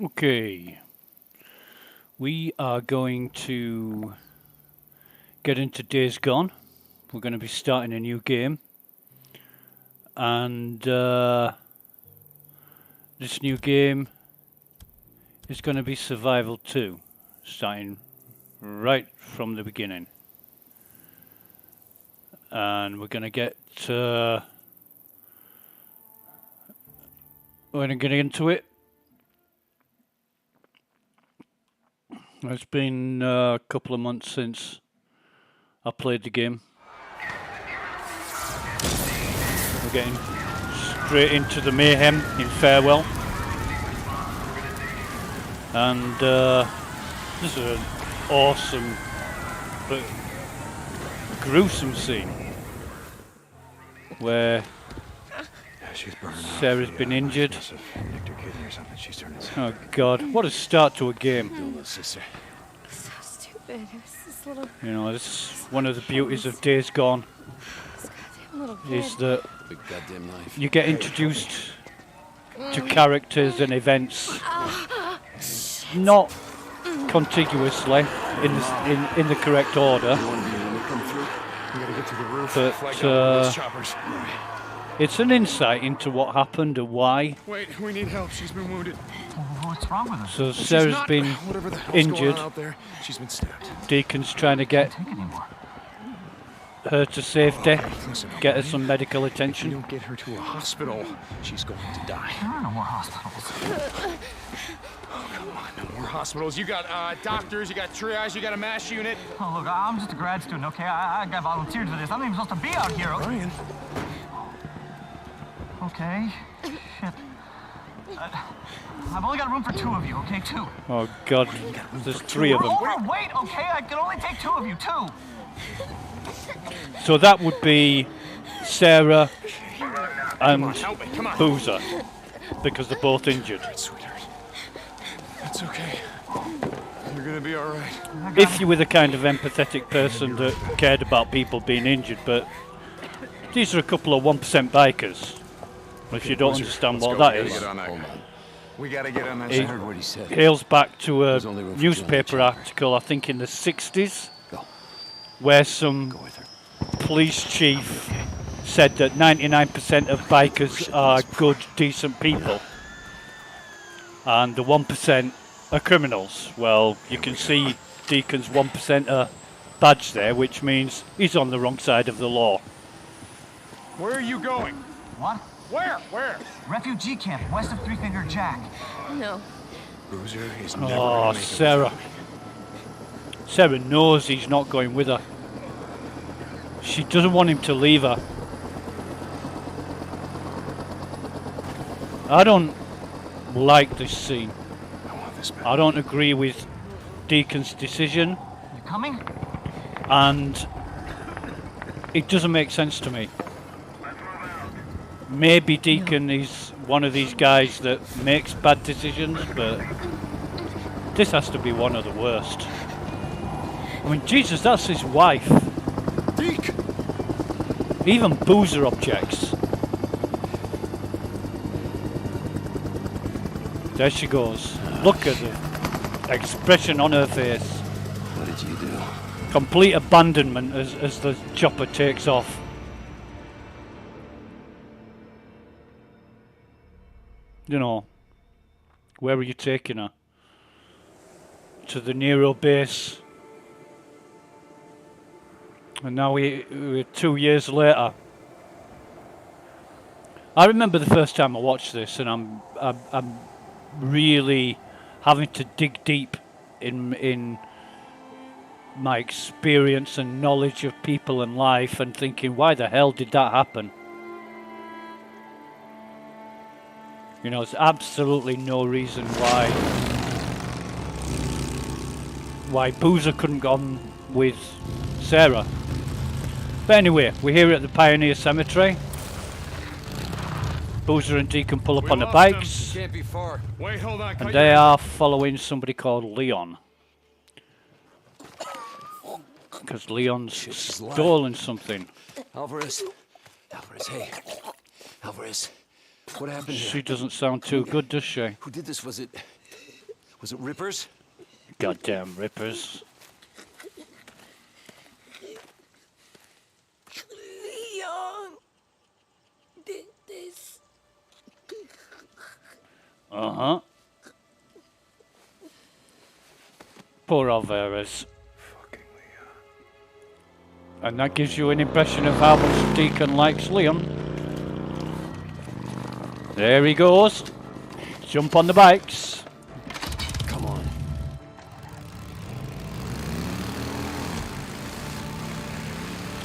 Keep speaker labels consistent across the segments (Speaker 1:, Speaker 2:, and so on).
Speaker 1: Okay, we are going to get into Days Gone. We're going to be starting a new game, and this new game is going to be Survival 2, starting right from the beginning. And we're going to get into it. It's been a couple of months since I played the game. We're getting straight into the mayhem in Farewell. And this is an awesome but gruesome scene where Sarah's been injured. Oh God, what a start to a game.
Speaker 2: So stupid.
Speaker 1: You know, this is one of the beauties of Days Gone, is that you get introduced to characters and events not contiguously in the correct order, but it's an insight into what happened and why.
Speaker 3: Wait, we need help. She's been wounded.
Speaker 4: What's wrong with her?
Speaker 1: So Sarah's been injured.
Speaker 3: Out there. She's been stabbed.
Speaker 1: Deacon's trying to get her to safety,
Speaker 3: Listen,
Speaker 1: get her some medical attention.
Speaker 3: If you don't get her to a hospital, she's going to die.
Speaker 4: There are no more hospitals.
Speaker 3: Oh, come on, no more hospitals. You got doctors, you got triage, you got a MASH unit.
Speaker 4: Oh, look, I'm just a grad student, okay? I got volunteered for this. I'm not even supposed to be out here.
Speaker 3: Brian.
Speaker 4: Okay. Shit. I've only got room for 2 of you, okay? 2.
Speaker 1: Oh God, there's 3 of them.
Speaker 4: Wait, okay? I can only take 2 of you, 2.
Speaker 1: So that would be Sarah and
Speaker 3: Come on.
Speaker 1: Boozer, because they're both injured.
Speaker 3: Sweetheart. It's okay. You're gonna be all right.
Speaker 1: If you were the kind of empathetic person that cared about people being injured, but these are a couple of 1% bikers. If you don't understand what that is,
Speaker 3: We gotta get on that.
Speaker 1: it
Speaker 3: I heard what he said.
Speaker 1: hails back to a
Speaker 2: only room for
Speaker 1: newspaper article, I think in the 60s, where some police chief said that 99% of bikers are good, decent people, and the 1% are criminals. Well, you can see Deacon's 1% badge there, which means he's on the wrong side of the law.
Speaker 3: Where are you going?
Speaker 4: What?
Speaker 3: Where?
Speaker 4: Refugee camp, west of Three Finger Jack.
Speaker 5: No.
Speaker 3: Boozer is never
Speaker 1: Oh,
Speaker 3: gonna make it
Speaker 1: Sarah. Sarah knows he's not going with her. She doesn't want him to leave her. I don't like this scene.
Speaker 3: I want this back.
Speaker 1: I don't agree with Deacon's decision,
Speaker 4: You coming?
Speaker 1: and it doesn't make sense to me. Maybe Deacon is one of these guys that makes bad decisions, but this has to be one of the worst. I mean, Jesus, that's his wife.
Speaker 3: Deke!
Speaker 1: Even Boozer objects. There she goes. Look at the expression on her face.
Speaker 2: What did you do?
Speaker 1: Complete abandonment as the chopper takes off. You know, where are you taking her? To the Nero base. And now we're 2 years later. I remember the first time I watched this, and I'm really having to dig deep in my experience and knowledge of people and life, and thinking, why the hell did that happen? You know, there's absolutely no reason why Boozer couldn't go on with Sarah. But anyway, we're here at the Pioneer Cemetery. Boozer and Deacon pull up on the bikes,
Speaker 2: Can't be far.
Speaker 3: Wait, hold on.
Speaker 1: and they are following somebody called Leon. Because Leon's stolen something.
Speaker 2: Alvarez, hey. Alvarez, what happened here?
Speaker 1: She doesn't sound too good, does she?
Speaker 2: Who did this? Was it Was it Rippers?
Speaker 1: Goddamn rippers.
Speaker 2: Leon did this.
Speaker 1: Uh-huh. Poor Alvarez.
Speaker 3: Fucking Leon.
Speaker 1: And that gives you an impression of how much Deacon likes Leon. There he goes. Jump on the bikes.
Speaker 2: Come on.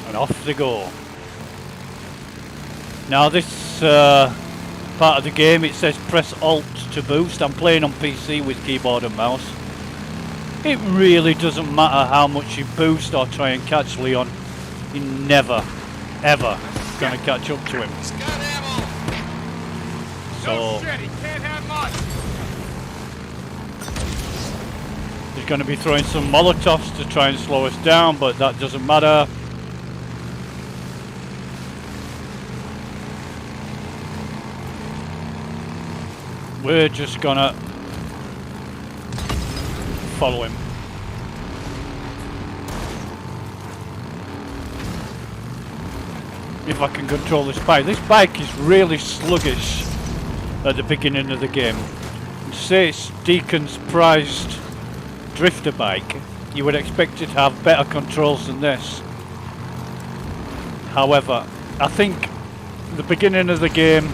Speaker 1: And off they go. Now this part of the game, it says press Alt to boost. I'm playing on PC with keyboard and mouse. It really doesn't matter how much you boost or try and catch Leon. You're never, ever gonna catch up to him.
Speaker 3: He's got ammo!
Speaker 1: So
Speaker 3: No shit, he can't have much!
Speaker 1: he's gonna be throwing some Molotovs to try and slow us down, but that doesn't matter. We're just gonna follow him. If I can control this bike. This bike is really sluggish at the beginning of the game. Say it's Deacon's prized drifter bike, you would expect it to have better controls than this. However, I think the beginning of the game,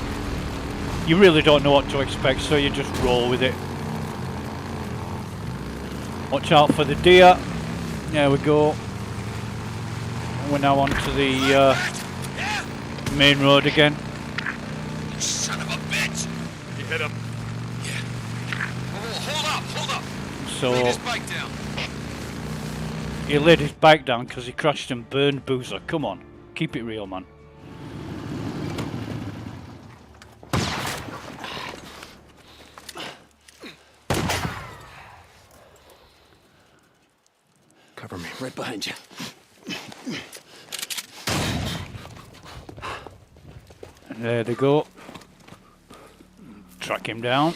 Speaker 1: you really don't know what to expect, so you just roll with it. Watch out for the deer. There we go. We're now onto the main road again.
Speaker 3: Son of a bitch! You hit him. Yeah. Hold up.
Speaker 1: So
Speaker 3: Lay his bike down.
Speaker 1: he laid his bike down because he crashed and burned Boozer. Come on, keep it real, man.
Speaker 2: Cover me. Right behind you.
Speaker 1: There they go. Track him down.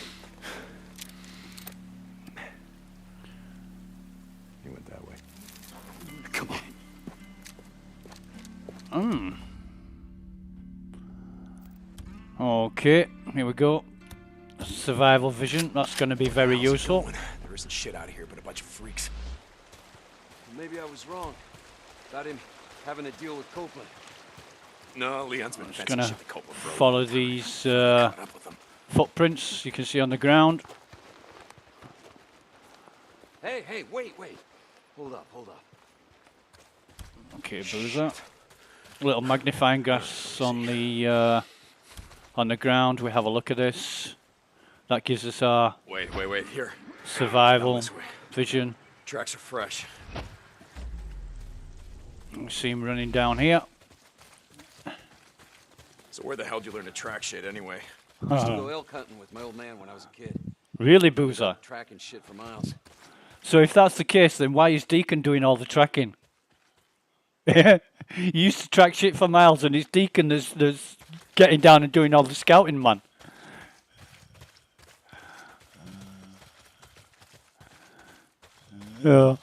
Speaker 3: He went that way.
Speaker 2: Come on.
Speaker 1: Okay, here we go. Survival vision. That's going to be very useful.
Speaker 3: There isn't shit out of here but a bunch of freaks.
Speaker 2: Maybe I was wrong. About him having to deal with Copeland.
Speaker 3: No, Leon's been
Speaker 1: Just
Speaker 3: fencing
Speaker 1: gonna
Speaker 3: shit to Copeland, bro.
Speaker 1: follow these
Speaker 3: Caught up with him.
Speaker 1: footprints you can see on the ground.
Speaker 2: Hey, wait. Hold up.
Speaker 1: Okay, Boozer. Little magnifying glass on the ground. We have a look at this. That gives us our
Speaker 3: Wait. Here.
Speaker 1: survival
Speaker 3: Down this way.
Speaker 1: vision.
Speaker 3: Tracks are fresh.
Speaker 1: We see him running down here.
Speaker 3: So where the hell did you learn to track shit anyway?
Speaker 2: I used to go elk hunting with my old man when I was a kid.
Speaker 1: Really, Boozer?
Speaker 2: Tracking shit for miles.
Speaker 1: So if that's the case, then why is Deacon doing all the tracking? You used to track shit for miles, and it's Deacon that's getting down and doing all the scouting, man. Yeah.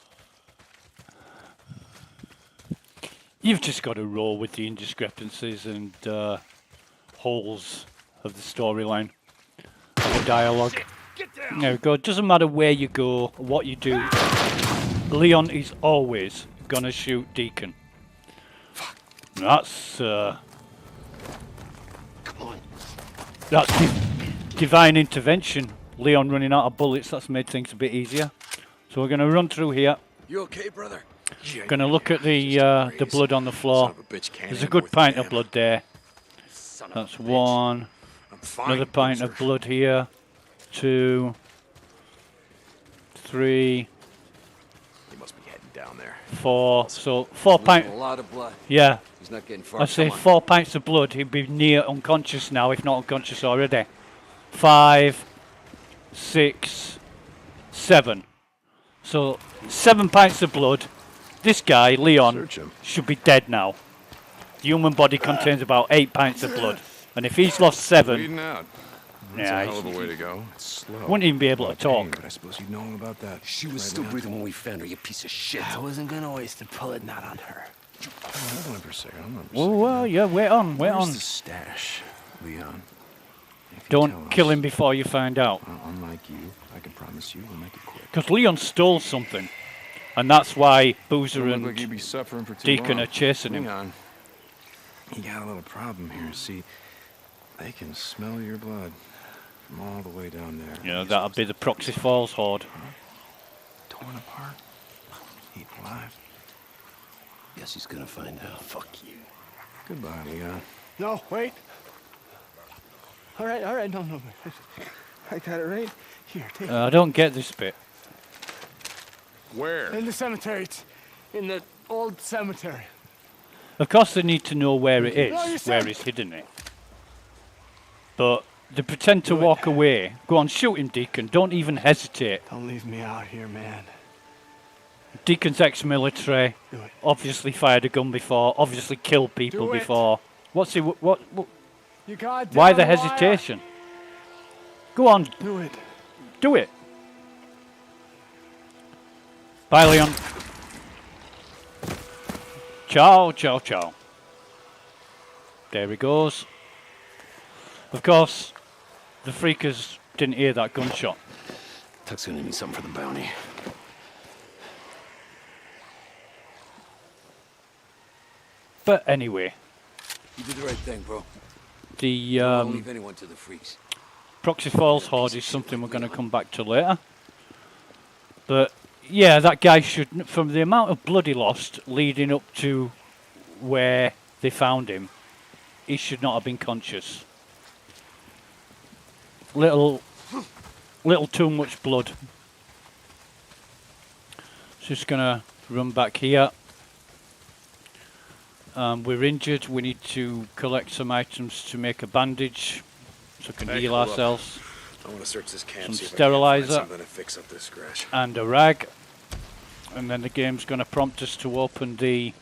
Speaker 1: You've just got to roll with the indiscrepancies and holes of the storyline, of the dialogue. There we go. It doesn't matter where you go, what you do. Leon is always gonna shoot Deacon. That's
Speaker 2: Come on.
Speaker 1: that's divine intervention. Leon running out of bullets. That's made things a bit easier. So we're gonna run through here.
Speaker 2: You okay, brother?
Speaker 3: Yeah,
Speaker 1: Gonna look at the blood on the floor.
Speaker 3: Son of a bitch can't
Speaker 1: There's a
Speaker 3: handle
Speaker 1: good
Speaker 3: with
Speaker 1: pint
Speaker 3: them.
Speaker 1: of blood there.
Speaker 3: Son of
Speaker 1: That's
Speaker 3: a bitch.
Speaker 1: one.
Speaker 3: I'm fine,
Speaker 1: Another pint of
Speaker 3: Boozer.
Speaker 1: blood here. 2, 3,
Speaker 3: He must be heading down there.
Speaker 1: 4. So 4 pints.
Speaker 2: A lot of blood.
Speaker 1: Yeah.
Speaker 2: He's not getting far.
Speaker 1: I say
Speaker 2: Come on.
Speaker 1: 4 pints of blood. He'd be near unconscious now, if not unconscious already. 5, 6, 7. So 7 pints of blood. This guy, Leon,
Speaker 3: Search him.
Speaker 1: should be dead now. The human body contains about 8 pints of blood. And if he's lost 7,
Speaker 3: Bleeding out.
Speaker 5: That's
Speaker 1: Yeah,
Speaker 5: a hell of a way to go. It's slow.
Speaker 1: wouldn't even be able to
Speaker 5: Pain,
Speaker 1: talk.
Speaker 5: but I suppose you'd know all about that.
Speaker 2: She was
Speaker 5: right
Speaker 2: still
Speaker 5: now.
Speaker 2: breathing when we found her, you piece of shit.
Speaker 6: I wasn't gonna waste a bullet, not on her.
Speaker 5: Hold on for a second. Hold on for a
Speaker 1: Well,
Speaker 5: second.
Speaker 1: well, yeah, wait on, wait
Speaker 5: Where's
Speaker 1: on.
Speaker 5: the stash, Leon? If you
Speaker 1: Don't
Speaker 5: tell
Speaker 1: kill
Speaker 5: us,
Speaker 1: him before you find out.
Speaker 5: Unlike you, I can promise you we'll make it quick.
Speaker 1: Because Leon stole something. And that's why Boozer
Speaker 5: Don't look
Speaker 1: and
Speaker 5: like you'd be suffering for too
Speaker 1: Deacon
Speaker 5: long.
Speaker 1: are chasing him.
Speaker 5: Leon, you got a little problem here. See, they can smell your blood from all the way down there.
Speaker 1: Yeah, that'll be the Proxy Falls horde.
Speaker 5: Torn apart, eaten alive.
Speaker 2: Guess he's gonna find out. Fuck you.
Speaker 5: Goodbye, Leon.
Speaker 6: No, wait. All right, no. I got it right here. Take it.
Speaker 1: I don't get this bit.
Speaker 5: Where?
Speaker 6: In the cemetery. It's in the old cemetery.
Speaker 1: Of course they need to know where it
Speaker 6: No, you
Speaker 1: is,
Speaker 6: said-
Speaker 1: where he's hidden it. But they pretend to walk away. Go on, shoot him, Deacon. Don't even hesitate.
Speaker 6: Don't leave me out here, man.
Speaker 1: Deacon's ex-military.
Speaker 6: Do it.
Speaker 1: Obviously fired a gun before. Obviously killed people
Speaker 6: Do it.
Speaker 1: before. What's he? What?
Speaker 6: You goddamn
Speaker 1: Why the
Speaker 6: liar.
Speaker 1: hesitation? Go on,
Speaker 6: Do it.
Speaker 1: do it. Bye, Leon. Ciao, ciao, ciao. There he goes. Of course, the freakers didn't hear that gunshot.
Speaker 2: Tuck's gonna need something for the bounty.
Speaker 1: But anyway,
Speaker 2: You did the right thing, bro.
Speaker 1: the
Speaker 2: Don't leave anyone to the freaks.
Speaker 1: Proxy Falls horde is something we're going to come back to later. But yeah, that guy should, from the amount of blood he lost leading up to where they found him, he should not have been conscious. Little too much blood. Just gonna run back here. We're injured. We need to collect some items to make a bandage, so we can
Speaker 5: Hey,
Speaker 1: heal
Speaker 5: hold up.
Speaker 1: ourselves.
Speaker 5: I want to search this camp.
Speaker 1: Some
Speaker 5: see if I can't find
Speaker 1: sterilizer.
Speaker 5: something to fix up this scratch.
Speaker 1: And a rag. And then the game's going to prompt us to open the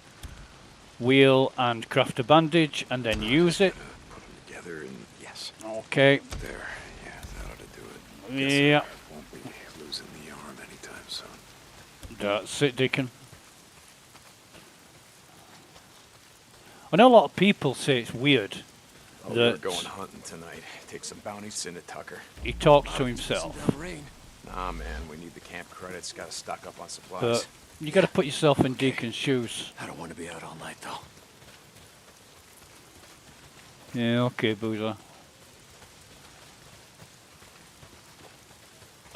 Speaker 1: wheel and craft a bandage and then use it.
Speaker 5: Put them together and yes,
Speaker 1: Okay.
Speaker 5: there. Yeah, that ought to do it. Guess
Speaker 1: Yeah.
Speaker 5: I won't be losing the arm anytime soon.
Speaker 1: That's it, Deacon. I know a lot of people say it's weird
Speaker 5: Oh, we're
Speaker 1: that
Speaker 5: going hunting tonight. Take some bounties, send it Tucker.
Speaker 1: he talks to himself.
Speaker 2: Rain.
Speaker 5: Nah, man, we need the camp credits. Got to stock up on supplies.
Speaker 1: But you got to put yourself in Deacon's shoes.
Speaker 2: I don't want to be out all night, though.
Speaker 1: Yeah, okay, Boozer.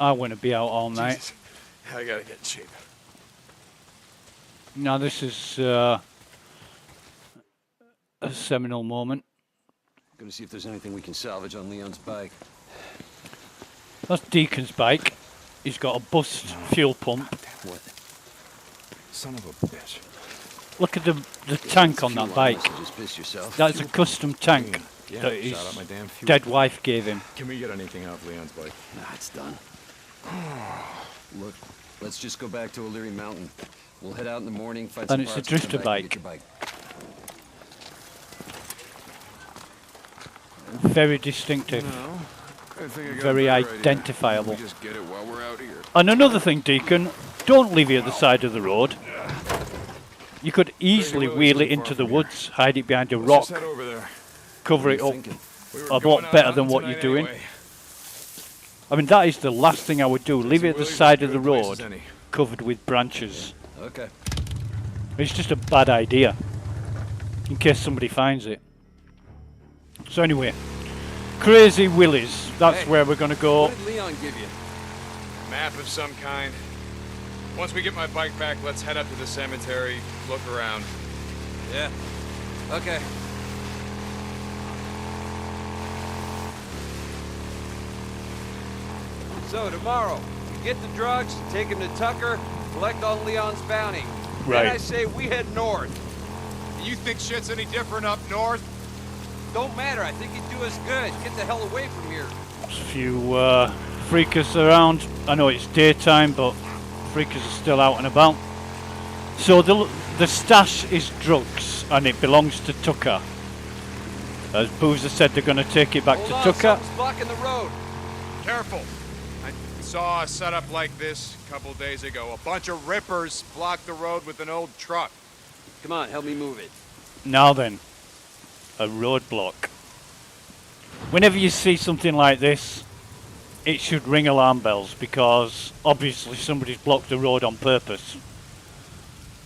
Speaker 1: I want to be out all night.
Speaker 5: Jesus. I gotta get in shape.
Speaker 1: Now this is a seminal moment.
Speaker 2: Gonna see if there's anything we can salvage on Leon's bike.
Speaker 1: That's Deacon's bike. He's got a bust fuel pump.
Speaker 2: What?
Speaker 5: Son of a bitch.
Speaker 1: Look at the tank on that bike.
Speaker 2: Just piss yourself.
Speaker 1: That's a custom tank
Speaker 5: Yeah,
Speaker 1: that
Speaker 5: shout
Speaker 1: his
Speaker 5: out my damn fuel.
Speaker 1: dead wife gave him.
Speaker 5: Can we get anything out of Leon's bike?
Speaker 2: Nah, it's done. Look, let's just go back to O'Leary Mountain. We'll head out in the morning, find some
Speaker 1: And it's a
Speaker 2: parts, and come
Speaker 1: drifter
Speaker 2: back and get
Speaker 1: bike.
Speaker 2: your bike.
Speaker 1: Very distinctive.
Speaker 5: No. I think I got
Speaker 1: Very
Speaker 5: a better idea.
Speaker 1: identifiable.
Speaker 5: We just get it while we're out here.
Speaker 1: And another thing, Deacon, don't leave it at the side of the road. You could easily wheel it into the woods, hide it behind a rock,
Speaker 5: Let's just head over there.
Speaker 1: cover it up
Speaker 2: Thinking.
Speaker 5: We were
Speaker 1: a
Speaker 5: going
Speaker 1: lot
Speaker 5: out
Speaker 1: better
Speaker 5: hunting
Speaker 1: than what
Speaker 5: tonight
Speaker 1: you're doing.
Speaker 5: anyway.
Speaker 1: I mean, that is the last thing I would do. Leave it at the
Speaker 5: Willie's
Speaker 1: side
Speaker 5: as
Speaker 1: of the
Speaker 5: good a place as
Speaker 1: road,
Speaker 5: any.
Speaker 1: covered with branches.
Speaker 2: Okay.
Speaker 1: It's just a bad idea, in case somebody finds it. So anyway, Crazy Willie's, that's
Speaker 5: Hey,
Speaker 1: where we're going to go.
Speaker 2: What did Leon give you?
Speaker 5: Map of some kind. Once we get my bike back, let's head up to the cemetery, look around.
Speaker 2: Yeah. Okay. So tomorrow, we get the drugs, take him to Tucker, collect on Leon's bounty.
Speaker 1: Right.
Speaker 2: Then I say we head north.
Speaker 3: You think shit's any different up north?
Speaker 2: Don't matter. I think he'd do us good. Get the hell away from here.
Speaker 1: There's a few freakers around. I know it's daytime, but freakers are still out and about. So the stash is drugs, and it belongs to Tucker. As Boozer said, they're going to take it back to Tucker.
Speaker 2: Something's blocking the road.
Speaker 7: Careful. I saw a setup like this a couple days ago. A bunch of rippers blocked the road with an old truck.
Speaker 2: Come on, help me move it.
Speaker 1: Now then, a roadblock. Whenever you see something like this, it should ring alarm bells, because obviously somebody's blocked the road on purpose.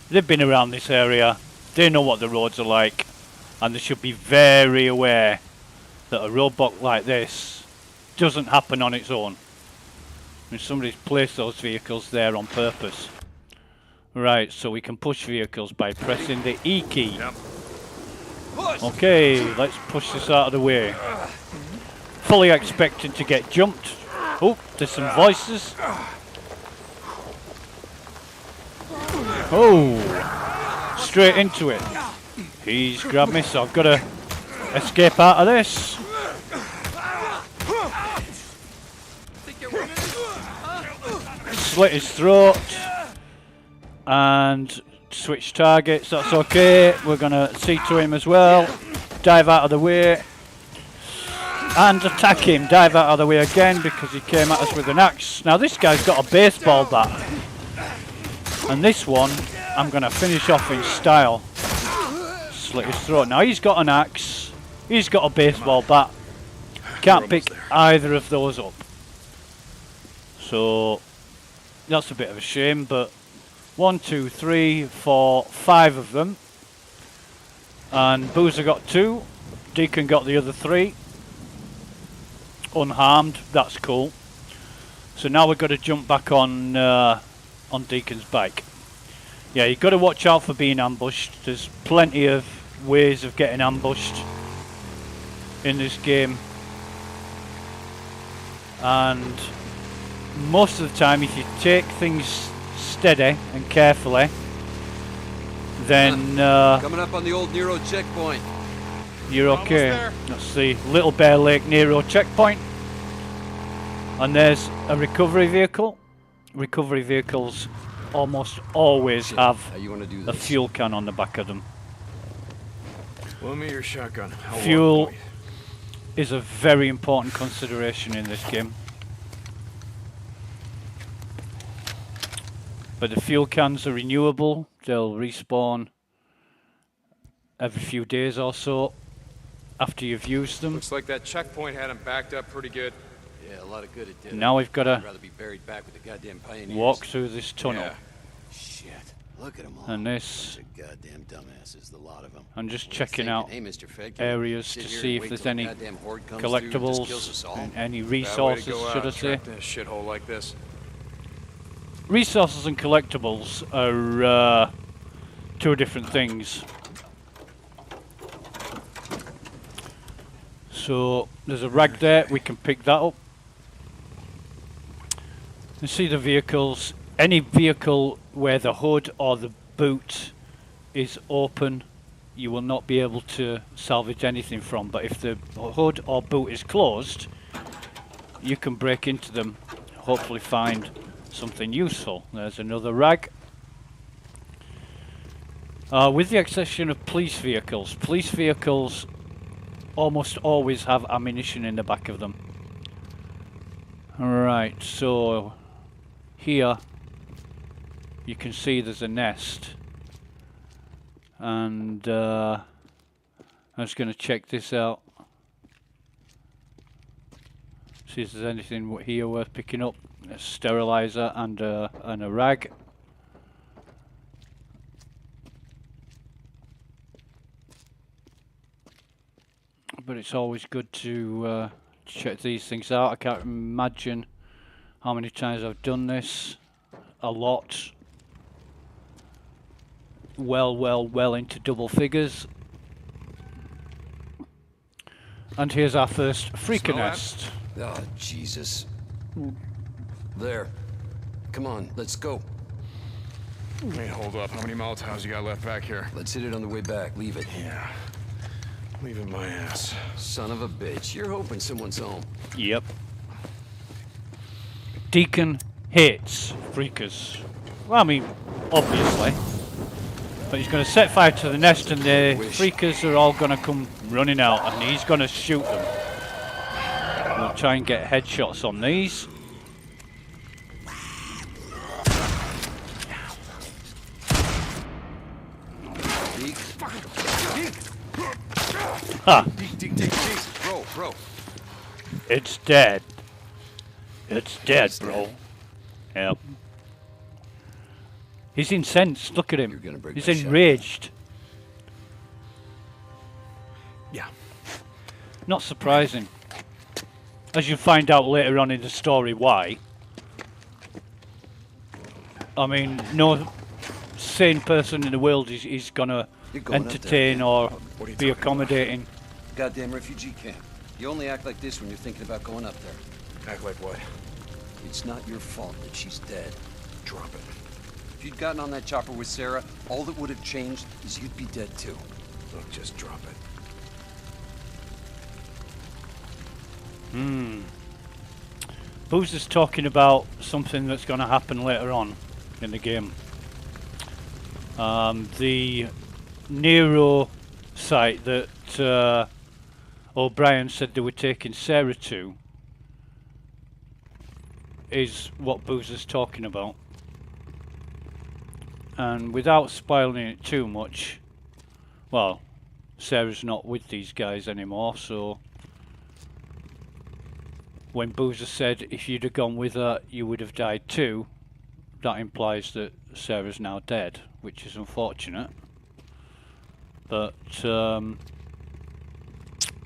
Speaker 1: They've been around this area, they know what the roads are like, and they should be very aware that a roadblock like this doesn't happen on its own. I mean, somebody's placed those vehicles there on purpose. Right, so we can push vehicles by pressing the E key.
Speaker 7: Yep.
Speaker 1: Okay, let's push this out of the way. Fully expecting to get jumped. Oh, there's some voices. Oh, straight into it. He's grabbed me, so I've got to escape out of this. Slit his throat. And switch targets, that's okay. We're going to see to him as well. Dive out of the way. And attack him. Dive out of the way again because he came at us with an axe. Now this guy's got a baseball bat. And this one, I'm going to finish off in style. Slit his throat. Now he's got an axe. He's got a baseball bat. Can't pick either of those up. So, that's a bit of a shame, but 1, 2, 3, 4, 5 of them. And Boozer got 2. Deacon got the other 3. Unharmed, that's cool. So now we've got to jump back on Deacon's bike. Yeah, you've got to watch out for being ambushed. There's plenty of ways of getting ambushed in this game. And most of the time, if you take things steady and carefully, then
Speaker 2: Coming up on the old Nero checkpoint.
Speaker 1: you're okay.
Speaker 7: there.
Speaker 1: That's the Little Bear Lake Nero checkpoint. And there's a recovery vehicle. Recovery vehicles almost always have
Speaker 2: How you want to do
Speaker 1: a
Speaker 2: this?
Speaker 1: fuel can on the back of them.
Speaker 5: Loan me your shotgun. How long,
Speaker 1: Fuel
Speaker 5: boy?
Speaker 1: is a very important consideration in this game. But the fuel cans are renewable. They'll respawn every few days or so after you've used them.
Speaker 7: Looks like that checkpoint had him backed up pretty good.
Speaker 2: Yeah, a lot of good it did.
Speaker 1: Now we've got
Speaker 2: I'd
Speaker 1: to
Speaker 2: rather be buried back with the goddamn pioneers.
Speaker 1: walk through this tunnel.
Speaker 7: Yeah.
Speaker 2: Shit, look at them all.
Speaker 1: And this,
Speaker 2: Bunch of goddamn dumbasses, the lot of them.
Speaker 1: I'm just
Speaker 2: What are you
Speaker 1: checking
Speaker 2: thinking?
Speaker 1: out
Speaker 2: Hey, Mr. Fed, can you
Speaker 1: areas
Speaker 2: sit
Speaker 1: to
Speaker 2: here
Speaker 1: see
Speaker 2: and
Speaker 1: if
Speaker 2: wait
Speaker 1: there's
Speaker 2: till the
Speaker 1: any
Speaker 2: goddamn horde comes through and just kills us
Speaker 1: collectibles
Speaker 2: all?
Speaker 1: and any
Speaker 7: Bad way to
Speaker 1: resources,
Speaker 7: go
Speaker 1: should I
Speaker 7: out,
Speaker 1: say.
Speaker 7: trapped in a shithole like this.
Speaker 1: Resources and collectibles are two different things. So there's a rag there, we can pick that up. You see the vehicles, any vehicle where the hood or the boot is open, you will not be able to salvage anything from, but if the hood or boot is closed, you can break into them, hopefully find something useful. There's another rag. With the exception of police vehicles almost always have ammunition in the back of them. Alright, so here you can see there's a nest, and I'm just going to check this out, see if there's anything here worth picking up. A sterilizer and a rag. But it's always good to check these things out. I can't imagine how many times I've done this. A lot. Well into double figures. And here's our first freaker
Speaker 7: Smell that?
Speaker 1: nest.
Speaker 2: Oh, Jesus. There. Come on, let's go.
Speaker 7: Hey, hold up. How many Molotovs you got left back here?
Speaker 2: Let's hit it on the way back. Leave it.
Speaker 5: Yeah. Leave it my ass.
Speaker 2: Son of a bitch. You're hoping someone's home.
Speaker 1: Yep. Deacon hates freakers. Well, I mean, obviously. But he's going to set fire to the nest, and the freakers are all going to come running out, and he's going to shoot them. We'll try and get headshots on these. Ha!
Speaker 2: Bro.
Speaker 1: It's dead. It's dead, bro. Yep. He's incensed. Look at him. He's enraged.
Speaker 5: Yeah.
Speaker 1: Not surprising. As you find out later on in the story why. I mean, no sane person in the world is gonna entertain or be accommodating.
Speaker 2: Goddamn refugee camp. You only act like this when you're thinking about going up there.
Speaker 5: Act like what?
Speaker 2: It's not your fault that she's dead.
Speaker 5: Drop it.
Speaker 2: If you'd gotten on that chopper with Sarah, all that would have changed is you'd be dead too.
Speaker 5: Look, just drop it.
Speaker 1: Booze is talking about something that's going to happen later on in the game. The Nero site that O'Brien said they were taking Sarah to is what Booze is talking about. And without spoiling it too much, well, Sarah's not with these guys anymore, so when Boozer said if you'd have gone with her you would have died too, that implies that Sarah's now dead, which is unfortunate. But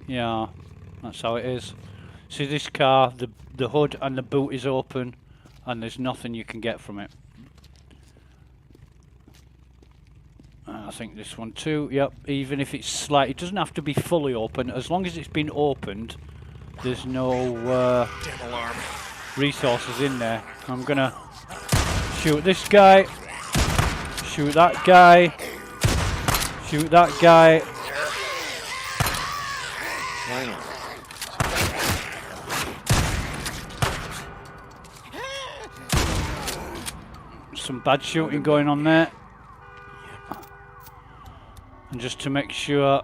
Speaker 1: yeah, that's how it is. See this car, the hood and the boot is open and there's nothing you can get from it. I think this one too, yep, even if it's slight, it doesn't have to be fully open, as long as it's been opened there's no resources in there. I'm gonna shoot this guy, shoot that guy, shoot that guy. Some bad shooting going on there. And just to make sure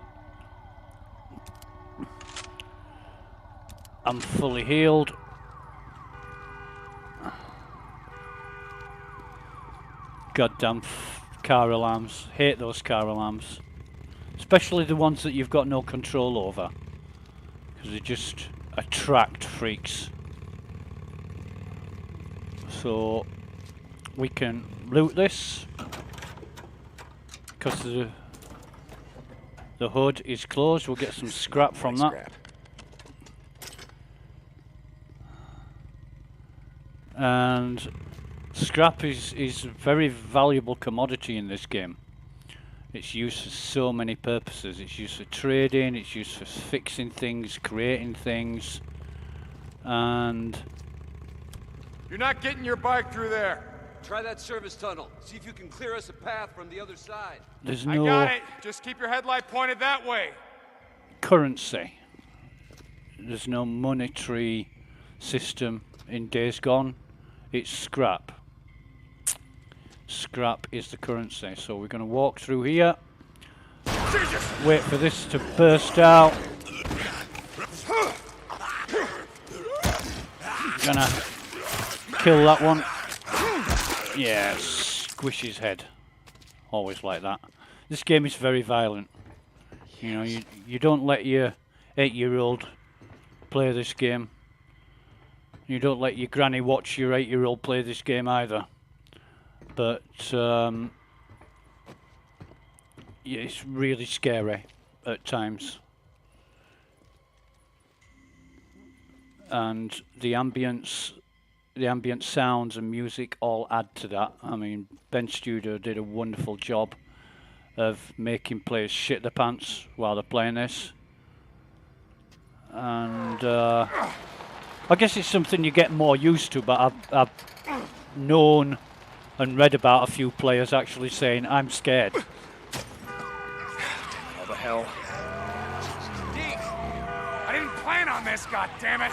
Speaker 1: I'm fully healed. Goddamn car alarms. Hate those car alarms. Especially the ones that you've got no control over. Because they just attract freaks. So we can loot this. Because the hood is closed. We'll get some scrap from that.
Speaker 5: Scrap.
Speaker 1: And scrap is a very valuable commodity in this game. It's used for so many purposes. It's used for trading, it's used for fixing things, creating things, and...
Speaker 7: You're not getting your bike through there.
Speaker 2: Try that service tunnel. See if you can clear us a path from the other side.
Speaker 1: There's
Speaker 7: I
Speaker 1: no
Speaker 7: got it. Just keep your headlight pointed that way.
Speaker 1: currency. There's no monetary system in Days Gone. It's scrap. Scrap is the currency. So we're going to walk through here. Wait for this to burst out. Gonna kill that one. Yeah, squish his head. Always like that. This game is very violent. You know, you don't let your 8-year-old play this game. You don't let your granny watch your 8-year-old play this game either. But yeah, it's really scary at times. And the ambient sounds and music all add to that. I mean, Ben Studio did a wonderful job of making players shit their pants while they're playing this. And I guess it's something you get more used to, but I've known and read about a few players actually saying, I'm scared.
Speaker 5: How the hell?
Speaker 7: Deke! I didn't plan on this, goddammit!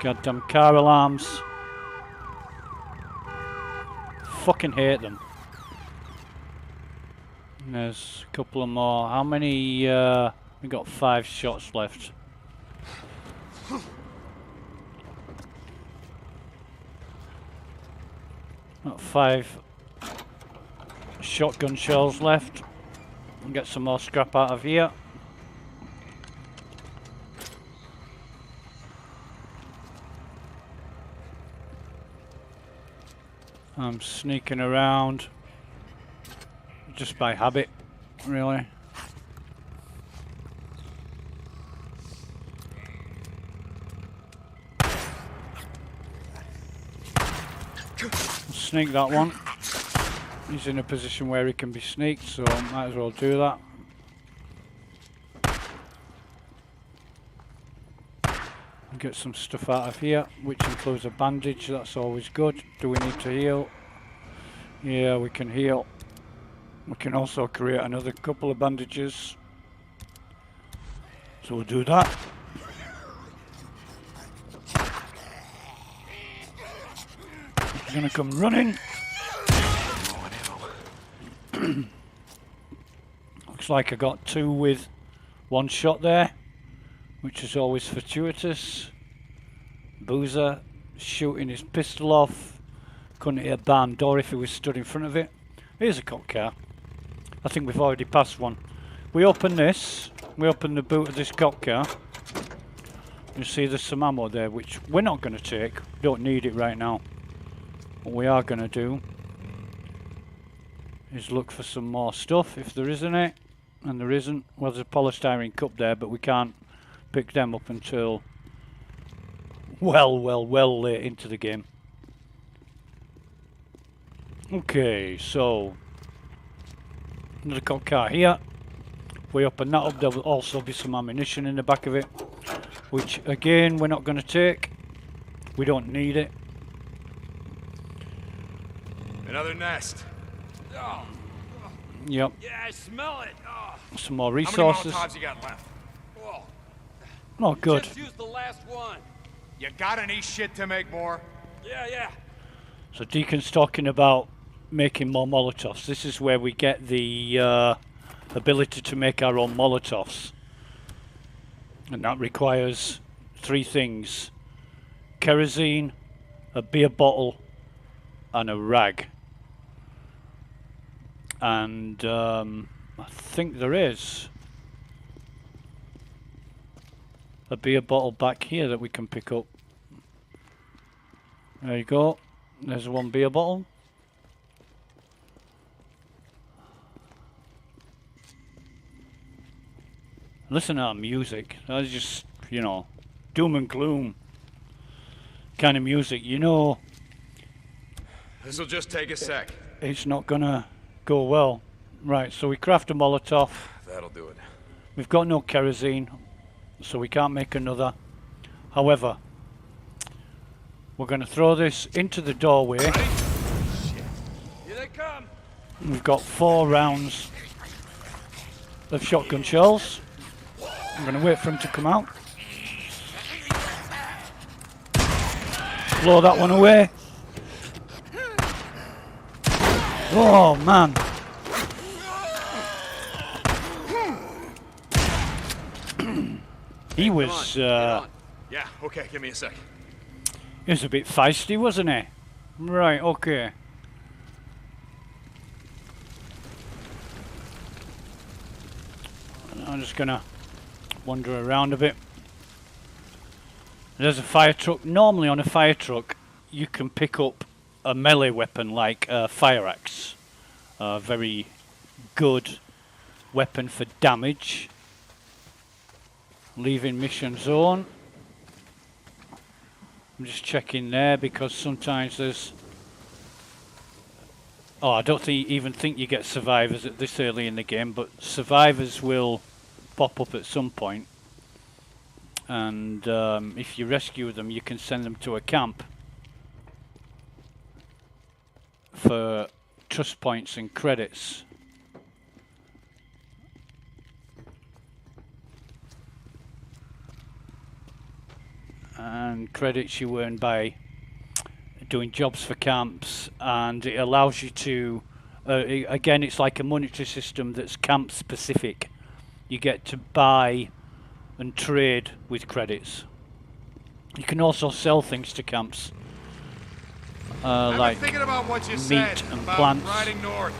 Speaker 1: Goddamn car alarms. Fucking hate them. And there's a couple of more. How many? We got 5 shots left. Got 5 shotgun shells left. And get some more scrap out of here. I'm sneaking around just by habit, really. Sneak that one. He's in a position where he can be sneaked, so might as well do that. Get some stuff out of here, which includes a bandage. That's always good. Do we need to heal? Yeah, we can heal. We can also create another couple of bandages. So we'll do that. He's gonna come running. Looks like I got 2 with 1 shot there, which is always fortuitous. Boozer shooting his pistol off. Couldn't hit a barn door if he was stood in front of it. Here's a cop car. I think we've already passed one. We open this. We open the boot of this cop car. You see there's some ammo there, which we're not going to take. Don't need it right now. What we are going to do is look for some more stuff, if there isn't it. And there isn't. Well, there's a polystyrene cup there, but we can't pick them up until well late into the game. Okay, so another cop car here. If we open that up, there will also be some ammunition in the back of it, which again we're not going to take. We don't need it.
Speaker 7: Another nest. Oh.
Speaker 1: Yep.
Speaker 3: Yeah, I smell it. Oh.
Speaker 1: Some more
Speaker 7: How many
Speaker 1: resources.
Speaker 7: Molotovs you got left?
Speaker 3: Whoa.
Speaker 1: Oh, good.
Speaker 3: Just used the last one.
Speaker 7: You got any shit to make more?
Speaker 3: Yeah.
Speaker 1: So Deacon's talking about making more Molotovs. This is where we get the ability to make our own Molotovs. And that requires 3 things. Kerosene, a beer bottle, and a rag. And I think there is a beer bottle back here that we can pick up. There you go. There's 1 beer bottle. Listen to that music. That's just, you know, doom and gloom kind of music. You know,
Speaker 7: This'll just take a sec.
Speaker 1: it's not gonna go well. Right, so we craft a Molotov.
Speaker 7: That'll do it.
Speaker 1: We've got no kerosene, so we can't make another. However, we're going to throw this into the doorway.
Speaker 3: Here they come.
Speaker 1: We've got 4 rounds of shotgun shells. I'm going to wait for them to come out. Blow that one away. Oh man. He was
Speaker 7: Yeah, okay, give me a sec.
Speaker 1: he was a bit feisty, wasn't he? Right, okay. I'm just gonna wander around a bit. There's a fire truck. Normally on a fire truck you can pick up a melee weapon like a fire axe. A very good weapon for damage. Leaving mission zone. I'm just checking there because sometimes there's... Oh, I don't even think you get survivors at this early in the game, but survivors will pop up at some point. And if you rescue them, you can send them to a camp for trust points and credits. And and credits you earn by doing jobs for camps, and it allows you to again, it's like a monetary system that's camp specific. You get to buy and trade with credits. You can also sell things to camps,
Speaker 7: I've
Speaker 1: like
Speaker 7: been thinking about what you
Speaker 1: meat
Speaker 7: said
Speaker 1: and
Speaker 7: about
Speaker 1: plants.
Speaker 7: riding north.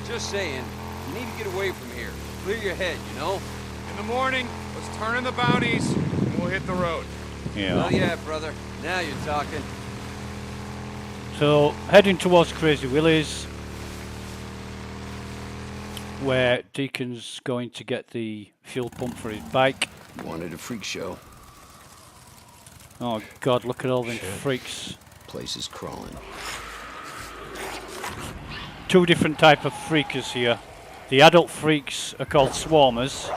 Speaker 2: Just saying, you need to get away from here. Clear your head, you know?
Speaker 7: In the morning, let's turn in the bounties, and we'll hit the road.
Speaker 1: Yeah.
Speaker 2: Oh yeah, brother. Now you're talking.
Speaker 1: So heading towards Crazy Willie's, where Deacon's going to get the fuel pump for his bike.
Speaker 2: Wanted a freak show.
Speaker 1: Oh God, look at all them freaks.
Speaker 2: Place is crawling.
Speaker 1: Two different type of freakers here. The adult freaks are called swarmers,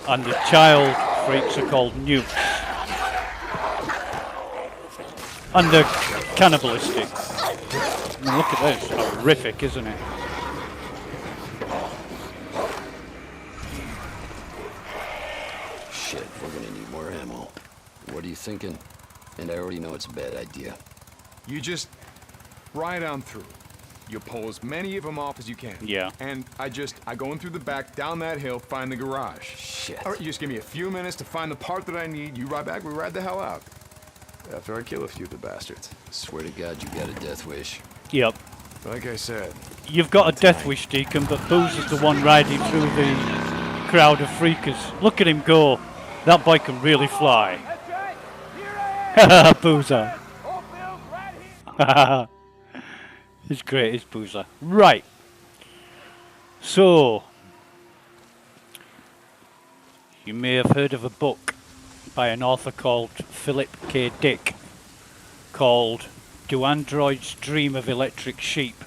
Speaker 1: and the child freaks are called nukes. And they're cannibalistic. I mean, look at this, horrific, isn't it?
Speaker 2: Shit, we're gonna need more ammo. What are you thinking? And I already know it's a bad idea.
Speaker 7: You just ride on through. You pull as many of them off as you can.
Speaker 1: Yeah.
Speaker 7: And I go in through the back, down that hill, find the garage.
Speaker 2: Shit.
Speaker 7: All right, you just give me a few minutes to find the part that I need. You ride back, we ride the hell out. After I kill a few of the bastards.
Speaker 2: Swear to God, you got a death wish.
Speaker 1: Yep.
Speaker 7: Like I said.
Speaker 1: You've got a death wish, Deacon, but Booze is the one riding through the crowd of freakers. Look at him go. That boy can really fly. Boozer. He's great, is Boozer. Right. So, you may have heard of a book by an author called Philip K. Dick called Do Androids Dream of Electric Sheep?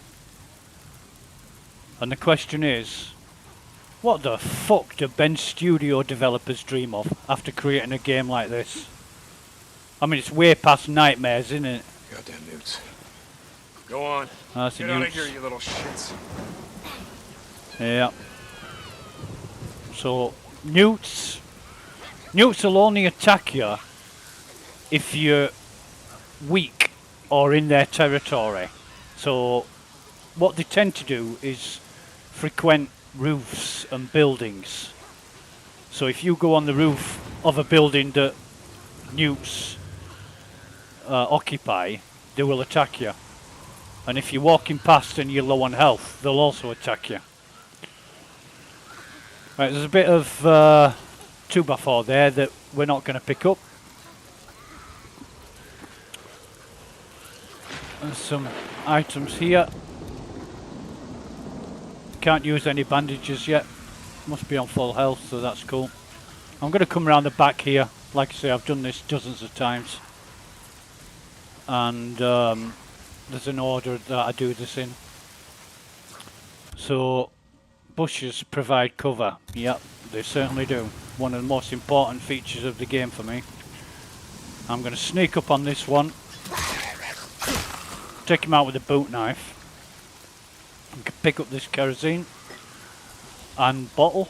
Speaker 1: And the question is, what the fuck do Ben Studio developers dream of after creating a game like this? I mean, it's way past nightmares, isn't it?
Speaker 7: Goddamn newts. Go on.
Speaker 1: That's
Speaker 7: Get
Speaker 1: a
Speaker 7: out of
Speaker 1: newts.
Speaker 7: here, you little shits.
Speaker 1: Yeah. So, newts will only attack you if you're weak or in their territory. So, what they tend to do is frequent roofs and buildings. So if you go on the roof of a building that newts occupy, they will attack you. And if you're walking past and you're low on health, they'll also attack you. Right, there's a bit of 2x4 there that we're not going to pick up. There's some items here. Can't use any bandages yet. Must be on full health, so that's cool. I'm going to come around the back here. Like I say, I've done this dozens of times. And there's an order that I do this in. So, bushes provide cover. Yep, they certainly do. One of the most important features of the game for me. I'm going to sneak up on this one. Take him out with a boot knife. Pick up this kerosene and bottle.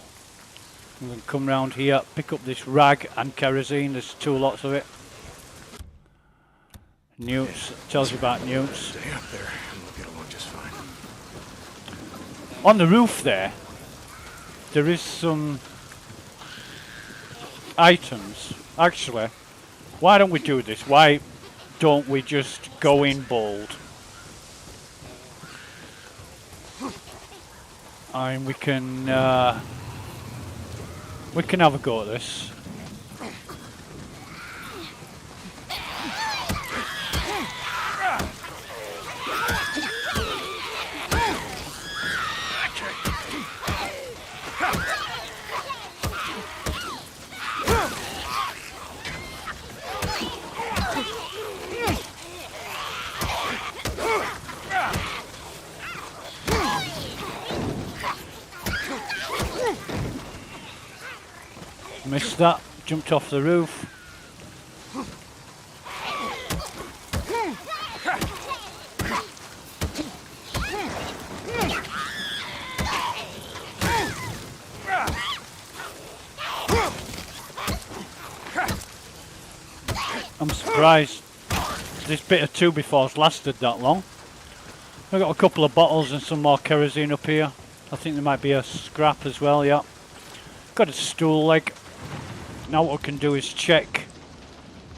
Speaker 1: I'm going to come round here, pick up this rag and kerosene. There's 2 lots of it. Newts, tells you about newts.
Speaker 7: Stay up there and we'll get along just fine.
Speaker 1: On the roof there is some items. Actually, why don't we do this? Why don't we just go in bold? And we can have a go at this. Missed that, jumped off the roof. I'm surprised this bit of 2x4's lasted that long. I've got a couple of bottles and some more kerosene up here. I think there might be a scrap as well, yeah. Got a stool leg. Now what we can do is check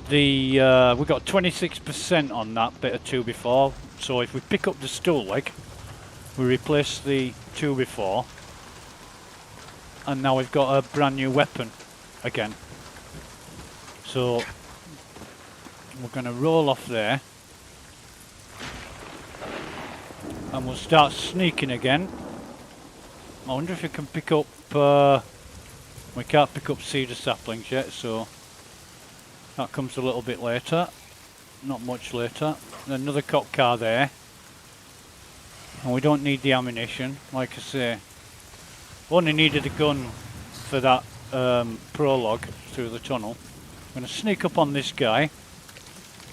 Speaker 1: the... we've got 26% on that bit of 2x4. So if we pick up the stool leg, we replace the 2x4, and now we've got a brand new weapon again. So we're going to roll off there, and we'll start sneaking again. I wonder if we can pick up... we can't pick up cedar saplings yet, so that comes a little bit later. Not much later. Another cop car there. And we don't need the ammunition, like I say. Only needed a gun for that prologue through the tunnel. I'm going to sneak up on this guy.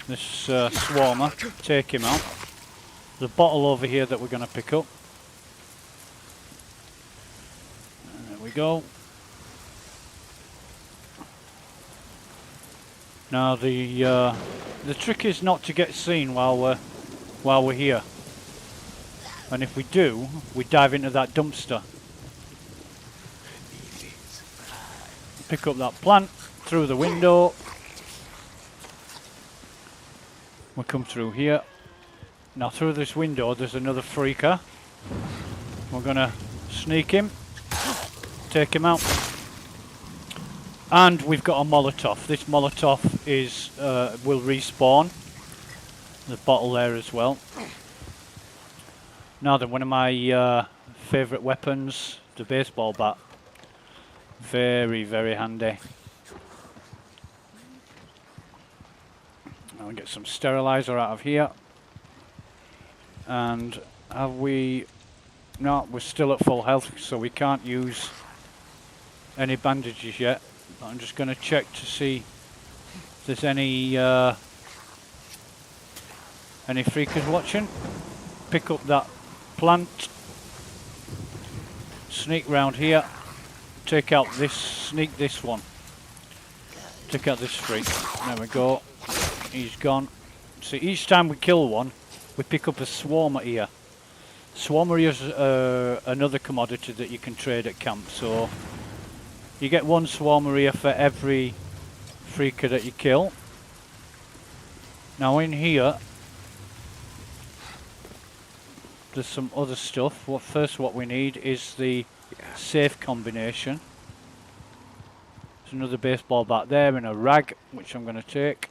Speaker 1: This swarmer. Take him out. The bottle over here that we're going to pick up. There we go. Now the trick is not to get seen while we're here. And if we do, we dive into that dumpster. Pick up that plant through the window. We'll come through here. Now through this window there's another freaker. We're gonna sneak him, take him out. And we've got a Molotov. This Molotov is will respawn. The bottle there as well. Now then, one of my favourite weapons, the baseball bat. Very, very handy. I'll get some sterilizer out of here. And have we... No, we're still at full health, so we can't use any bandages yet. But I'm just going to check to see if there's any freakers watching. Pick up that plant, sneak round here, take out this, sneak this one, take out this freak. There we go, he's gone. See, each time we kill one, we pick up a swarmer ear. Swarmer ears are another commodity that you can trade at camp, so you get one swarmer ear for every freaker that you kill. Now in here, there's some other stuff. What we need is the safe combination. There's another baseball bat there and a rag, which I'm going to take.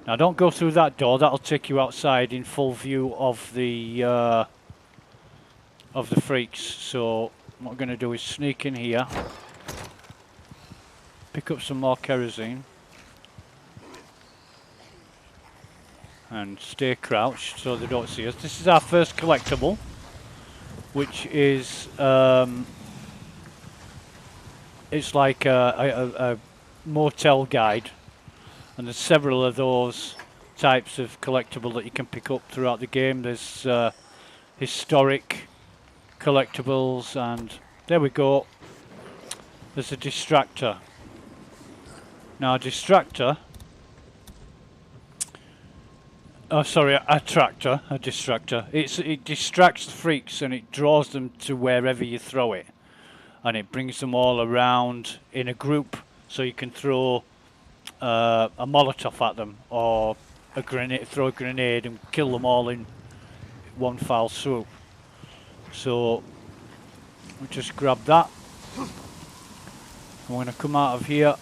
Speaker 1: Now don't go through that door, that'll take you outside in full view of the freaks. So what we're going to do is sneak in here, pick up some more kerosene, and stay crouched so they don't see us. This is our first collectible, which is it's like a motel guide, and there's several of those types of collectible that you can pick up throughout the game. There's historic collectibles, and there we go. There's a distractor. Now a distractor, oh sorry, a distractor. It distracts the freaks and it draws them to wherever you throw it, and it brings them all around in a group, so you can throw a Molotov at them, or a grenade, throw a grenade and kill them all in one foul swoop. So we just grab that. I'm going to come out of here,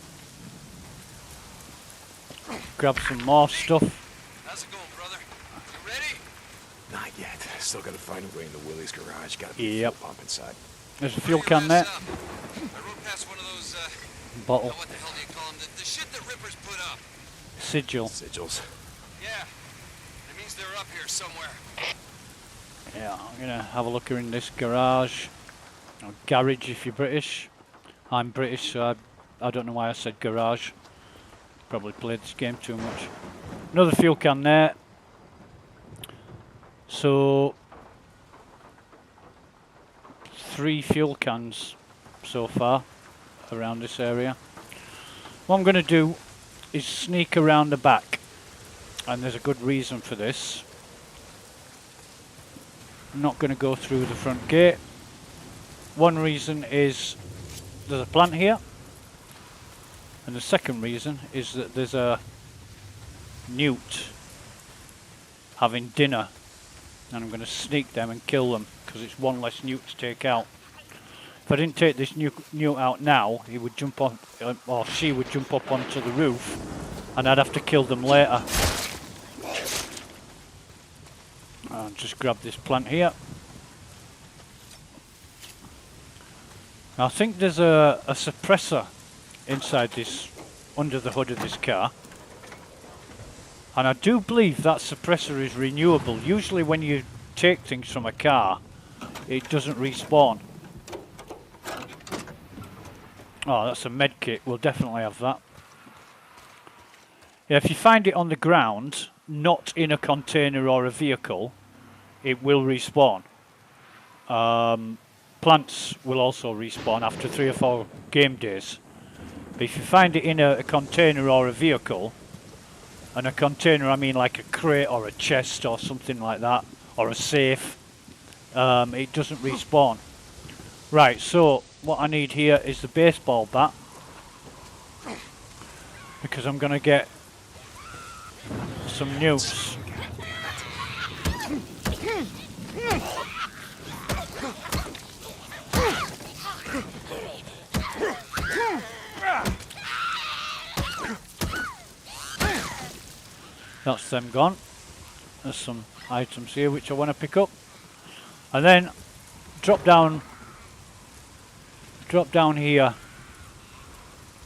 Speaker 1: grab some more stuff.
Speaker 3: How's it going, brother? You ready?
Speaker 5: Not yet. Still gotta find a way into Willie's garage. Gotta be
Speaker 1: Yep.
Speaker 5: fuel pump inside.
Speaker 1: There's a fuel can there.
Speaker 3: I rode past one of those,
Speaker 1: Bottle.
Speaker 3: what the hell do you call them? The shit that Rippers put up.
Speaker 1: Sigil.
Speaker 5: Sigils.
Speaker 3: Yeah. It means they're up here somewhere.
Speaker 1: Yeah, I'm going to have a look in this garage. Or garage if you're British. I'm British, so I don't know why I said garage. Probably played this game too much. Another fuel can there. So 3 fuel cans so far around this area. What I'm going to do is sneak around the back, and there's a good reason for this. I'm not going to go through the front gate. One reason is there's a plant here, and the second reason is that there's a newt having dinner, and I'm going to sneak them and kill them because it's one less newt to take out. If I didn't take this newt out now, he would jump on, or she would jump up onto the roof, and I'd have to kill them later. I'll just grab this plant here. I think there's a suppressor inside this, under the hood of this car. And I do believe that suppressor is renewable. Usually when you take things from a car, it doesn't respawn. Oh, that's a med kit. We'll definitely have that. Yeah, if you find it on the ground, not in a container or a vehicle, it will respawn. Plants will also respawn after 3 or 4 game days. But if you find it in a container or a vehicle, and a container I mean like a crate or a chest or something like that, or a safe, it doesn't respawn. Right, so what I need here is the baseball bat, because I'm going to get some nukes. That's them gone. There's some items here which I want to pick up, and then drop down here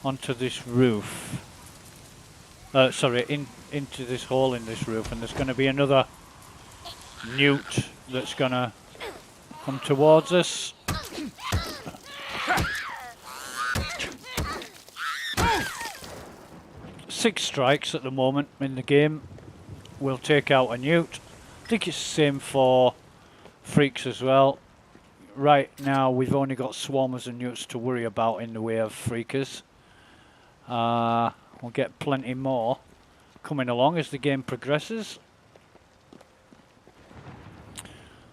Speaker 1: onto this roof. Sorry, into this hole in this roof, and there's going to be another newt that's going to come towards us. Six strikes at the moment in the game will take out a newt. I think it's the same for freaks as well. Right now we've only got swarmers and newts to worry about in the way of freakers. We'll get plenty more coming along as the game progresses.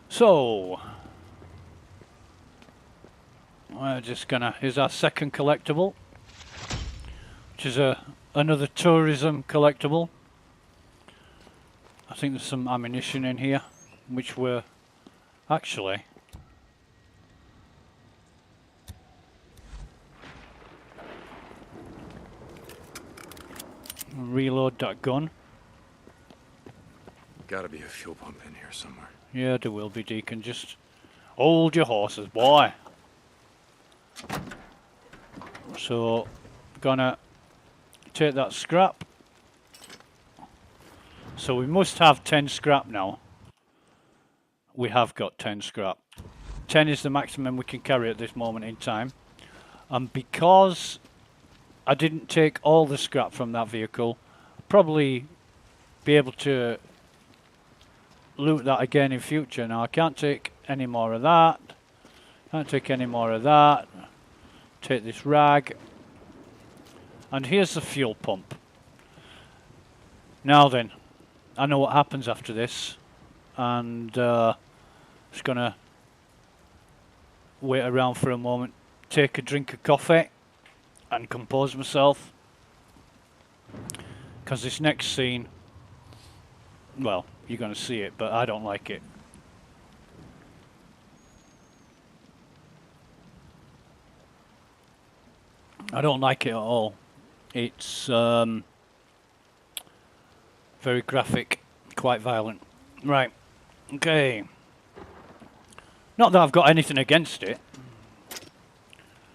Speaker 1: So we're just gonna, here's our second collectible, which is another tourism collectible. I think there's some ammunition in here, which we're actually reload that gun.
Speaker 5: Gotta be a fuel pump in here somewhere.
Speaker 1: Yeah, there will be, Deacon. Just hold your horses, boy. So, gonna take that scrap. So we must have 10 scrap now. We have got 10 scrap. 10 is the maximum we can carry at this moment in time. And because I didn't take all the scrap from that vehicle, I'll probably be able to loot that again in future. Now I can't take any more of that. Can't take any more of that. Take this rag. And here's the fuel pump. Now then, I know what happens after this, and just gonna wait around for a moment, take a drink of coffee and compose myself, because this next scene, well, you're gonna see it, but I don't like it. I don't like it at all. It's very graphic, quite violent. Right, okay. Not that I've got anything against it.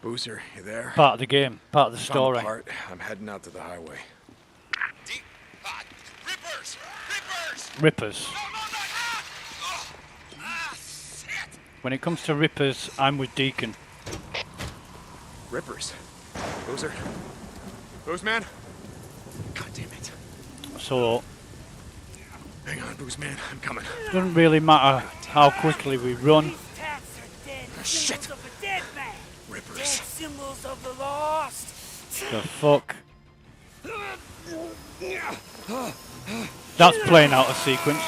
Speaker 5: Boozer, you there?
Speaker 1: Part of the game, part of the story.
Speaker 5: Found the part. I'm heading out to the highway.
Speaker 3: Rippers! Rippers!
Speaker 1: Rippers.
Speaker 3: No, no, no! Shit!
Speaker 1: When it comes to rippers, I'm with Deacon.
Speaker 5: Rippers. Boozer.
Speaker 7: Boozman?
Speaker 5: God damn it.
Speaker 1: So,
Speaker 5: Hang on, Boozman. I'm coming.
Speaker 1: it doesn't really matter how quickly we run.
Speaker 5: Shit. Rippers.
Speaker 8: Symbols of the lost.
Speaker 1: The fuck? That's playing out of sequence.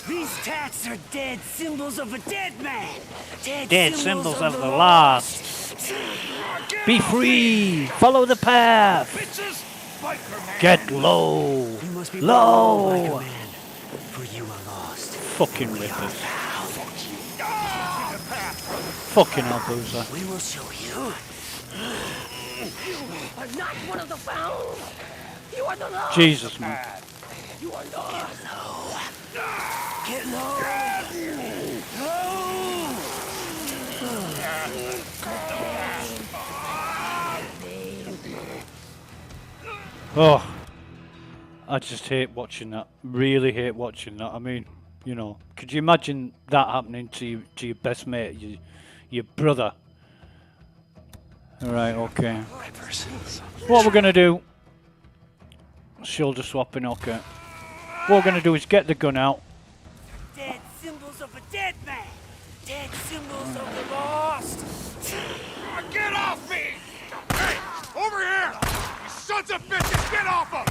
Speaker 8: These tats are dead symbols of a dead man.
Speaker 1: Dead symbols of the lost. Be free. Follow the path. Get low.
Speaker 8: You must be
Speaker 1: Low.
Speaker 8: like a man, for you are lost.
Speaker 1: Fucking rippers. Fucking hell, Boozer.
Speaker 8: We will show you. You are not one of the found. You are the lost.
Speaker 1: Jesus, man.
Speaker 8: You are lost. Get low.
Speaker 1: Oh, I just hate watching that. Really hate watching that. I mean, you know, could you imagine that happening to your best mate, your brother? All right, okay. What we're gonna do? Shoulder swapping, okay. What we're gonna do is get the gun out.
Speaker 8: Dead symbols of a dead man. Dead symbols of the lost.
Speaker 7: Get off me! Hey, over here! You sons of bitches, get off him!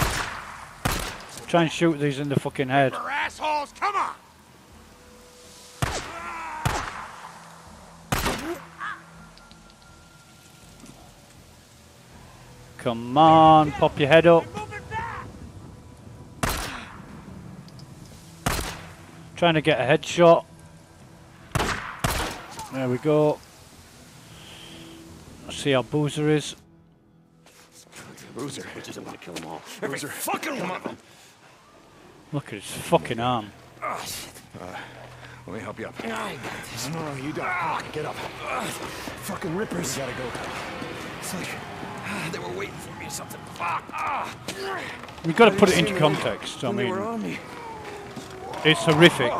Speaker 1: Try and shoot these in the fucking head.
Speaker 7: For assholes, come on!
Speaker 1: Come on, pop your head up. Trying to get a headshot. There we go. Let's see how Boozer is.
Speaker 5: Boozer.
Speaker 2: I'm gonna kill them all.
Speaker 5: Every fucking one of them.
Speaker 1: Look at his fucking arm.
Speaker 5: Let me help you up. No, you don't. Come on, get up. Fucking rippers. You gotta go. It's like they were waiting for me or something. Fuck.
Speaker 1: We've got to put it into context. I
Speaker 5: They
Speaker 1: mean,
Speaker 5: were on me.
Speaker 1: it's horrific.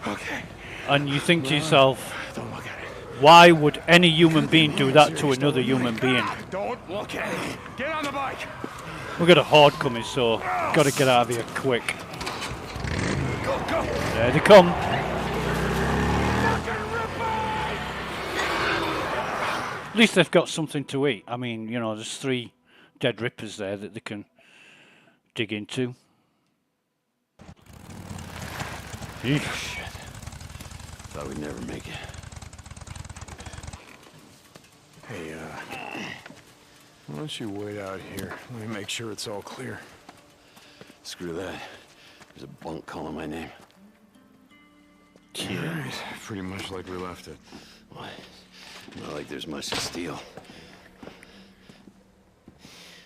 Speaker 5: Okay.
Speaker 1: And you think to yourself,
Speaker 5: Don't look at it.
Speaker 1: why would any human being do that to another human being?
Speaker 5: Don't look at it. Get on the bike.
Speaker 1: We've got a horde coming, so got to get out of here quick.
Speaker 5: Go, go.
Speaker 1: There they come. At least they've got something to eat. I mean, you know, there's 3 dead rippers there that they can dig into.
Speaker 2: Shit. Thought we'd never make it.
Speaker 5: Hey, why don't you wait out here? Let me make sure it's all clear.
Speaker 2: Screw that. There's a bunk calling my name.
Speaker 5: All right. Pretty much like we left it.
Speaker 2: What? Not like there's much to steal.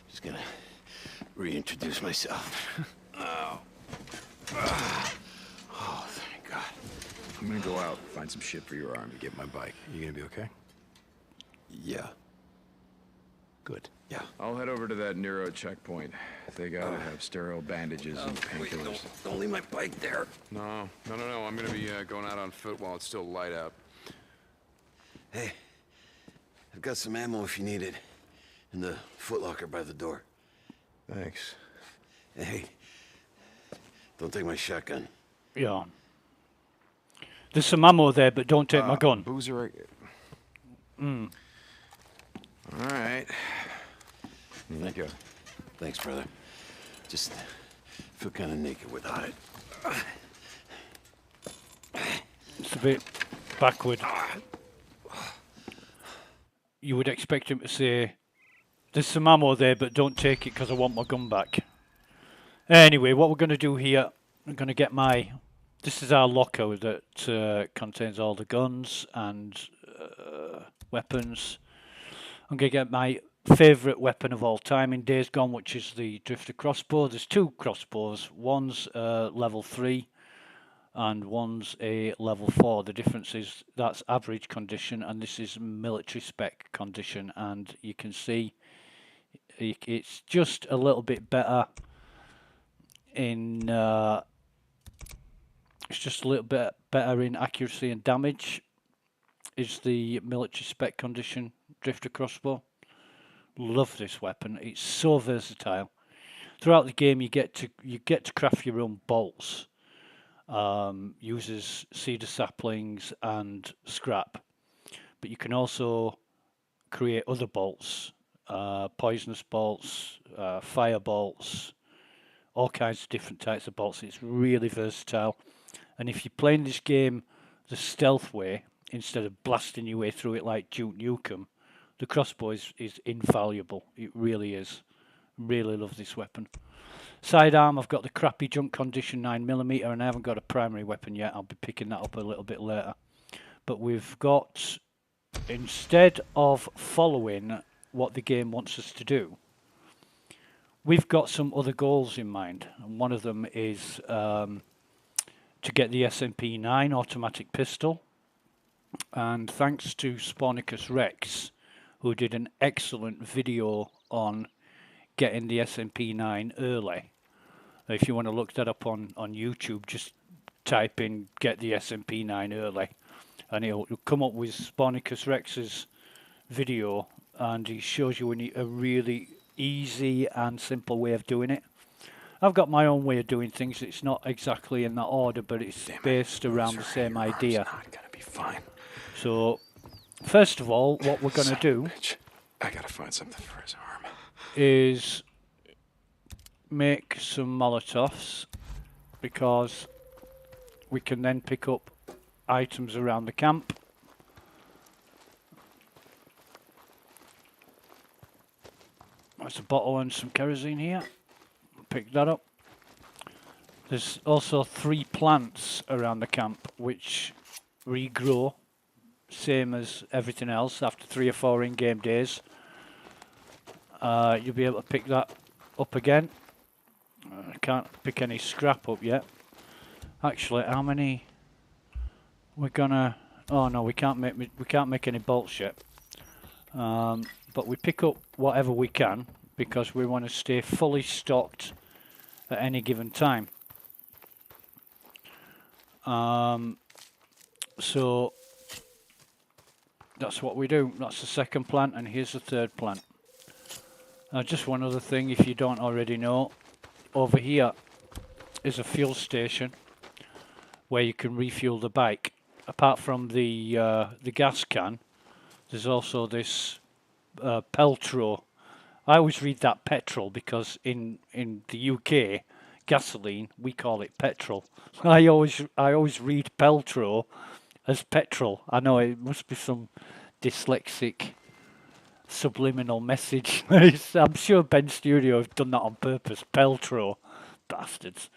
Speaker 2: Just gonna reintroduce myself. Oh, thank God.
Speaker 5: I'm gonna go out, find some shit for your arm to get my bike. You gonna be okay?
Speaker 2: Yeah. Good. Yeah.
Speaker 5: I'll head over to that Nero checkpoint. They gotta have sterile bandages and
Speaker 2: Wait,
Speaker 5: painkillers.
Speaker 2: don't leave my bike there.
Speaker 5: No. I'm gonna be going out on foot while it's still light out.
Speaker 2: Hey, I've got some ammo if you need it. In the footlocker by the door.
Speaker 5: Thanks.
Speaker 2: Hey, don't take my shotgun.
Speaker 1: Yeah. There's some ammo there, but don't take my gun.
Speaker 5: Boozer. All right. Here you go.
Speaker 2: Thanks, brother. Just feel kind of naked without it.
Speaker 1: It's a bit backward. You would expect him to say, there's some ammo there, but don't take it because I want my gun back. Anyway, what we're going to do here, I'm going to get my... This is our locker that contains all the guns and weapons. I'm going to get my favourite weapon of all time in Days Gone, which is the Drifter crossbow. There's 2 crossbows. One's level 3 and one's a level 4. The difference is that's average condition and this is military spec condition, and you can see it's just a little bit better in it's just a little bit better in accuracy and damage is the military spec condition Drifter crossbow. Love this weapon. It's so versatile. Throughout the game you get to craft your own bolts. Uses cedar saplings and scrap, but you can also create other bolts poisonous bolts, fire bolts, all kinds of different types of bolts. It's really versatile. And if you're playing this game the stealth way, instead of blasting your way through it like Duke Nukem, the crossbow is invaluable. It really is. Really love this weapon. Sidearm, I've got the crappy junk condition 9mm, and I haven't got a primary weapon yet. I'll be picking that up a little bit later. But we've got, instead of following what the game wants us to do, we've got some other goals in mind. And one of them is to get the SMP-9 automatic pistol. And thanks to Spornicus Rex, who did an excellent video on getting the SMP-9 early. If you want to look that up on YouTube, just type in "get the SMP-9 early" and it'll come up with Spornicus Rex's video, and he shows you a really easy and simple way of doing it. I've got my own way of doing things. It's not exactly in that order, but it's based around the same idea.
Speaker 5: Not gonna be fine.
Speaker 1: So, first of all, what we're going to do
Speaker 5: I gotta find something for his arm.
Speaker 1: is make some Molotovs, because we can then pick up items around the camp. There's a bottle and some kerosene here. Pick that up. There's also 3 plants around the camp which regrow, same as everything else, after 3 or 4 in-game days. You'll be able to pick that up again. I can't pick any scrap up yet. Actually, how many we're gonna? Oh no, we can't make any bolts yet. But we pick up whatever we can, because we want to stay fully stocked at any given time. So that's what we do. That's the second plant, and here's the third plant. Just one other thing, if you don't already know, over here is a fuel station where you can refuel the bike. Apart from the gas can, there's also this Peltro. I always read that petrol, because in the UK, gasoline, we call it petrol. I always read Peltro as petrol. I know it must be some dyslexic subliminal message. I'm sure Ben Studio have done that on purpose. Peltro, bastards.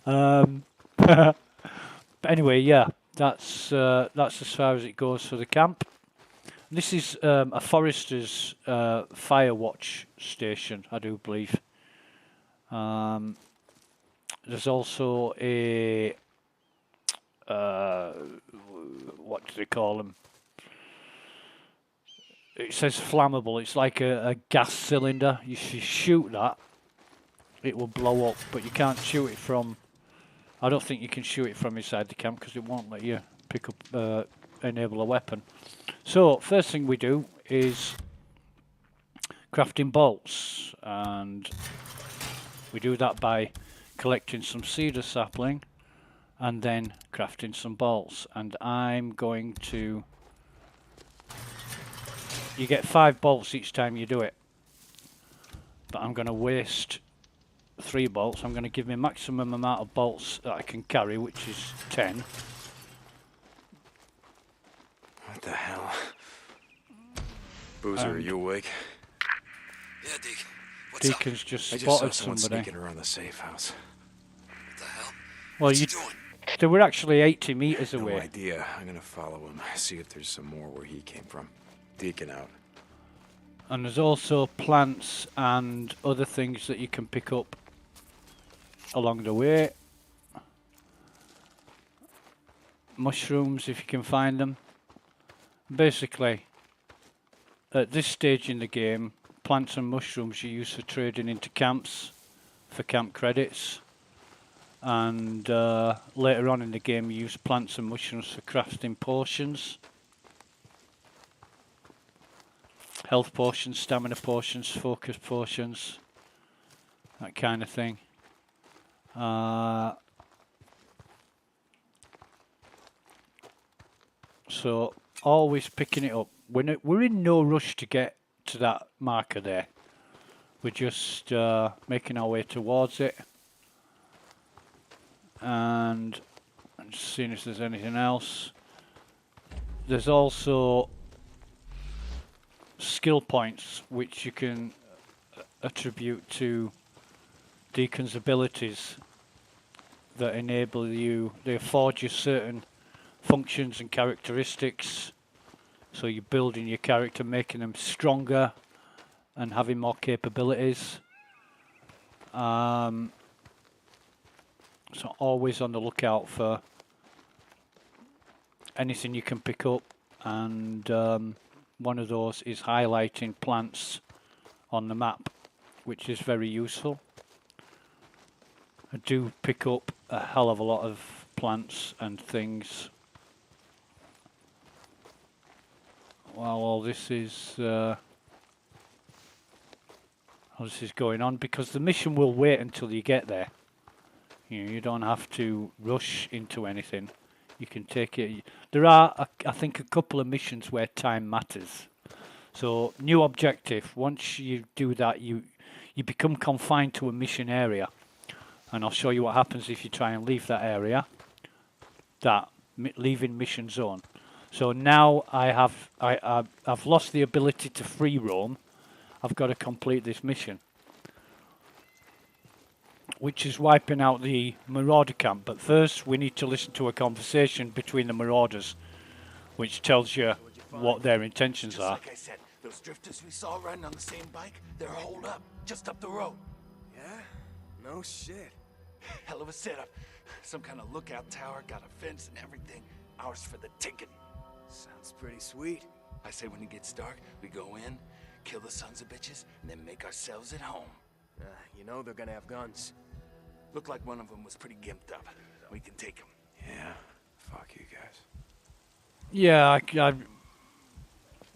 Speaker 1: But anyway, yeah, that's as far as it goes for the camp. This is a forester's fire watch station, I do believe. There's also a what do they call them? It says flammable. It's like a gas cylinder. You shoot that, it will blow up, but you can't shoot it from. I don't think you can shoot it from inside the camp, because it won't let you pick up, enable a weapon. So first thing we do is crafting bolts, and we do that by collecting some cedar sapling and then crafting some bolts. And I'm going to. You get 5 bolts each time you do it, but I'm going to waste 3 bolts. I'm going to give me maximum amount of bolts that I can carry, which is 10.
Speaker 5: What the hell? Boozer, are you awake?
Speaker 3: Yeah, Deke. What's up?
Speaker 1: Deacon's just
Speaker 5: I just saw
Speaker 1: spotted
Speaker 5: someone
Speaker 1: somebody.
Speaker 5: sneaking around the safe house.
Speaker 3: What the hell?
Speaker 1: Well,
Speaker 3: What's
Speaker 1: you
Speaker 3: he doing?
Speaker 1: they were actually 80 meters
Speaker 5: No
Speaker 1: away.
Speaker 5: idea. I'm gonna follow him, see if there's some more where he came from. Deacon out.
Speaker 1: And there's also plants and other things that you can pick up along the way. Mushrooms, if you can find them. Basically, at this stage in the game, plants and mushrooms you use for trading into camps for camp credits. And later on in the game, you use plants and mushrooms for crafting potions. Health potions, stamina potions, focus potions, that kind of thing. So always picking it up. We're in no rush to get to that marker there. We're just making our way towards it. And I'm just seeing if there's anything else. There's also skill points which you can attribute to Deacon's abilities that enable you, they afford you certain functions and characteristics. So you're building your character, making them stronger and having more capabilities. So always on the lookout for anything you can pick up, and one of those is highlighting plants on the map, which is very useful. I do pick up a hell of a lot of plants and things while all this is going on, because the mission will wait until you get there. You know, you don't have to rush into anything. You can take it. There are, I think, a couple of missions where time matters. So, new objective. Once you do that, you become confined to a mission area. And I'll show you what happens if you try and leave that area. Leaving mission zone. So now I've lost the ability to free roam. I've got to complete this mission, which is wiping out the marauder camp. But first we need to listen to a conversation between the marauders, which tells you what their intentions are.
Speaker 9: Like I said, those drifters we saw riding on the same bike, they're holed up just up the road.
Speaker 5: Yeah? No shit.
Speaker 9: Hell of a setup. Some kind of lookout tower, got a fence and everything. Ours for the taking.
Speaker 5: Sounds pretty sweet.
Speaker 9: I say when it gets dark, we go in, kill the sons of bitches, and then make ourselves at home.
Speaker 5: You know they're gonna have guns.
Speaker 9: Looked like one of them was pretty gimped up. We can take him.
Speaker 5: Yeah. Fuck you guys.
Speaker 1: Yeah, I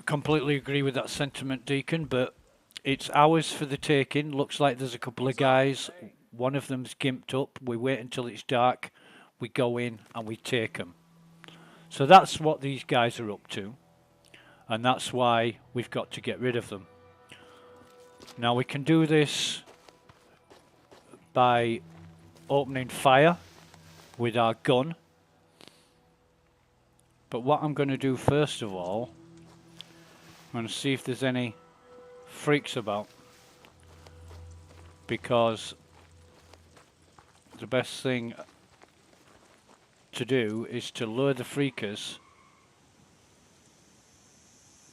Speaker 1: completely agree with that sentiment, Deacon, but it's ours for the taking. Looks like there's a couple of guys. One of them's gimped up. We wait until it's dark. We go in and we take them. So that's what these guys are up to. And that's why we've got to get rid of them. Now we can do this by opening fire with our gun. But what I'm going to do first of all, I'm going to see if there's any freaks about. Because the best thing to do is to lure the freakers.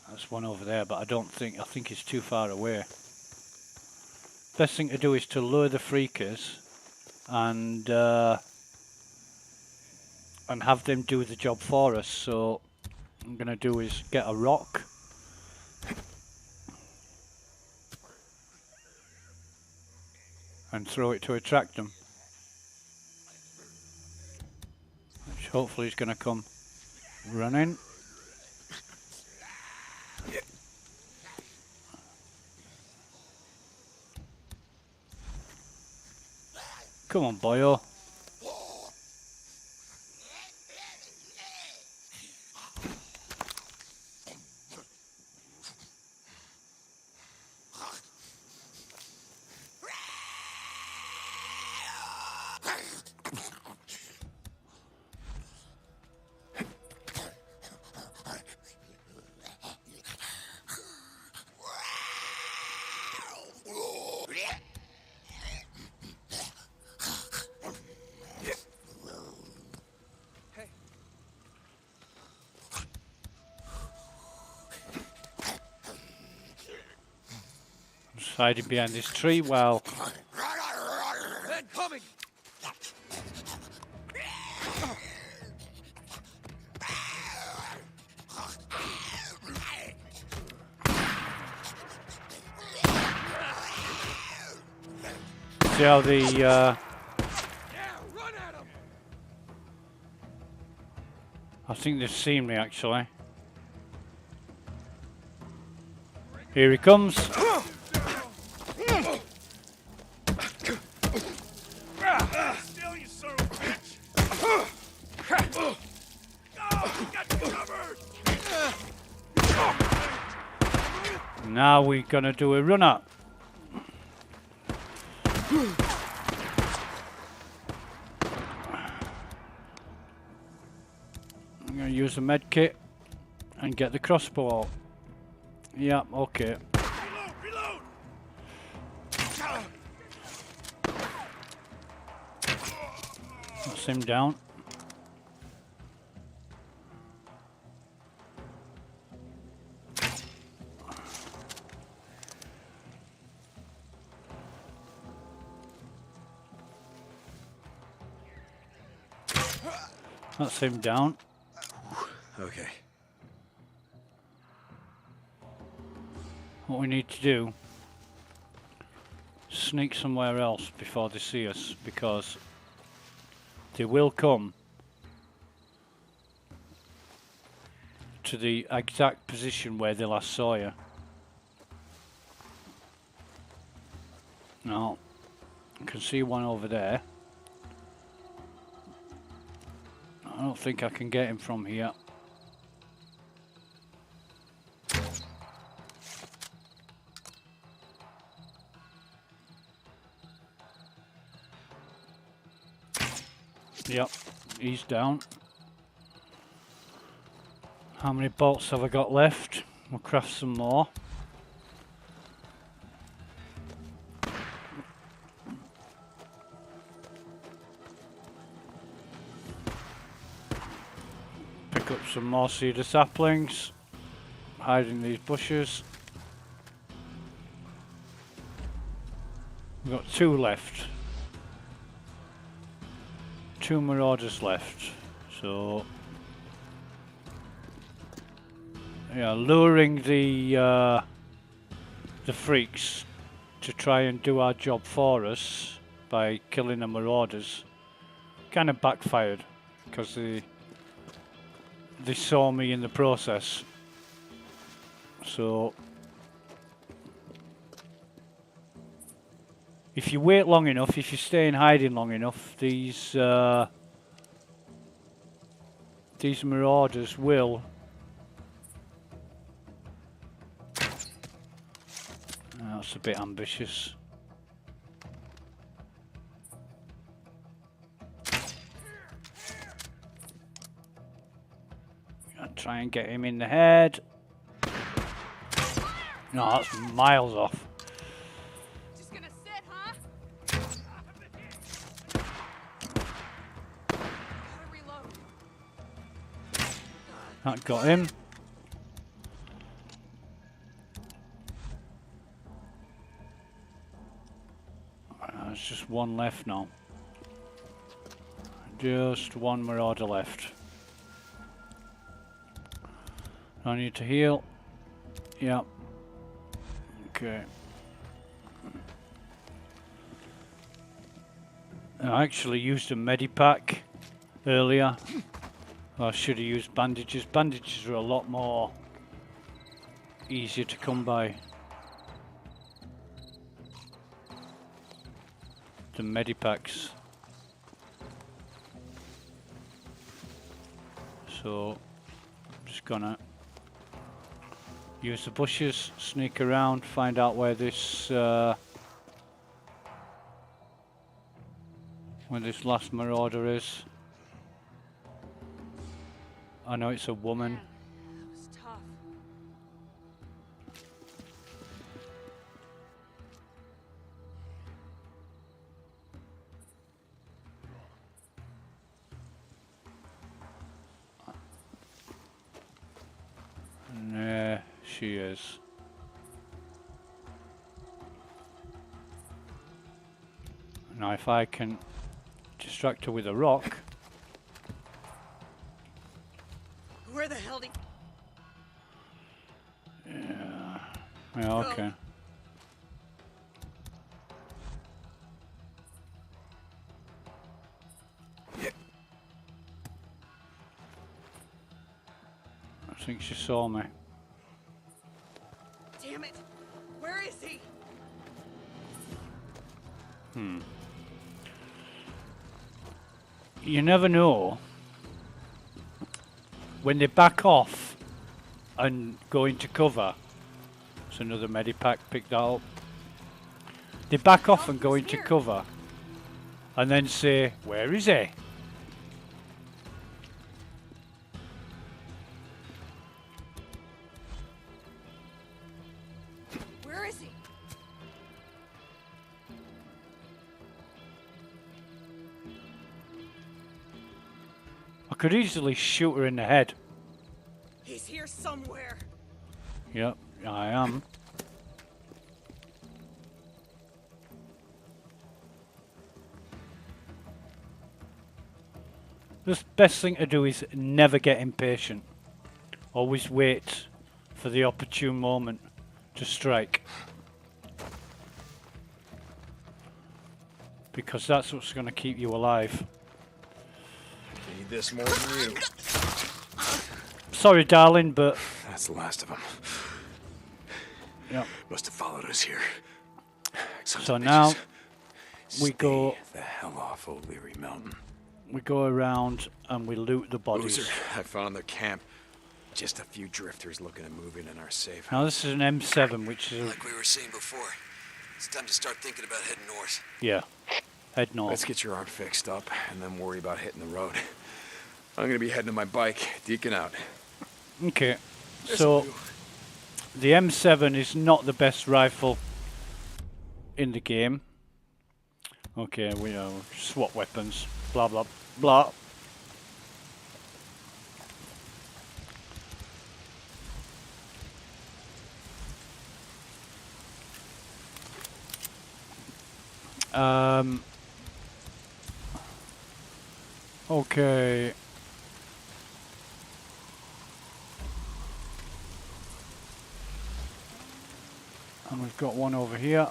Speaker 1: There's one over there, but I think it's too far away. Best thing to do is to lure the freakers and have them do the job for us. So what I'm gonna do is get a rock and throw it to attract them, which hopefully is gonna come running. Come on, boyo. Hiding behind this tree while
Speaker 3: Coming.
Speaker 1: see how the
Speaker 3: Yeah, run at him.
Speaker 1: I think they've seen me actually. Here he comes.
Speaker 3: Still, you son of a bitch. Oh, got you covered.
Speaker 1: Now we're gonna do a run up. I'm gonna use the med kit and get the crossbow out. Yeah, okay.
Speaker 3: Reload!
Speaker 1: That's him down. That's him down.
Speaker 2: Okay.
Speaker 1: What we need to do, sneak somewhere else before they see us, because they will come to the exact position where they last saw you. Now, I can see one over there. I don't think I can get him from here. Yep, he's down. How many bolts have I got left? We'll craft some more. Pick up some more cedar saplings. Hide in these bushes. We've got 2 left. 2 marauders left. So yeah, luring the freaks to try and do our job for us by killing the marauders kind of backfired, because they saw me in the process. So if you wait long enough, if you stay in hiding long enough, these marauders will that's a bit ambitious. I'll try and get him in the head. No, that's miles off.
Speaker 8: Just gonna sit, huh? Gotta reload.
Speaker 1: That got him. There's just one left now. Just one marauder left. I need to heal. Yep. Okay. I actually used a medipack earlier. I should have used bandages. Bandages are a lot more easier to come by than medipacks. So I'm just gonna use the bushes, sneak around, find out where this last marauder is. I know it's a woman.
Speaker 8: That was tough.
Speaker 1: Nah, she is. Now if I can distract her with a rock.
Speaker 8: Where the hell did...
Speaker 1: Yeah, okay. I think she saw me.
Speaker 8: Damn it! Where is he?
Speaker 1: You never know when they back off and go into cover. It's another medipack, pick that up. They back off and go into cover and then say, where is he?
Speaker 8: Where is he?
Speaker 1: I could easily shoot her in the head.
Speaker 8: He's here somewhere.
Speaker 1: Yep, I am. The best thing to do is never get impatient. Always wait for the opportune moment to strike. Because that's what's going to keep you alive.
Speaker 5: Need this more than you.
Speaker 1: Sorry, darling, but...
Speaker 5: That's the last of them.
Speaker 1: Yep.
Speaker 5: Must have followed us here.
Speaker 1: So now we go...
Speaker 5: the hell off O'Leary Mountain.
Speaker 1: We go around and we loot the bodies.
Speaker 5: Loser, I found their camp. Just a few drifters looking at moving in our safe house.
Speaker 1: Now this is an M7, which is...
Speaker 2: Like we were saying before, it's time to start thinking about heading north.
Speaker 1: Yeah, head north.
Speaker 5: Let's get your arm fixed up and then worry about hitting the road. I'm gonna be heading to my bike. Deacon out.
Speaker 1: Okay, so the M7 is not the best rifle in the game. Okay, we swap weapons. Blah blah blah. Okay. And we've got one over here,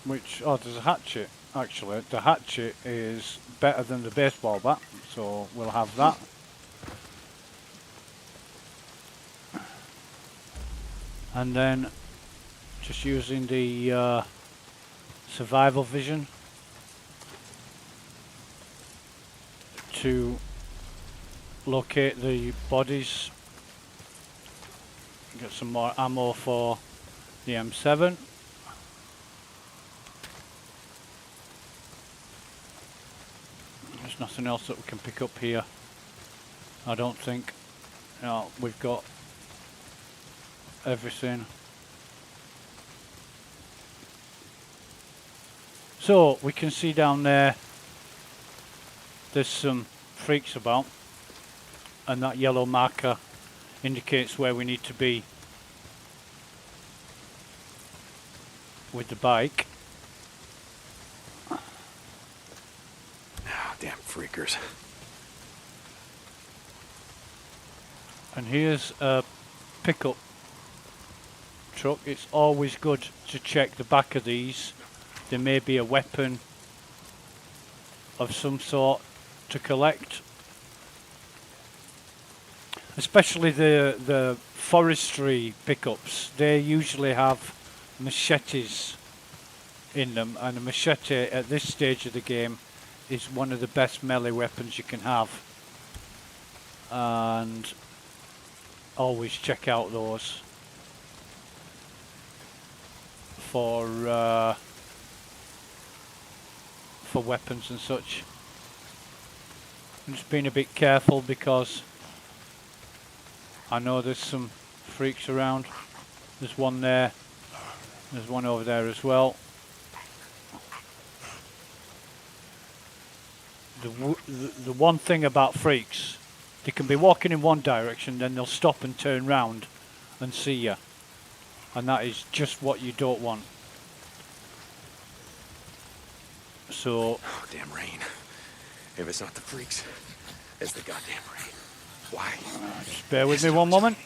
Speaker 1: which, oh, there's a hatchet, actually. The hatchet is better than the baseball bat, so we'll have that. And then, just using the survival vision to locate the bodies. Get some more ammo for the M7. There's nothing else that we can pick up here, I don't think. No, we've got everything. So we can see down there there's some freaks about, and that yellow marker indicates where we need to be with the bike.
Speaker 5: Ah, damn freakers.
Speaker 1: And here's a pickup truck. It's always good to check the back of these. There may be a weapon of some sort to collect. Especially the forestry pickups. They usually have machetes in them, and a machete at this stage of the game is one of the best melee weapons you can have. And always check out those for weapons and such. I'm just being a bit careful because I know there's some freaks around. There's one there. There's one over there as well. The one thing about freaks, they can be walking in one direction, then they'll stop and turn round and see you. And that is just what you don't want. So...
Speaker 5: Oh, damn rain. If it's not the freaks, it's the goddamn rain. Why?
Speaker 1: Just bear with me one moment.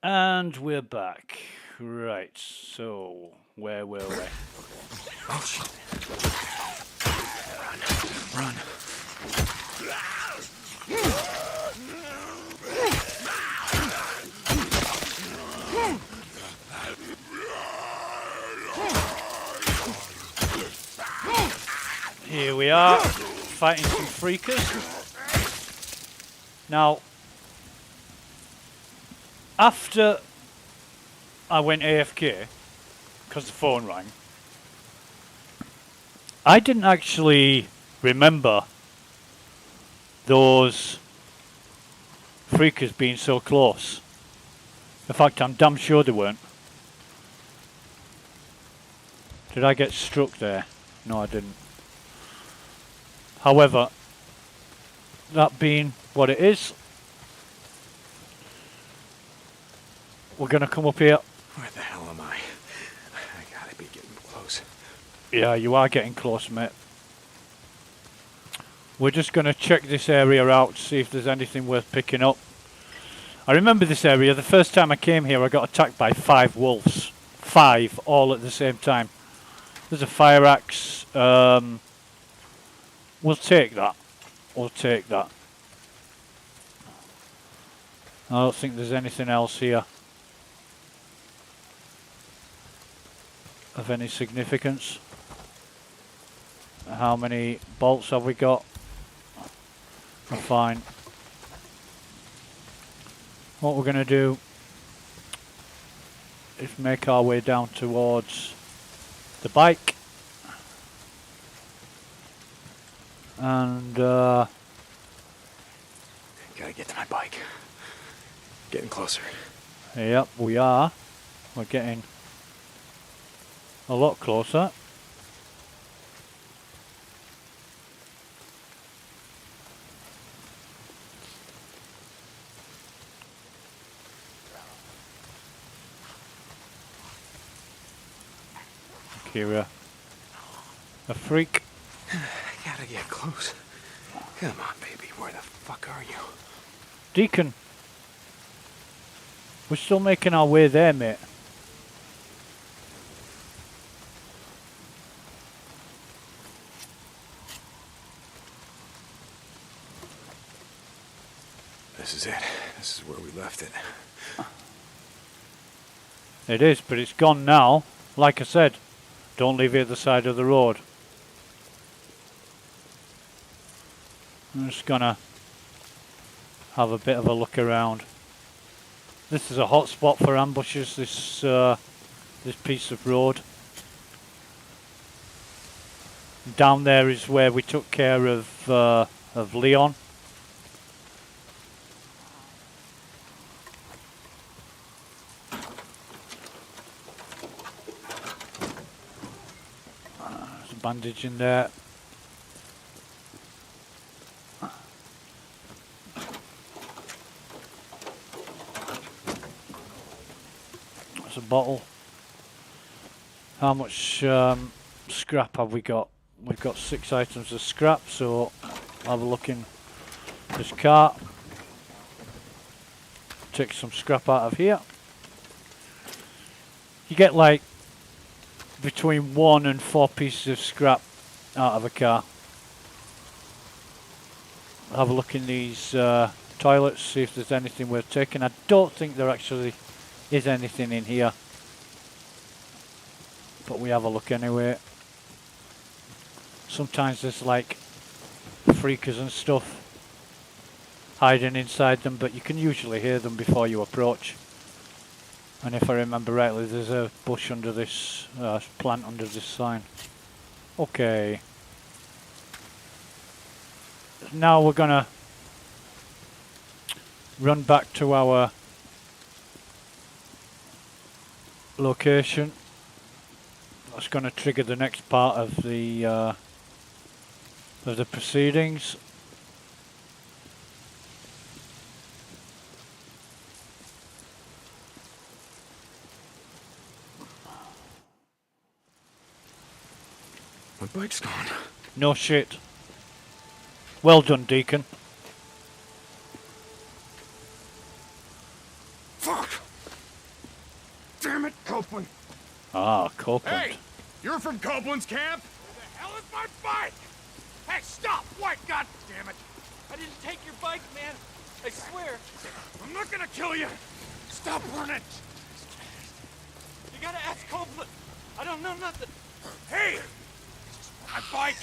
Speaker 1: And we're back. Right, so where were we?
Speaker 5: Oh, shit. Run.
Speaker 1: Here we are, fighting some freakers. Now, after I went AFK, because the phone rang, I didn't actually remember those freakers being so close. In fact, I'm damn sure they weren't. Did I get struck there? No, I didn't. However, that being what it is, we're going to come up here.
Speaker 5: Where the hell am I? I gotta be getting close.
Speaker 1: Yeah, you are getting close, mate. We're just going to check this area out, see if there's anything worth picking up. I remember this area. The first time I came here, I got attacked by 5 wolves. 5, all at the same time. There's a fire axe. We'll take that. We'll take that. I don't think there's anything else here of any significance. How many bolts have we got? We're fine. What we're going to do is make our way down towards the bike. And
Speaker 5: Gotta get to my bike. Getting closer.
Speaker 1: yep, we are. We're getting a lot closer. Kira, a freak.
Speaker 5: I gotta get close. Come on, baby. Where the fuck are you?
Speaker 1: Deacon, we're still making our way there, mate.
Speaker 5: This is it. This is where we left it.
Speaker 1: It is, but it's gone now. Like I said, don't leave it at the side of the road. I'm just gonna have a bit of a look around. This is a hot spot for ambushes, this piece of road. Down there is where we took care of Leon. There's a bandage in there. There's a bottle. How much scrap have we got? We've got 6 items of scrap, so I'll have a look in this cart. Take some scrap out of here. You get like between 1 and 4 pieces of scrap out of a car. I'll have a look in these toilets, see if there's anything worth taking. I don't think there actually is anything in here, but we have a look anyway. Sometimes there's like freakers and stuff hiding inside them, but you can usually hear them before you approach. And if I remember rightly, there's a bush under this plant under this sign. Okay. Now we're gonna run back to our location. That's gonna trigger the next part of the proceedings.
Speaker 5: My bike's gone.
Speaker 1: No shit. Well done, Deacon.
Speaker 5: Fuck! Damn it, Copeland!
Speaker 1: Ah, Copeland.
Speaker 7: Hey! You're from Copeland's camp?
Speaker 3: Where the hell is my bike? Hey, stop! What? God damn it!
Speaker 9: I didn't take your bike, man. I swear.
Speaker 3: I'm not gonna kill you! Stop running!
Speaker 9: You gotta ask Copeland. I don't know nothing.
Speaker 3: Hey! My bike!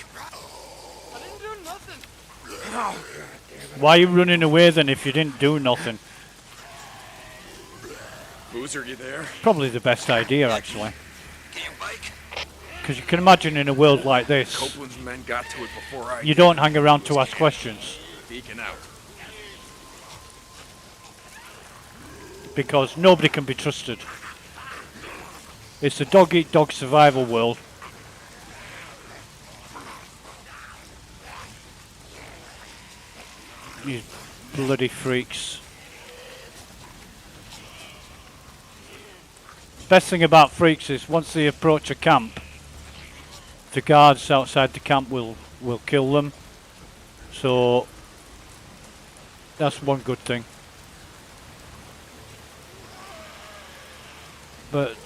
Speaker 9: I didn't do nothing.
Speaker 1: Why are you running away then if you didn't do nothing?
Speaker 5: Boozer, you there?
Speaker 1: Probably the best idea, actually.
Speaker 3: Get your bike!
Speaker 1: Because you can imagine in a world like this,
Speaker 5: Copeland's men got to it before I
Speaker 1: you don't hang around to ask questions.
Speaker 5: Deacon out.
Speaker 1: Because nobody can be trusted. It's a dog-eat-dog survival world. You bloody freaks. Best thing about freaks is once they approach a camp, the guards outside the camp will kill them. So that's one good thing. But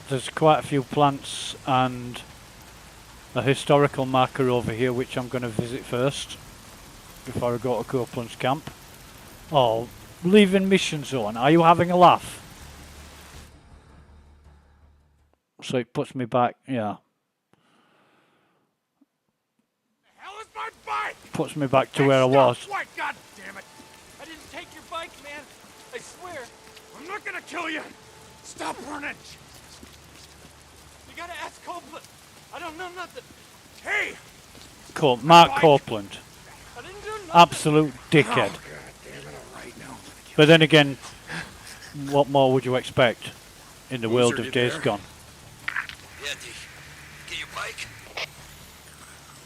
Speaker 1: there's quite a few plants and a historical marker over here which I'm going to visit first before I go to Copeland's camp. Oh, leaving mission zone. Are you having a laugh? So it puts me back, yeah.
Speaker 7: The hell is my bike?
Speaker 1: Puts me back to where I was.
Speaker 7: What? God damn it! I didn't take your bike, man. I swear. I'm not gonna kill you. Stop running.
Speaker 9: You gotta ask Copeland. I don't know nothing.
Speaker 7: Hey!
Speaker 1: Mark Copeland.
Speaker 9: I didn't do nothing.
Speaker 1: Absolute dickhead.
Speaker 7: God damn it! All right now.
Speaker 1: But then again, what more would you expect in the world
Speaker 7: Loser,
Speaker 1: of
Speaker 7: you
Speaker 1: Days
Speaker 7: there?
Speaker 1: Gone?
Speaker 3: Yeah, Deke. Get your bike?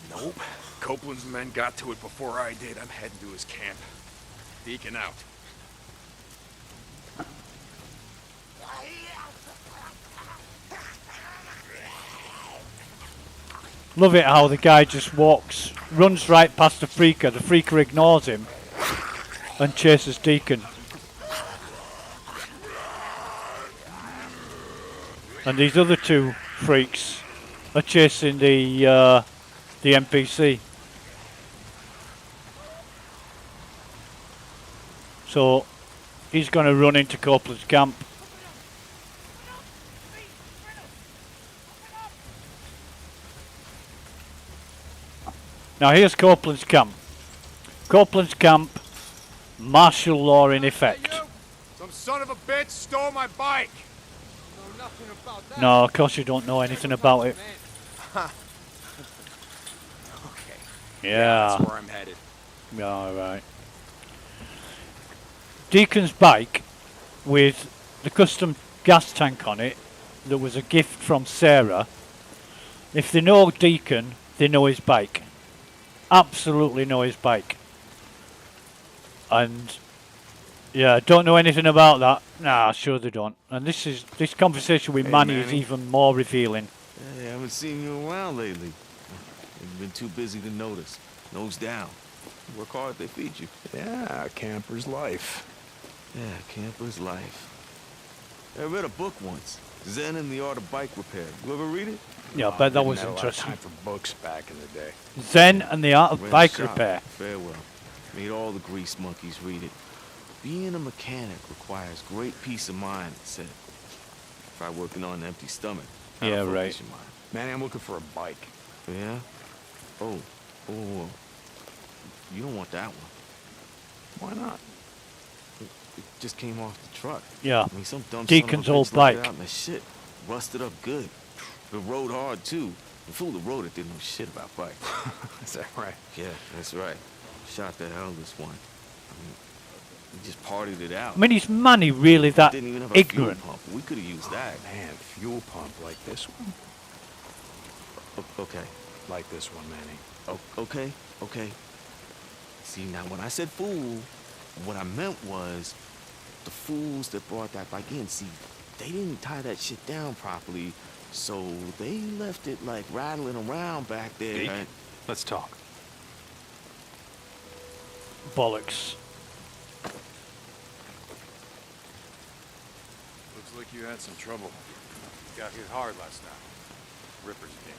Speaker 5: Nope. Copeland's men got to it before I did. I'm heading to his camp. Deacon out.
Speaker 1: Love it how the guy just runs right past the freaker. The freaker ignores him and chases Deacon. And these other two freaks are chasing the NPC. So he's going to run into Copeland's camp. Now here's Copeland's camp. Copeland's camp, martial law in effect.
Speaker 7: Some son of a bitch stole my bike. Know nothing about that.
Speaker 1: No, of course you don't know anything about it.
Speaker 5: Okay.
Speaker 1: Yeah.
Speaker 5: That's where I'm headed.
Speaker 1: All right. Deacon's bike with the custom gas tank on it that was a gift from Sarah. If they know Deacon, they know his bike. Absolutely know his bike. And yeah, don't know anything about that. Nah, sure they don't. And this conversation with Manny is even more revealing.
Speaker 10: Hey, I haven't seen you around lately. You've been too busy to notice. Nose down. Work hard, they feed you.
Speaker 5: Yeah, camper's life.
Speaker 10: Yeah, camper's life. I read a book once, Zen and the Art of Bike Repair. You ever read it?
Speaker 1: Yeah, I bet that was
Speaker 5: Didn't have a lot of
Speaker 1: interesting.
Speaker 5: time for books back in the day.
Speaker 1: Zen and the Art of
Speaker 10: Ran a
Speaker 1: Bike
Speaker 10: shop,
Speaker 1: Repair.
Speaker 10: Farewell. Made all the grease monkeys read it. Being a mechanic requires great peace of mind, it said. Try working on an empty stomach. That'll
Speaker 1: Yeah,
Speaker 10: focus
Speaker 1: right.
Speaker 10: your mind.
Speaker 5: Manny, I'm looking for a bike.
Speaker 10: Yeah? Oh. You don't want that one.
Speaker 5: Why not?
Speaker 10: It just came off the truck.
Speaker 1: Yeah.
Speaker 10: I mean, some dumb
Speaker 1: Deacon's
Speaker 10: son of a
Speaker 1: old
Speaker 10: bitch left it
Speaker 1: bike.
Speaker 10: out in the shit. Rusted up good. It rode hard, too. The fool that rode it didn't know shit about bikes.
Speaker 5: Is that right?
Speaker 10: Yeah, that's right. Shot the hell this one. I mean, he just partied it out.
Speaker 1: I mean, is Manny really that
Speaker 10: Didn't even have a
Speaker 1: ignorant?
Speaker 10: fuel pump. We could have used that.
Speaker 5: Man, fuel pump like this one?
Speaker 10: Okay.
Speaker 5: Like this one, Manny.
Speaker 10: Okay. See, now when I said fool, what I meant was the fools that brought that bike in. See, they didn't tie that shit down properly, so they left it like rattling around back there.
Speaker 5: Deke,
Speaker 10: and-
Speaker 5: let's talk.
Speaker 1: Bollocks.
Speaker 7: Looks like you had some trouble. Got hit hard last night. Rippers again.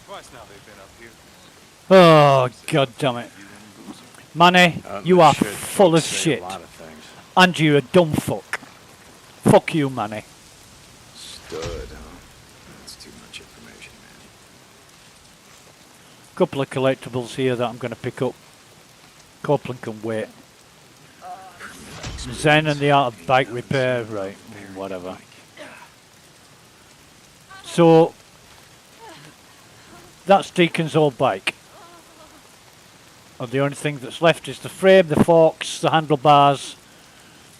Speaker 7: Twice now they've been up here.
Speaker 1: Oh, god damn it. Manny, you are
Speaker 5: Shit,
Speaker 1: full of
Speaker 5: folks say
Speaker 1: shit.
Speaker 5: A lot of things.
Speaker 1: And you're a dumb fuck. Fuck you, Manny.
Speaker 5: Stud, huh? That's too much information, Manny.
Speaker 1: Couple of collectibles here that I'm going to pick up. Copeland can wait. Zen and the Art of Bike Repair, right, whatever. So, that's Deacon's old bike. And the only thing that's left is the frame, the forks, the handlebars,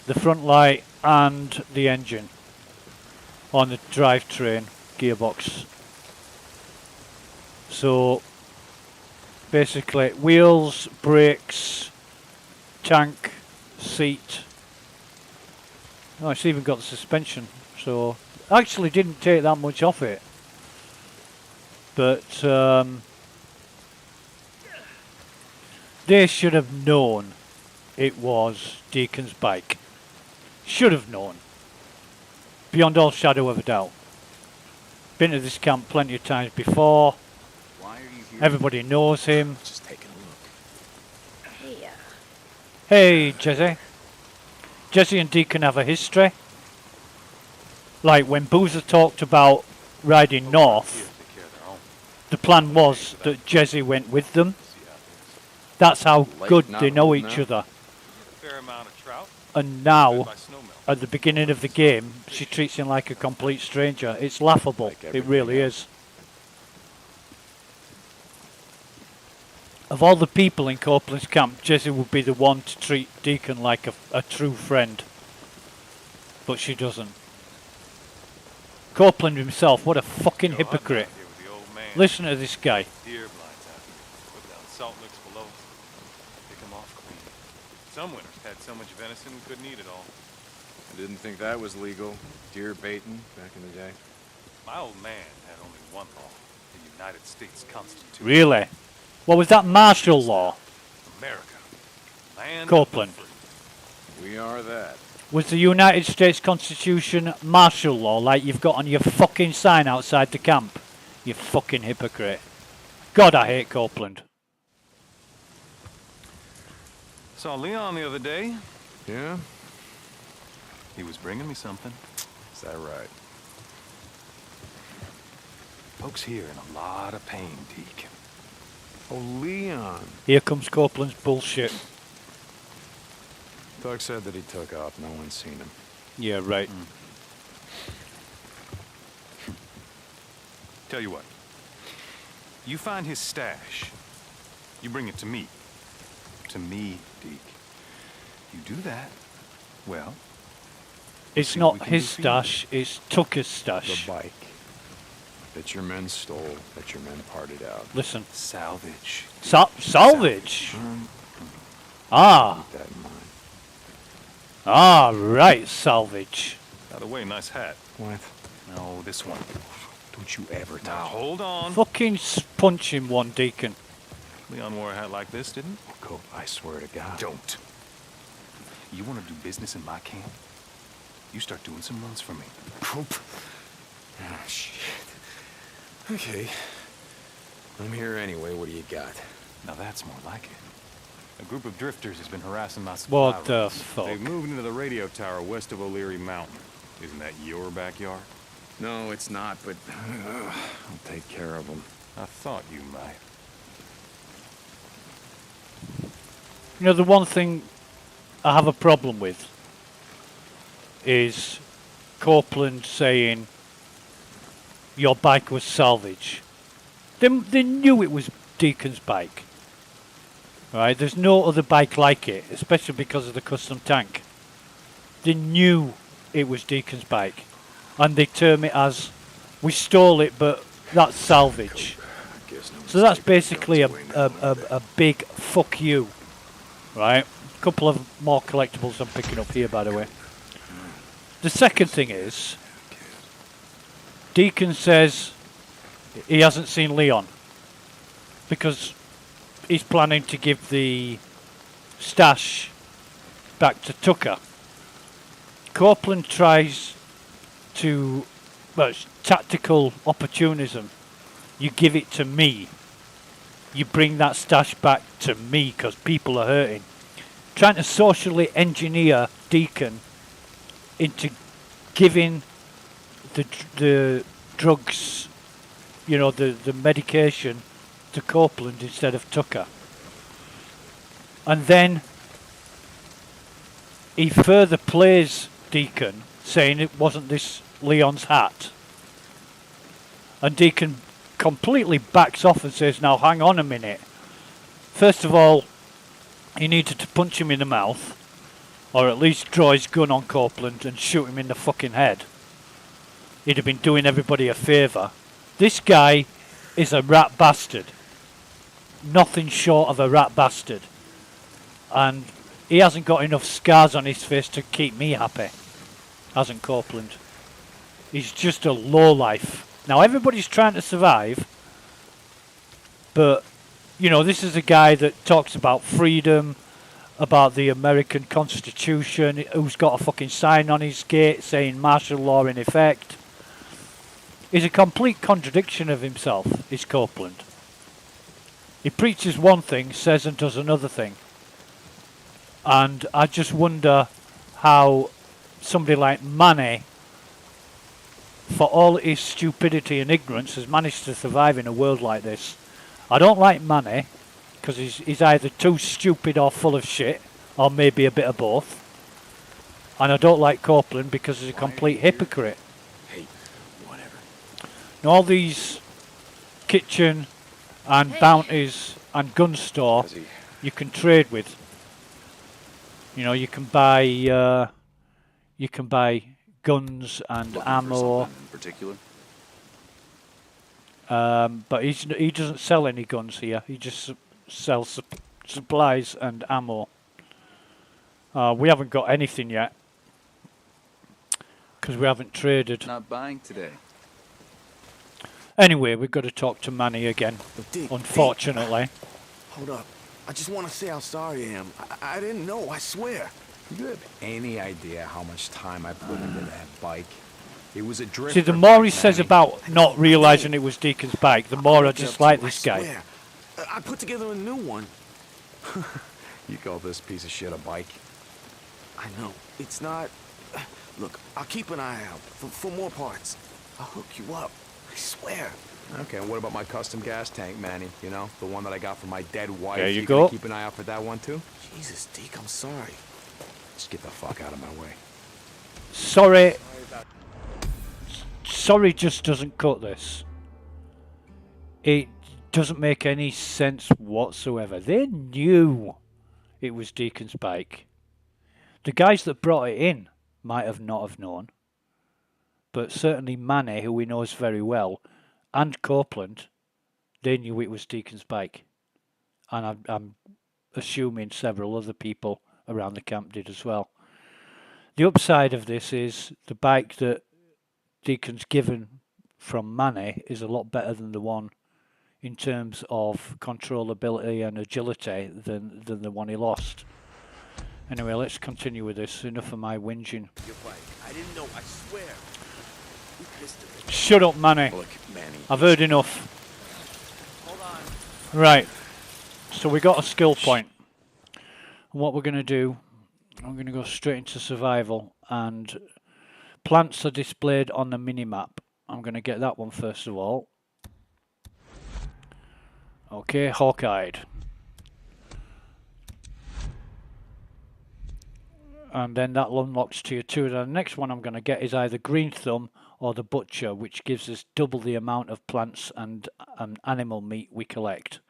Speaker 1: the front light, and the engine on the drivetrain gearbox. So, Basically, wheels, brakes, tank, seat. Oh, it's even got the suspension. So, actually didn't take that much off it. But, they should have known it was Deacon's bike. Should have known. Beyond all shadow of a doubt. Been to this camp plenty of times before.
Speaker 2: Why are you here?
Speaker 1: Everybody knows him.
Speaker 10: Just taking a look.
Speaker 8: Hey,
Speaker 1: Hey, Jesse. Jesse and Deacon have a history. Like when Boozer talked about riding north, the plan was that Jesse went with them. That's how good they know each other.
Speaker 9: Fair amount of trout.
Speaker 1: And now,
Speaker 9: By snowmelt.
Speaker 1: at the beginning of the game, she treats him like a complete stranger. It's laughable. It really is. Of all the people in Copeland's camp, Jesse would be the one to treat Deacon like a true friend. But she doesn't. Copeland himself, what a fucking hypocrite. Listen to this guy.
Speaker 9: Deer blinds out here. Put down salt licks below us. Pick them off clean. Some winners had so much venison we couldn't eat it all.
Speaker 7: I didn't think that was legal. Deer baiting back in the day.
Speaker 9: My old man had only one law. The United States Constitution.
Speaker 1: Really? What was that martial law?
Speaker 9: America. Land
Speaker 1: Copeland.
Speaker 9: of the free.
Speaker 7: We are that.
Speaker 1: Was the United States Constitution martial law like you've got on your fucking sign outside the camp? You fucking hypocrite. God, I hate Copeland.
Speaker 9: Saw Leon the other day.
Speaker 7: Yeah?
Speaker 9: He was bringing me something.
Speaker 7: Is that right?
Speaker 9: Folks here in a lot of pain, Deke.
Speaker 7: Oh, Leon.
Speaker 1: Here comes Copeland's bullshit.
Speaker 7: Doug said that he took off. No one's seen him.
Speaker 1: Yeah, right.
Speaker 9: Tell you what. You find his stash. You bring it to me. To me, Deke. You do that, well...
Speaker 1: It's
Speaker 9: see what we
Speaker 1: not
Speaker 9: can
Speaker 1: his
Speaker 9: do for you.
Speaker 1: stash, it's Tucker's
Speaker 7: The
Speaker 1: stash.
Speaker 7: bike that your men stole, that your men parted out.
Speaker 1: Listen.
Speaker 9: Salvage.
Speaker 1: Salvage? Ah.
Speaker 7: Keep that in mind.
Speaker 1: Ah, right, salvage.
Speaker 9: By the way, nice hat.
Speaker 7: What?
Speaker 9: No, this one.
Speaker 7: Don't you ever
Speaker 9: Now,
Speaker 7: tell.
Speaker 9: hold on.
Speaker 1: Fucking punch him one, Deacon.
Speaker 9: Leon wore a hat like this, didn't
Speaker 7: Cope, I swear to God.
Speaker 9: Don't. You want to do business in my camp? You start doing some runs for me.
Speaker 7: Cope. Oh, shit. Okay. I'm here anyway. What do you got?
Speaker 9: Now that's more like it. A group of drifters has been harassing my
Speaker 1: What
Speaker 9: supply
Speaker 1: the
Speaker 9: runs.
Speaker 1: fuck?
Speaker 7: They've moved into the radio tower west of O'Leary Mountain. Isn't that your backyard? No, it's not, but I'll take care of them.
Speaker 9: I thought you might.
Speaker 1: You know, the one thing I have a problem with is Copeland saying your bike was salvage. They knew it was Deacon's bike. Right? There's no other bike like it, especially because of the custom tank. They knew it was Deacon's bike. And they term it as, we stole it, but that's salvage. So that's basically a big fuck you. Right? A couple of more collectibles I'm picking up here, by the way. The second thing is, Deacon says he hasn't seen Leon because he's planning to give the stash back to Tucker. Copeland tries to, well, it's tactical opportunism. You give it to me. You bring that stash back to me because people are hurting. Trying to socially engineer Deacon into giving the drugs, you know, the medication to Copeland instead of Tucker. And then he further plays Deacon, saying it wasn't this Leon's hat. And Deacon completely backs off and says, now hang on a minute. First of all, he needed to punch him in the mouth, or at least draw his gun on Copeland and shoot him in the fucking head. He'd have been doing everybody a favour. This guy is a rat bastard. nothing short of a rat bastard. And he hasn't got enough scars on his face to keep me happy, hasn't Copeland. He's just a lowlife. Now everybody's trying to survive, but, you know, this is a guy that talks about freedom, about the American Constitution, who's got a fucking sign on his gate saying martial law in effect. He's a complete contradiction of himself, is Copeland. He preaches one thing, says and does another thing. And I just wonder how somebody like Manny, for all his stupidity and ignorance, has managed to survive in a world like this. I don't like Manny, because he's either too stupid or full of shit, or maybe a bit of both. And I don't like Copeland because he's a complete hypocrite.
Speaker 5: Hey, whatever.
Speaker 1: Now all these kitchen and bounties and gun store you can trade with. You know, you can buy guns and ammo.
Speaker 3: In particular?
Speaker 1: But he doesn't sell any guns here. He just sells supplies and ammo. We haven't got anything yet because we haven't traded.
Speaker 3: Not buying today.
Speaker 1: Anyway, we've got to talk to Manny again.
Speaker 10: Dick,
Speaker 1: unfortunately.
Speaker 10: Dick, hold up. I just want to say how sorry I am. I didn't know, I swear.
Speaker 5: You have any idea how much time I put into that bike? It was a drift.
Speaker 1: See, the more he says about not realising it was Deacon's bike, the more I just like this guy.
Speaker 10: I put together a new one.
Speaker 5: You call this piece of shit a bike?
Speaker 10: I know. It's not... Look, I'll keep an eye out for more parts. I'll hook you up. I swear.
Speaker 5: Okay, and what about my custom gas tank, Manny? You know, the one that I got from my dead wife.
Speaker 1: There you
Speaker 5: gonna
Speaker 1: go.
Speaker 5: Keep an eye out for that one, too?
Speaker 10: Jesus, Deke, I'm sorry.
Speaker 5: Just get the fuck out of my way.
Speaker 1: Sorry. Sorry just doesn't cut this. It doesn't make any sense whatsoever. They knew it was Deacon's bike. The guys that brought it in might have not have known. But certainly Manny, who we know very well, and Copeland, they knew it was Deacon's bike. And I'm assuming several other people around the camp did as well. The upside of this is the bike that Deacon's given from Manny is a lot better than the one in terms of controllability and agility than the one he lost. Anyway, let's continue with this. Enough of my whinging.
Speaker 10: Your bike. I didn't know, I swear.
Speaker 1: Shut up, Manny.
Speaker 5: Look, Manny.
Speaker 1: I've heard enough.
Speaker 10: Hold on.
Speaker 1: Right. So we got a skill point. And what we're going to do, I'm going to go straight into survival. And plants are displayed on the mini-map. I'm going to get that one first of all. Okay, hawk-eyed. And then that unlocks tier 2. The next one I'm going to get is either green thumb or the butcher, which gives us double the amount of plants and animal meat we collect,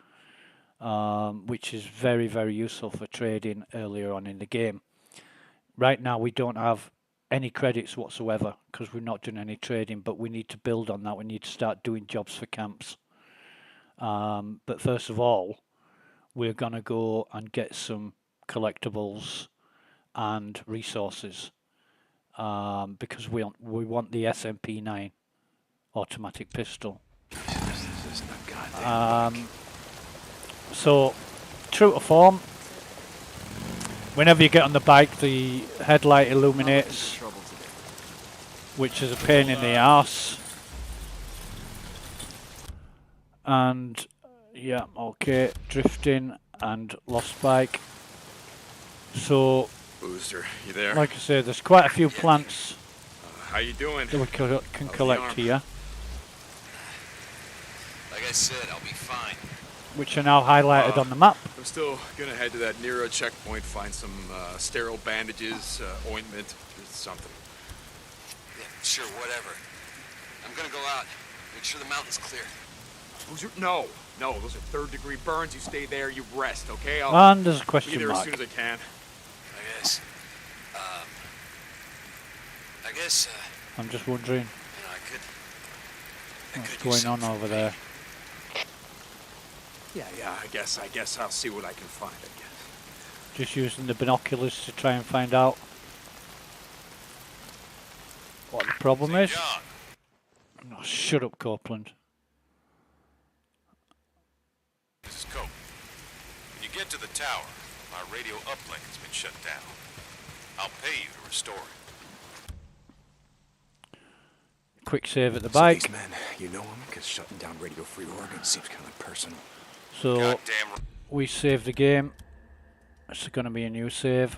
Speaker 1: which is very, very useful for trading earlier on in the game. Right now we don't have any credits whatsoever because we're not doing any trading, but we need to build on that. We need to start doing jobs for camps. But first of all, we're going to go and get some collectibles and resources because we want the SMP9 automatic pistol. So true to form, whenever you get on the bike the headlight illuminates, which is a pain in the arse. And yeah, okay, drifting and lost bike. So
Speaker 7: Booster, you there?
Speaker 1: like I say, there's quite a few plants
Speaker 7: How you doing?
Speaker 1: that we can collect here,
Speaker 3: Like I said, I'll be fine.
Speaker 1: which are now highlighted on the map.
Speaker 7: I'm still gonna head to that Nero checkpoint, find some sterile bandages, ointment, something.
Speaker 3: Yeah, sure, whatever. I'm gonna go out. Make sure the mountain's clear.
Speaker 7: No, those are third-degree burns. You stay there, you rest, okay? I'll
Speaker 1: And there's a
Speaker 7: be
Speaker 1: question
Speaker 7: there as
Speaker 1: mark.
Speaker 7: soon as I can.
Speaker 3: I guess,
Speaker 1: I'm just wondering
Speaker 3: I could
Speaker 1: what's going on over there.
Speaker 5: Yeah, I guess I'll see what I can find, I guess.
Speaker 1: Just using the binoculars to try and find out what the problem is.
Speaker 3: John.
Speaker 1: Oh, shut up, Copeland.
Speaker 3: This is Cope. When you get to the tower, my radio uplink has been shut down. I'll pay you to restore it.
Speaker 1: Quick save at the
Speaker 5: So
Speaker 1: bike.
Speaker 5: these men, you know them? Because shutting down Radio Free Oregon seems kind of personal.
Speaker 1: So
Speaker 3: Goddamn
Speaker 1: we save the game. It's going to be a new save.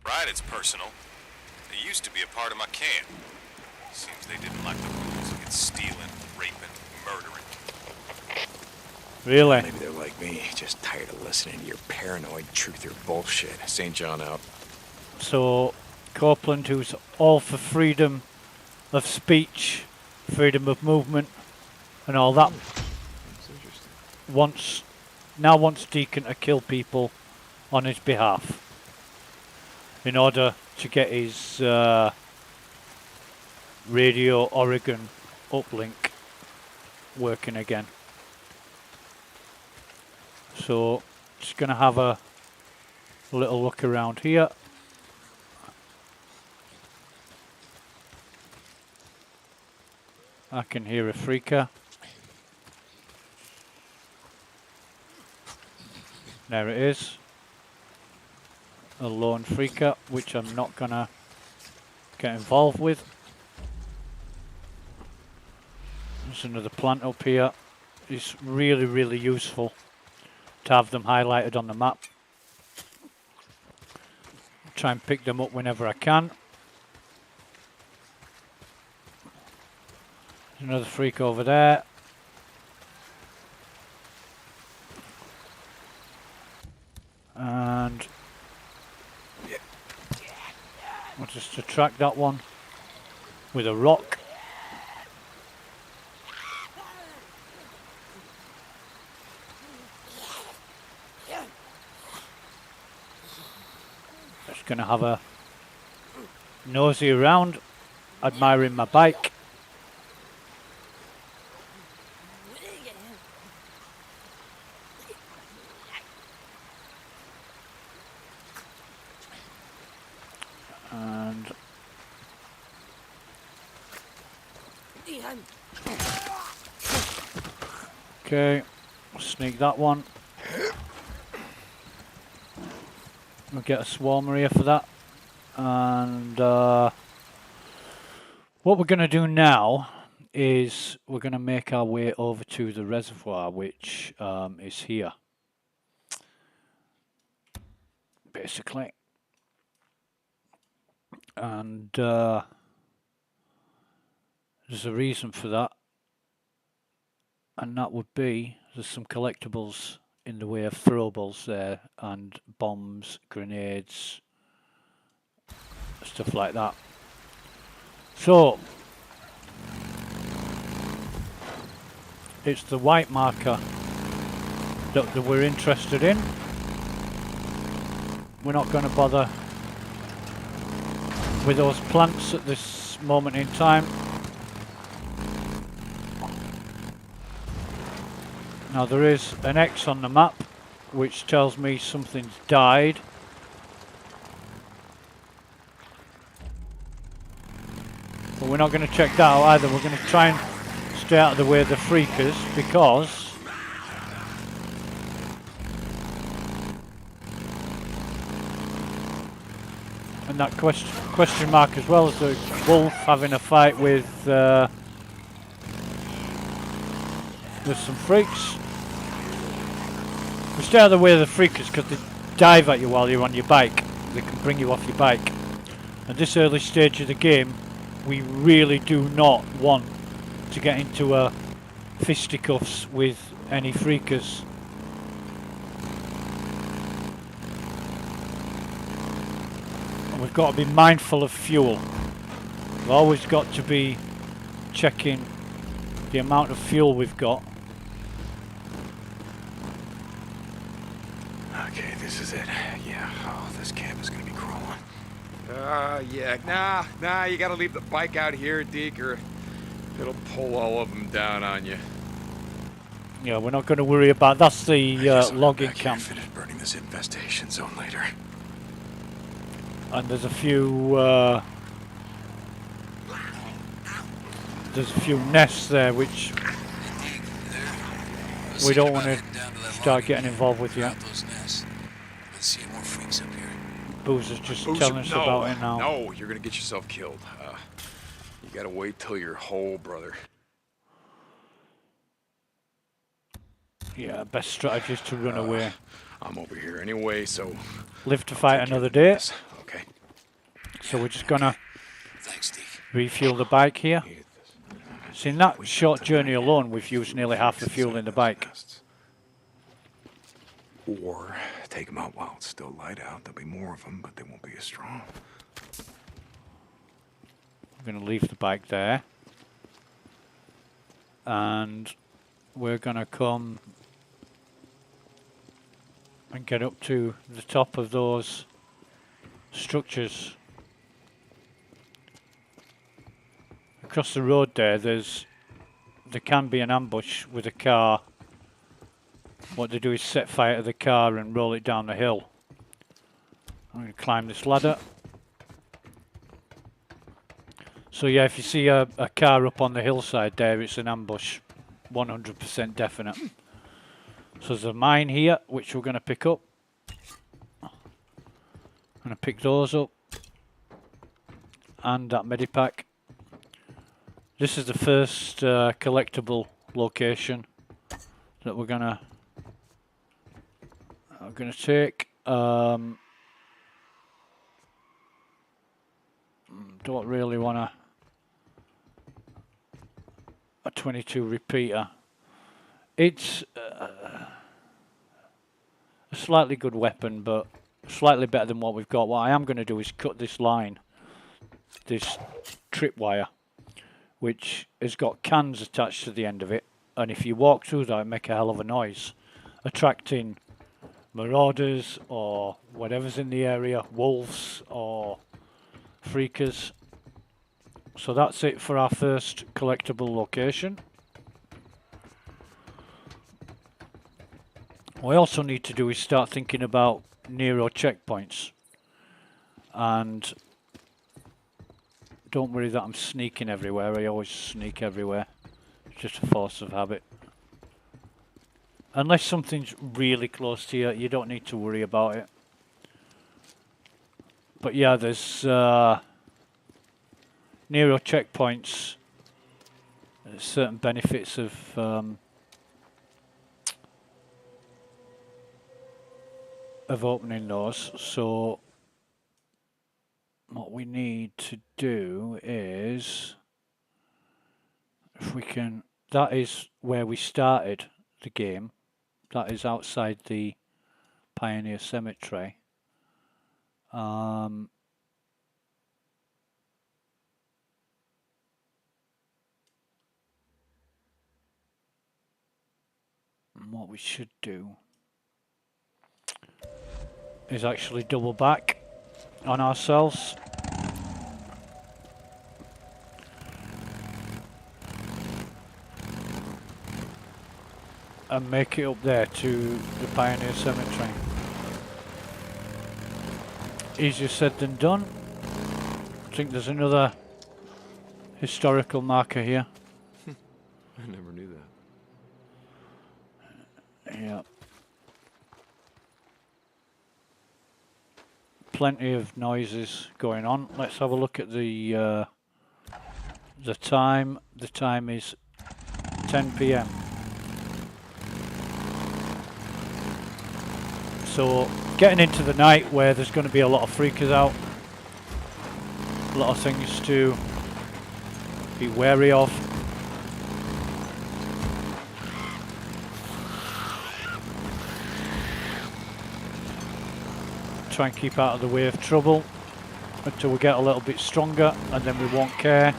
Speaker 3: right, it's personal. They used to be a part of my camp. Seems they didn't like the rules against stealing, raping, murdering.
Speaker 1: Really?
Speaker 5: Maybe they're like me, just tired of listening to your paranoid truther bullshit. St. John out.
Speaker 1: So Copeland, who's all for freedom of speech, freedom of movement, and all that, now wants Deacon to kill people on his behalf in order to get his Radio Oregon uplink working again. So just going to have a little look around here. I can hear a freaker. There it is. A lone freaker, which I'm not gonna get involved with. There's another plant up here. It's really, really useful to have them highlighted on the map. Try and pick them up whenever I can. There's another freak over there. And I'll just attract that one with a rock. Just gonna have a nosy around, admiring my bike. And okay, sneak that one. We'll get a swarmer here for that. And what we're going to do now is we're going to make our way over to the reservoir, which is here. Basically. And there's a reason for that, and that would be there's some collectibles in the way of throwables there, and bombs, grenades, stuff like that. So it's the white marker that we're interested in. We're not going to bother with those plants at this moment in time. Now there is an X on the map which tells me something's died. But we're not going to check that out either. We're going to try and stay out of the way of the freakers, because and that question mark as well as the wolf having a fight with some freaks. We stay out of the way of the freakers because they dive at you while you're on your bike. They can bring you off your bike. At this early stage of the game, we really do not want to get into fisticuffs with any freakers. And we've got to be mindful of fuel. We've always got to be checking the amount of fuel we've got.
Speaker 5: Okay, this is it. Yeah, oh, this camp is gonna be crawling.
Speaker 7: Yeah, nah, you gotta leave the bike out here, Deke, or it'll pull all of them down on you.
Speaker 1: Yeah, we're not going to worry about. That's the logging camp.
Speaker 5: Finish burning this infestation zone later.
Speaker 1: And there's a few nests there which we don't want to start getting involved with yet. Boozer's just telling us about it now.
Speaker 5: No, you're gonna get yourself killed. You gotta wait till you're whole, brother.
Speaker 1: Yeah, best strategy is to run away.
Speaker 5: I'm over here anyway, so
Speaker 1: Live to fight another day.
Speaker 5: Okay.
Speaker 1: So we're just gonna refuel the bike here. See, in that short journey alone, we've used nearly half the fuel in the bike.
Speaker 5: Or take them out while it's still light out. There'll be more of them, but they won't be as strong.
Speaker 1: We're going to leave the bike there. And we're going to come and get up to the top of those structures. Across the road there can be an ambush with a car. What they do is set fire to the car and roll it down the hill. I'm going to climb this ladder. So yeah, if you see a car up on the hillside there, it's an ambush. 100% definite. So there's a mine here, which we're going to pick up. I'm going to pick those up. And that medipack. This is the first collectible location that we're gonna take. Don't really want a 22 repeater. It's a slightly good weapon, but slightly better than what we've got. What I am going to do is cut this line, this tripwire, which has got cans attached to the end of it, and if you walk through that, it make a hell of a noise, attracting marauders or whatever's in the area, wolves or freakers. So that's it for our first collectible location. What I also need to do is start thinking about Nero checkpoints. And don't worry that I'm sneaking everywhere. I always sneak everywhere. It's just a force of habit. Unless something's really close to you, you don't need to worry about it. But yeah, there's Nero checkpoints. There's certain benefits of opening those. So what we need to do is, if we can, that is where we started the game. That is outside the Pioneer Cemetery. What we should do is actually double back on ourselves. And make it up there to the Pioneer Cemetery. Easier said than done. I think there's another historical marker here.
Speaker 2: I never knew that.
Speaker 1: Yeah. Plenty of noises going on. Let's have a look at the time. The time is 10 p.m. So getting into the night where there's going to be a lot of freakers out, a lot of things to be wary of. Try and keep out of the way of trouble until we get a little bit stronger, and then we won't care.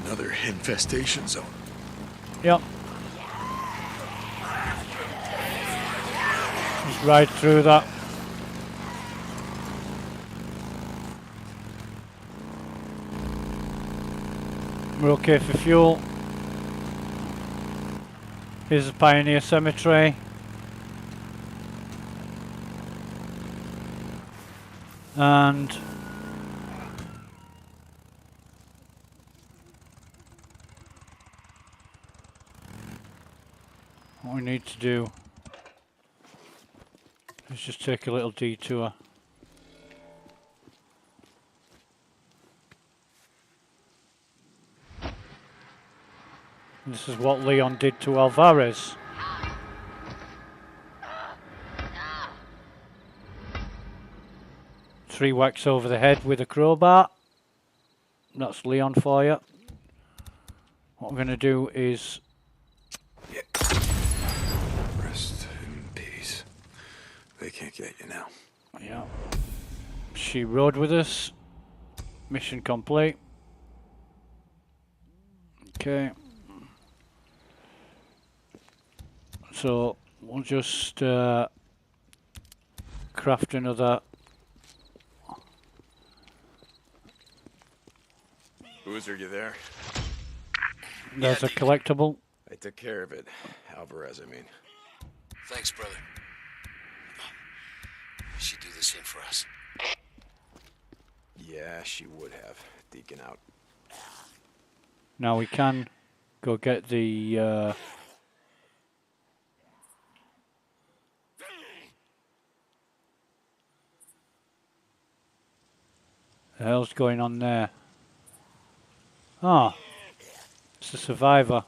Speaker 5: Another infestation zone.
Speaker 1: Yep. Let's ride through that. We're okay for fuel. Here's the Pioneer Cemetery. And what we need to do is just take a little detour. This is what Leon did to Alvarez. Three whacks over the head with a crowbar. That's Leon for you. What we're going to do is...
Speaker 5: Rest in peace. They can't get you now.
Speaker 1: Yeah. She rode with us. Mission complete. Okay. So we'll just craft another.
Speaker 5: Boozer, you there?
Speaker 1: There's a collectible.
Speaker 5: I took care of it. Alvarez, I mean.
Speaker 2: Thanks, brother. She'd do the same for us.
Speaker 5: Yeah, she would have. Deacon out.
Speaker 1: Now we can go get the the hell's going on there? Ah, it's a survivor.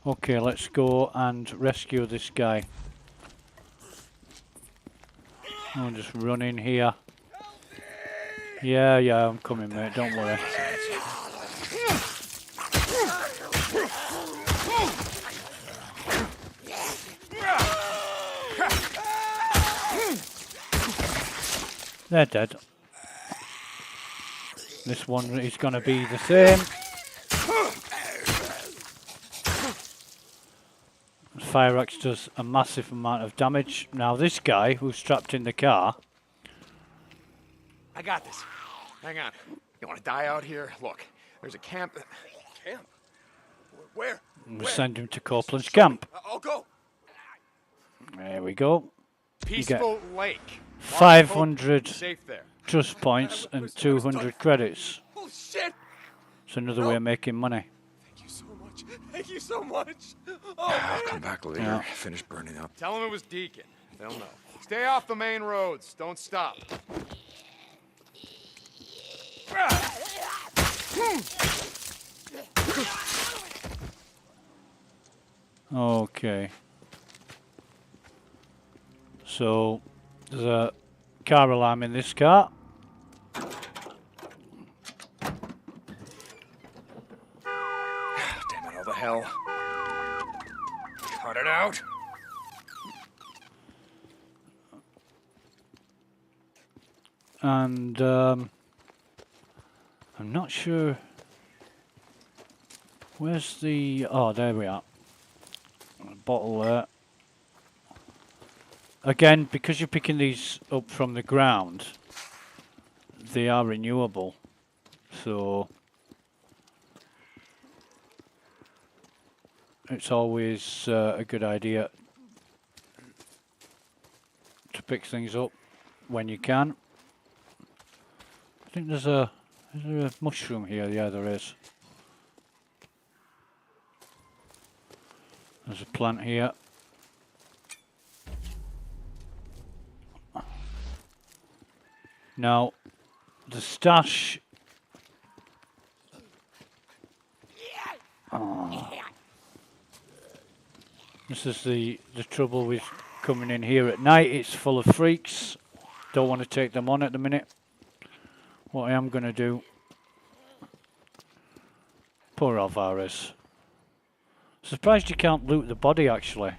Speaker 1: Okay, let's go and rescue this guy. I'll just run in here. Yeah, I'm coming, mate, don't worry. They're dead. This one is going to be the same. The fire axe does a massive amount of damage. Now this guy who's trapped in the car.
Speaker 5: I got this. Hang on. You want to die out here? Look, there's a camp. Camp? Where?
Speaker 1: We'll send him to Copeland's camp.
Speaker 5: I'll go.
Speaker 1: There we go.
Speaker 7: Peaceful Lake.
Speaker 1: 500
Speaker 7: Safe there.
Speaker 1: trust points and 200 credits.
Speaker 5: Oh shit!
Speaker 1: It's another way of making money.
Speaker 5: Thank you so much. Thank you so much. Oh, I'll come back later.
Speaker 1: Yeah.
Speaker 5: Finish burning up.
Speaker 7: Tell them it was Deacon. They'll know. Stay off the main roads. Don't stop.
Speaker 1: Okay. So there's a car alarm in this car.
Speaker 5: Damn it, all the hell. Cut it out.
Speaker 1: And I'm not sure where's the... Oh, there we are. A bottle there. Again, because you're picking these up from the ground, they are renewable. So it's always a good idea to pick things up when you can. I think is there a mushroom here? Yeah, there is. There's a plant here. Now, the stash. Oh. This is the trouble with coming in here at night. It's full of freaks. Don't want to take them on at the minute. What I am going to do. Poor Alvarez. Surprised you can't loot the body, actually.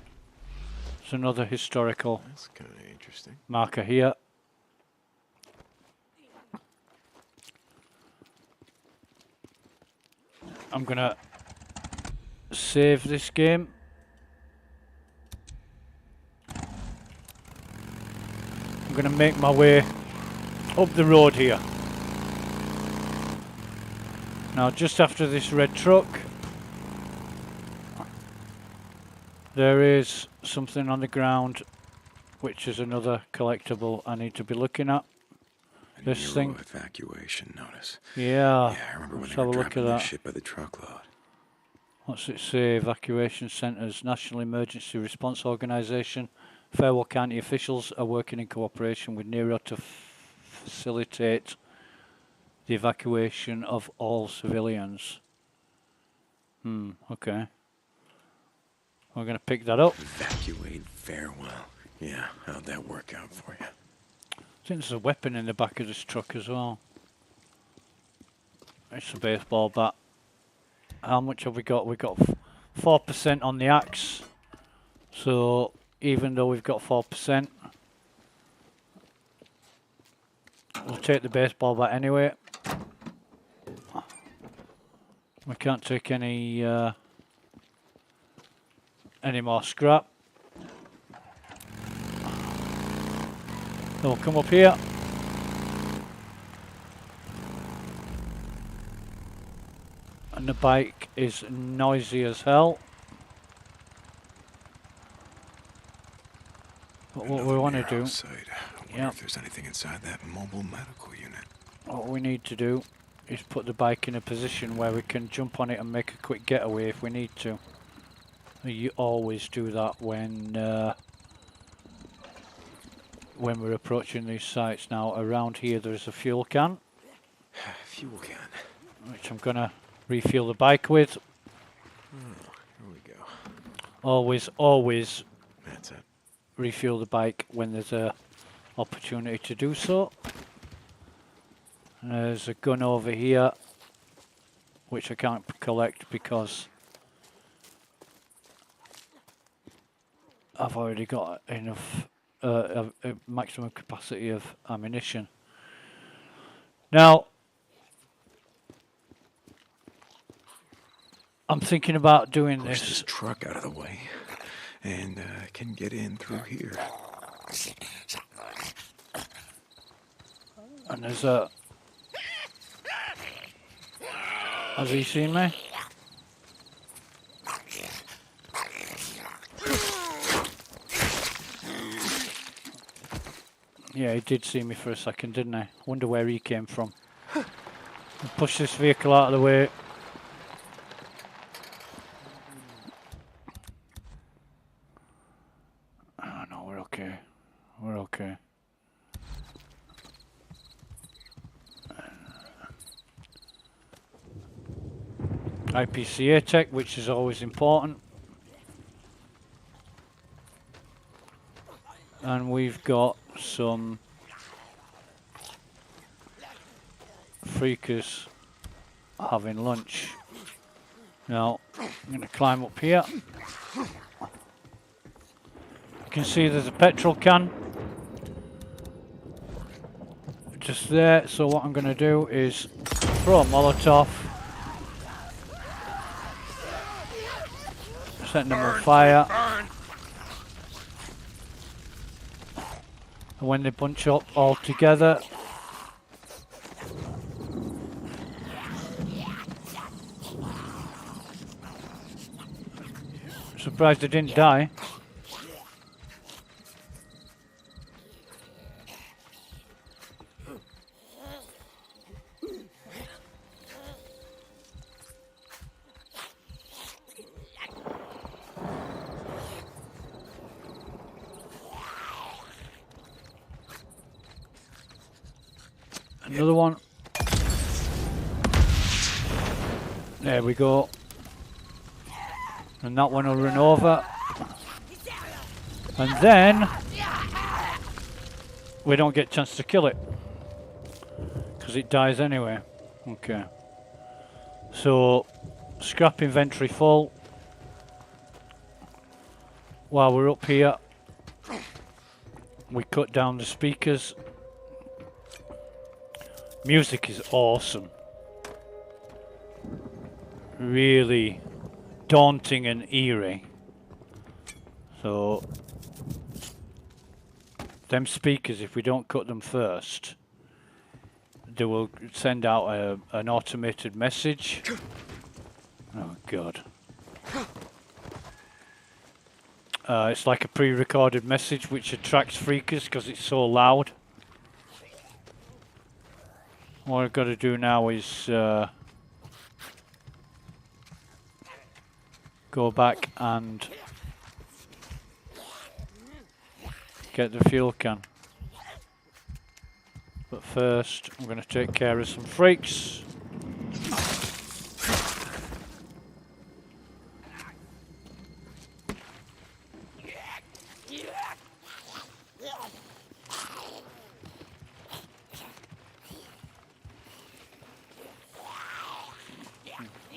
Speaker 1: It's another historical
Speaker 5: That's kind of interesting.
Speaker 1: marker here. I'm going to save this game. going to make my way up the road here. Now, just after this red truck, there is something on the ground, which is another collectible I need to be looking at. This thing.
Speaker 5: Evacuation notice.
Speaker 1: Yeah.
Speaker 5: Yeah, I remember when
Speaker 1: Let's
Speaker 5: they
Speaker 1: have
Speaker 5: were
Speaker 1: a look
Speaker 5: dropping
Speaker 1: at
Speaker 5: that
Speaker 1: that.
Speaker 5: shit by the truckload.
Speaker 1: What's it say? Evacuation centres, National Emergency Response Organisation. Fairwell County officials are working in cooperation with NERO to facilitate the evacuation of all civilians. Okay. We're going to pick that up.
Speaker 5: Evacuate Fairwell. Yeah, how'd that work out for you?
Speaker 1: I think there's a weapon in the back of this truck as well. It's a baseball bat. How much have we got? We've got 4% on the axe. So even though we've got 4%, we'll take the baseball bat anyway. We can't take any more scrap. Then we'll come up here. And the bike is noisy as hell. But what we want to do,
Speaker 5: If there's anything inside that mobile medical unit.
Speaker 1: what we need to do is put the bike in a position where we can jump on it and make a quick getaway if we need to. You always do that when we're approaching these sites. Now around here there's a fuel can.
Speaker 5: Fuel can.
Speaker 1: Which I'm gonna refuel the bike with.
Speaker 5: Here we go.
Speaker 1: Always
Speaker 5: That's it.
Speaker 1: refuel the bike when there's a opportunity to do so. And there's a gun over here which I can't collect because I've already got enough a maximum capacity of ammunition. Now I'm thinking about doing
Speaker 5: Push
Speaker 1: this
Speaker 5: truck out of the way and can get in through here.
Speaker 1: and there's a... Has he seen me? Yeah, he did see me for a second, didn't he? Wonder where he came from. I'll push this vehicle out of the way. Oh no, we're okay. We're okay. IPCA tech, which is always important. And we've got some freakers having lunch. Now, I'm going to climb up here. You can see there's a petrol can just there. So what I'm going to do is throw a Molotov, setting them on fire. And when they bunch up all together, surprised they didn't die. Another one. There we go. And that one will run over. And then we don't get a chance to kill it because it dies anyway. Okay. So scrap inventory full. While we're up here, we cut down the speakers. Music is awesome. Really daunting and eerie. So them speakers, if we don't cut them first, they will send out an automated message. Oh God. It's like a pre-recorded message which attracts freakers because it's so loud. What I've got to do now is go back and get the fuel can. But first, I'm going to take care of some freaks.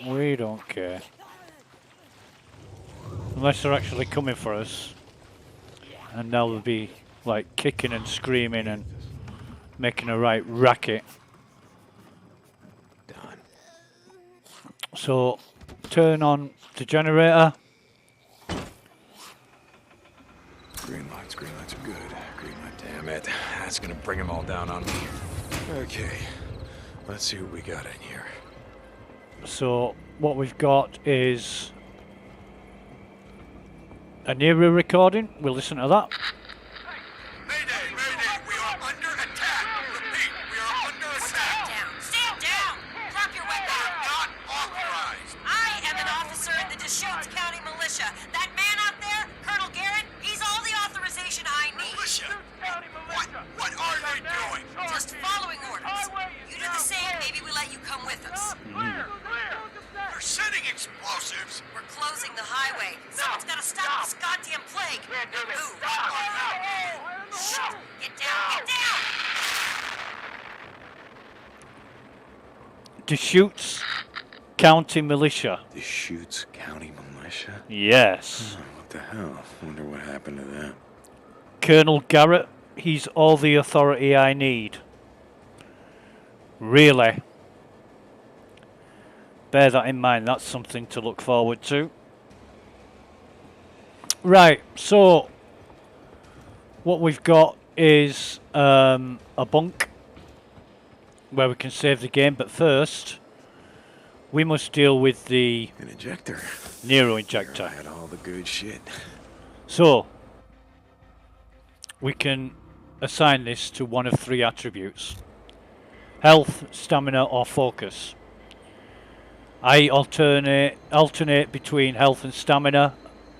Speaker 1: We don't care. Unless they're actually coming for us. And they'll be like kicking and screaming and making a right racket.
Speaker 5: Done.
Speaker 1: So turn on the generator.
Speaker 5: Green lights are good. Green light, damn it. That's gonna bring them all down on me. Okay, let's see what we got in here.
Speaker 1: So what we've got is an era recording. We'll listen to that.
Speaker 3: Mayday, mayday, we are under attack. Repeat, we are under attack.
Speaker 8: Stand down! Drop your weapon!
Speaker 3: Not authorized.
Speaker 8: I am an officer in the Deschutes County Militia. That man out there, Colonel Garrett, he's all the authorization I need.
Speaker 3: Militia? What are they doing?
Speaker 8: Just following orders. You do the same, maybe we let you come with us.
Speaker 3: They're setting explosives.
Speaker 8: We're closing the highway. Someone's gotta stop this goddamn plague. Move. Shit. Get down, get down!
Speaker 1: Deschutes County Militia.
Speaker 5: Deschutes County Militia?
Speaker 1: Yes.
Speaker 5: Oh, what the hell? Wonder what happened to that.
Speaker 1: Colonel Garrett, he's all the authority I need. Really. Bear that in mind, that's something to look forward to. Right, so what we've got is a bunk where we can save the game, but first we must deal with the
Speaker 5: An injector.
Speaker 1: Nero injector.
Speaker 5: I had all the good shit.
Speaker 1: So we can assign this to one of three attributes: health, stamina, or focus. I alternate between health and stamina,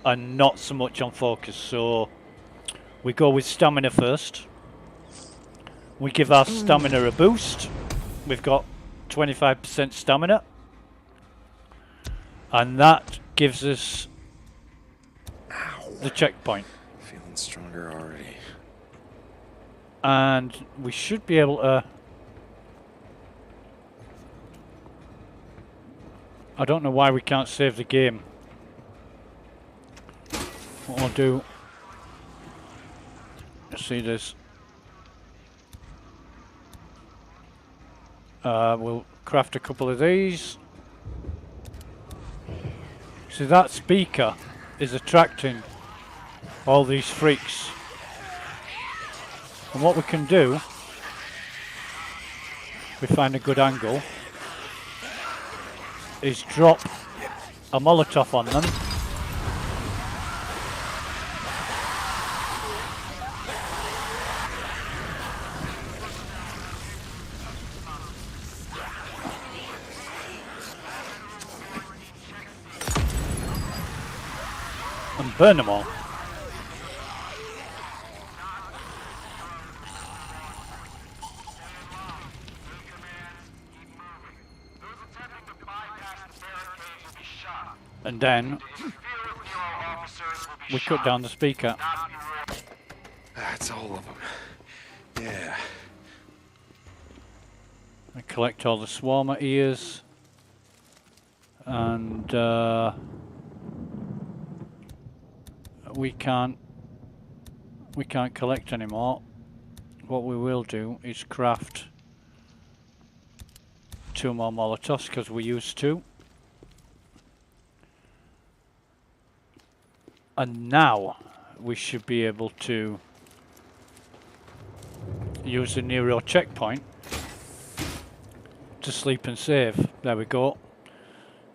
Speaker 1: and not so much on focus. So we go with stamina first. We give our stamina a boost. We've got 25% stamina, and that gives us the checkpoint.
Speaker 5: Feeling stronger already.
Speaker 1: And we should be able to... I don't know why we can't save the game. What we'll do... Let's see this. We'll craft a couple of these. See, that speaker is attracting all these freaks. And what we can do, we find a good angle, is drop a Molotov on them. And burn them all. And then we cut down the speaker.
Speaker 5: That's all of them. Yeah.
Speaker 1: We collect all the swarmer ears. And we can't collect anymore. What we will do is craft 2 more Molotovs because we used 2. And now we should be able to use the Nero checkpoint to sleep and save. There we go.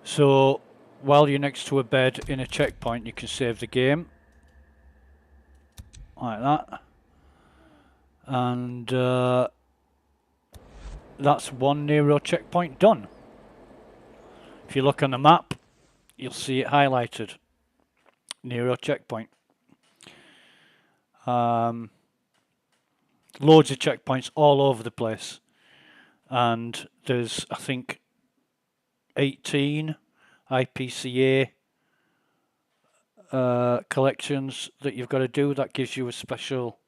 Speaker 1: So while you're next to a bed in a checkpoint, you can save the game like that, and that's one Nero checkpoint done. If you look on the map, you'll see it highlighted. Nero checkpoint. Loads of checkpoints all over the place, and there's, I think, 18 IPCA collections that you've got to do. That gives you a special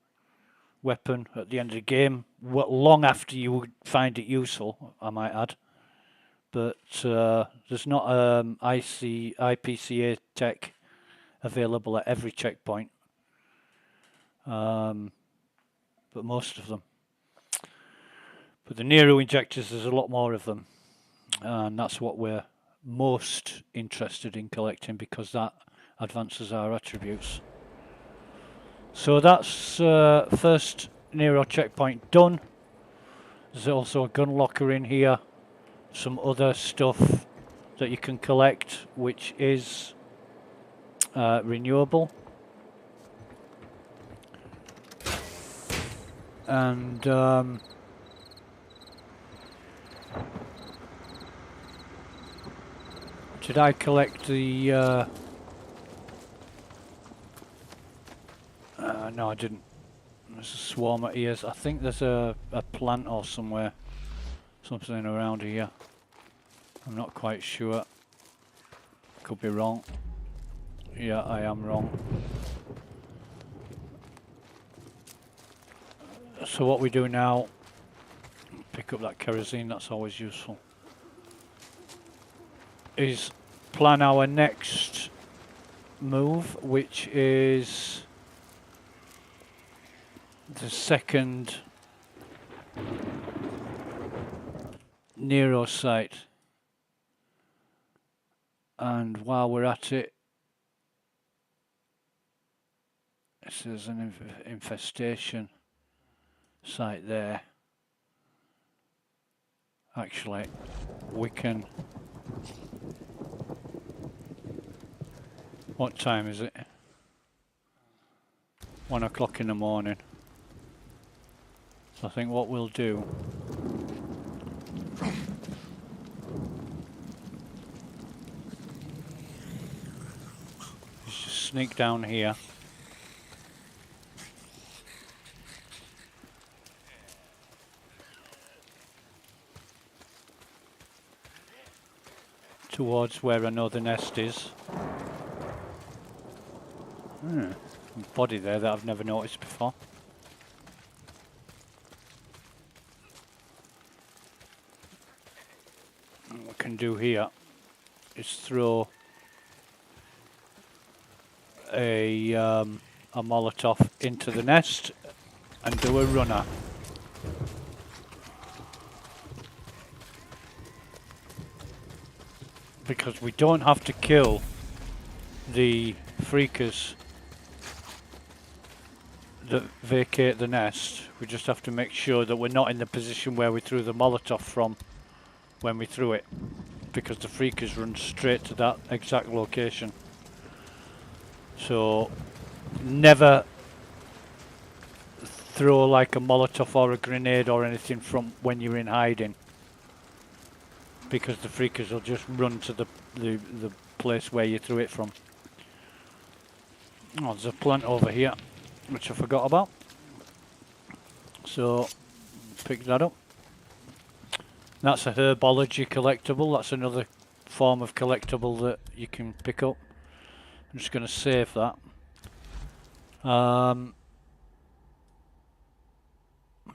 Speaker 1: weapon at the end of the game, long after you would find it useful, I might add. But there's not IPCA tech available at every checkpoint, but most of them. But the Nero injectors, there's a lot more of them, and that's what we're most interested in collecting, because that advances our attributes. So that's first Nero checkpoint done. There's also a gun locker in here, some other stuff that you can collect, which is renewable. And did I collect the no, I didn't. There's a swarm of ears. I think there's a plant or something around here. I'm not quite sure. Could be wrong. Yeah, I am wrong. So what we do now, pick up that kerosene, that's always useful, is plan our next move, which is the second Nero site. And while we're at it, this is an infestation site there. Actually, we can... What time is it? 1 o'clock in the morning. So I think what we'll do is just sneak down here. Towards where I know the nest is. A body there that I've never noticed before. And what we can do here is throw a Molotov into the nest and do a runner. Because we don't have to kill the freakers that vacate the nest. We just have to make sure that we're not in the position where we threw the Molotov from when we threw it, because the freakers run straight to that exact location. So never throw like a Molotov or a grenade or anything from when you're in hiding, because the freakers will just run to the place where you threw it from. Oh, there's a plant over here which I forgot about, so pick that up. That's a herbology collectible. That's another form of collectible that you can pick up. I'm just going to save that. I'm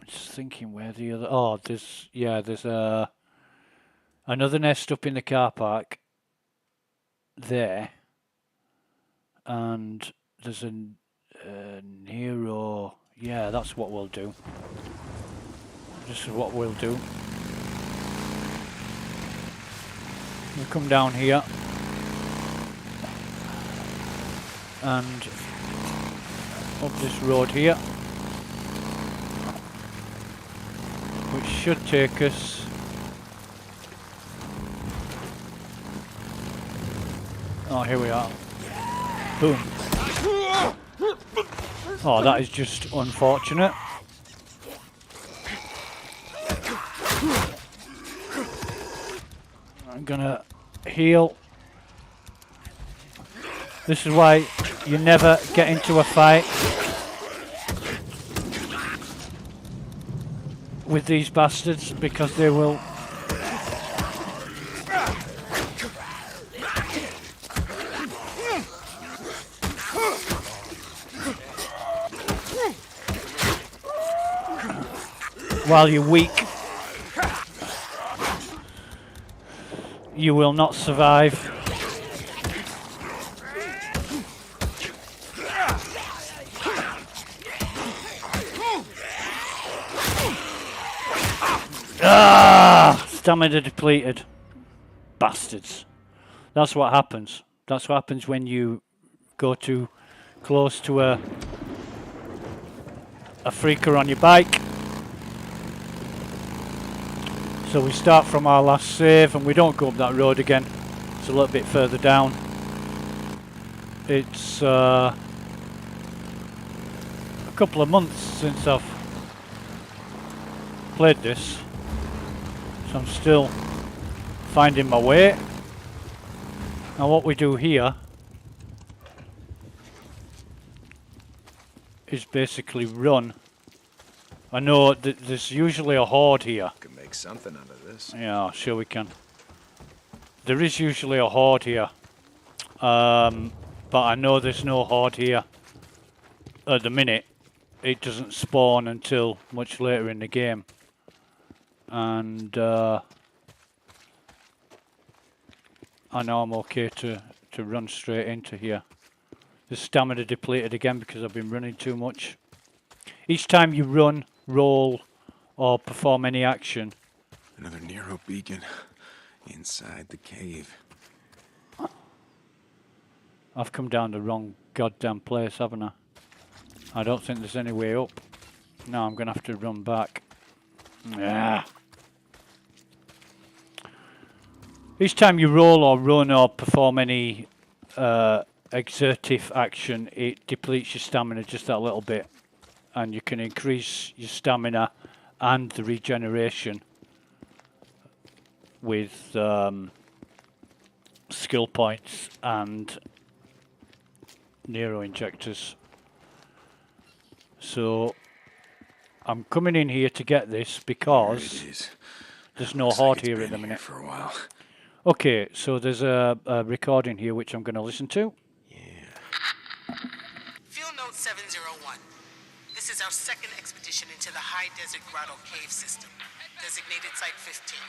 Speaker 1: just thinking where the other... Oh, there's another nest up in the car park there, and there's a Nero. Yeah, that's what we'll do. This is what we'll do. We'll come down here and up this road here, which should take us here we are. Boom. Oh, that is just unfortunate. I'm gonna heal. This is why you never get into a fight with these bastards, because they will while you're weak, you will not survive. Stamina depleted. Bastards. That's what happens. That's what happens when you go too close to a freaker on your bike. So we start from our last save and we don't go up that road again. It's a little bit further down. It's a couple of months since I've played this. So I'm still finding my way. Now what we do here is basically run. I know that there's usually a horde here.
Speaker 5: Could make something out of this.
Speaker 1: Yeah, sure we can. There is usually a horde here. But I know there's no horde here at the minute. It doesn't spawn until much later in the game. And I know I'm okay to run straight into here. The stamina depleted again because I've been running too much. Each time you run, roll, or perform any action.
Speaker 5: Another Nero beacon inside the cave.
Speaker 1: I've come down the wrong goddamn place, haven't I? I don't think there's any way up. No, I'm going to have to run back. Yeah. Each time you roll or run or perform any exertive action, it depletes your stamina just that little bit. And you can increase your stamina and the regeneration with skill points and Nero injectors. So I'm coming in here to get this because there's no horde here at the minute.
Speaker 5: For a while.
Speaker 1: Okay, so there's a recording here which I'm going to listen to.
Speaker 11: Field Note 701. This is our second expedition into the High Desert Grotto Cave System, designated Site 15.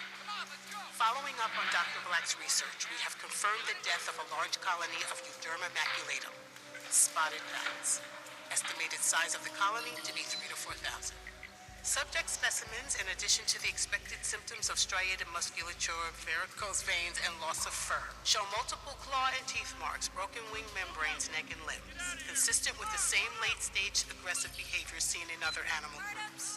Speaker 11: Following up on Dr. Black's research, we have confirmed the death of a large colony of Euderma maculatum, spotted bats. Estimated size of the colony to be 3,000 to 4,000. Subject specimens, in addition to the expected symptoms of striated musculature, varicose veins, and loss of fur, show multiple claw and teeth marks, broken wing membranes, neck, and limbs, consistent with the same late-stage aggressive behavior seen in other animal groups.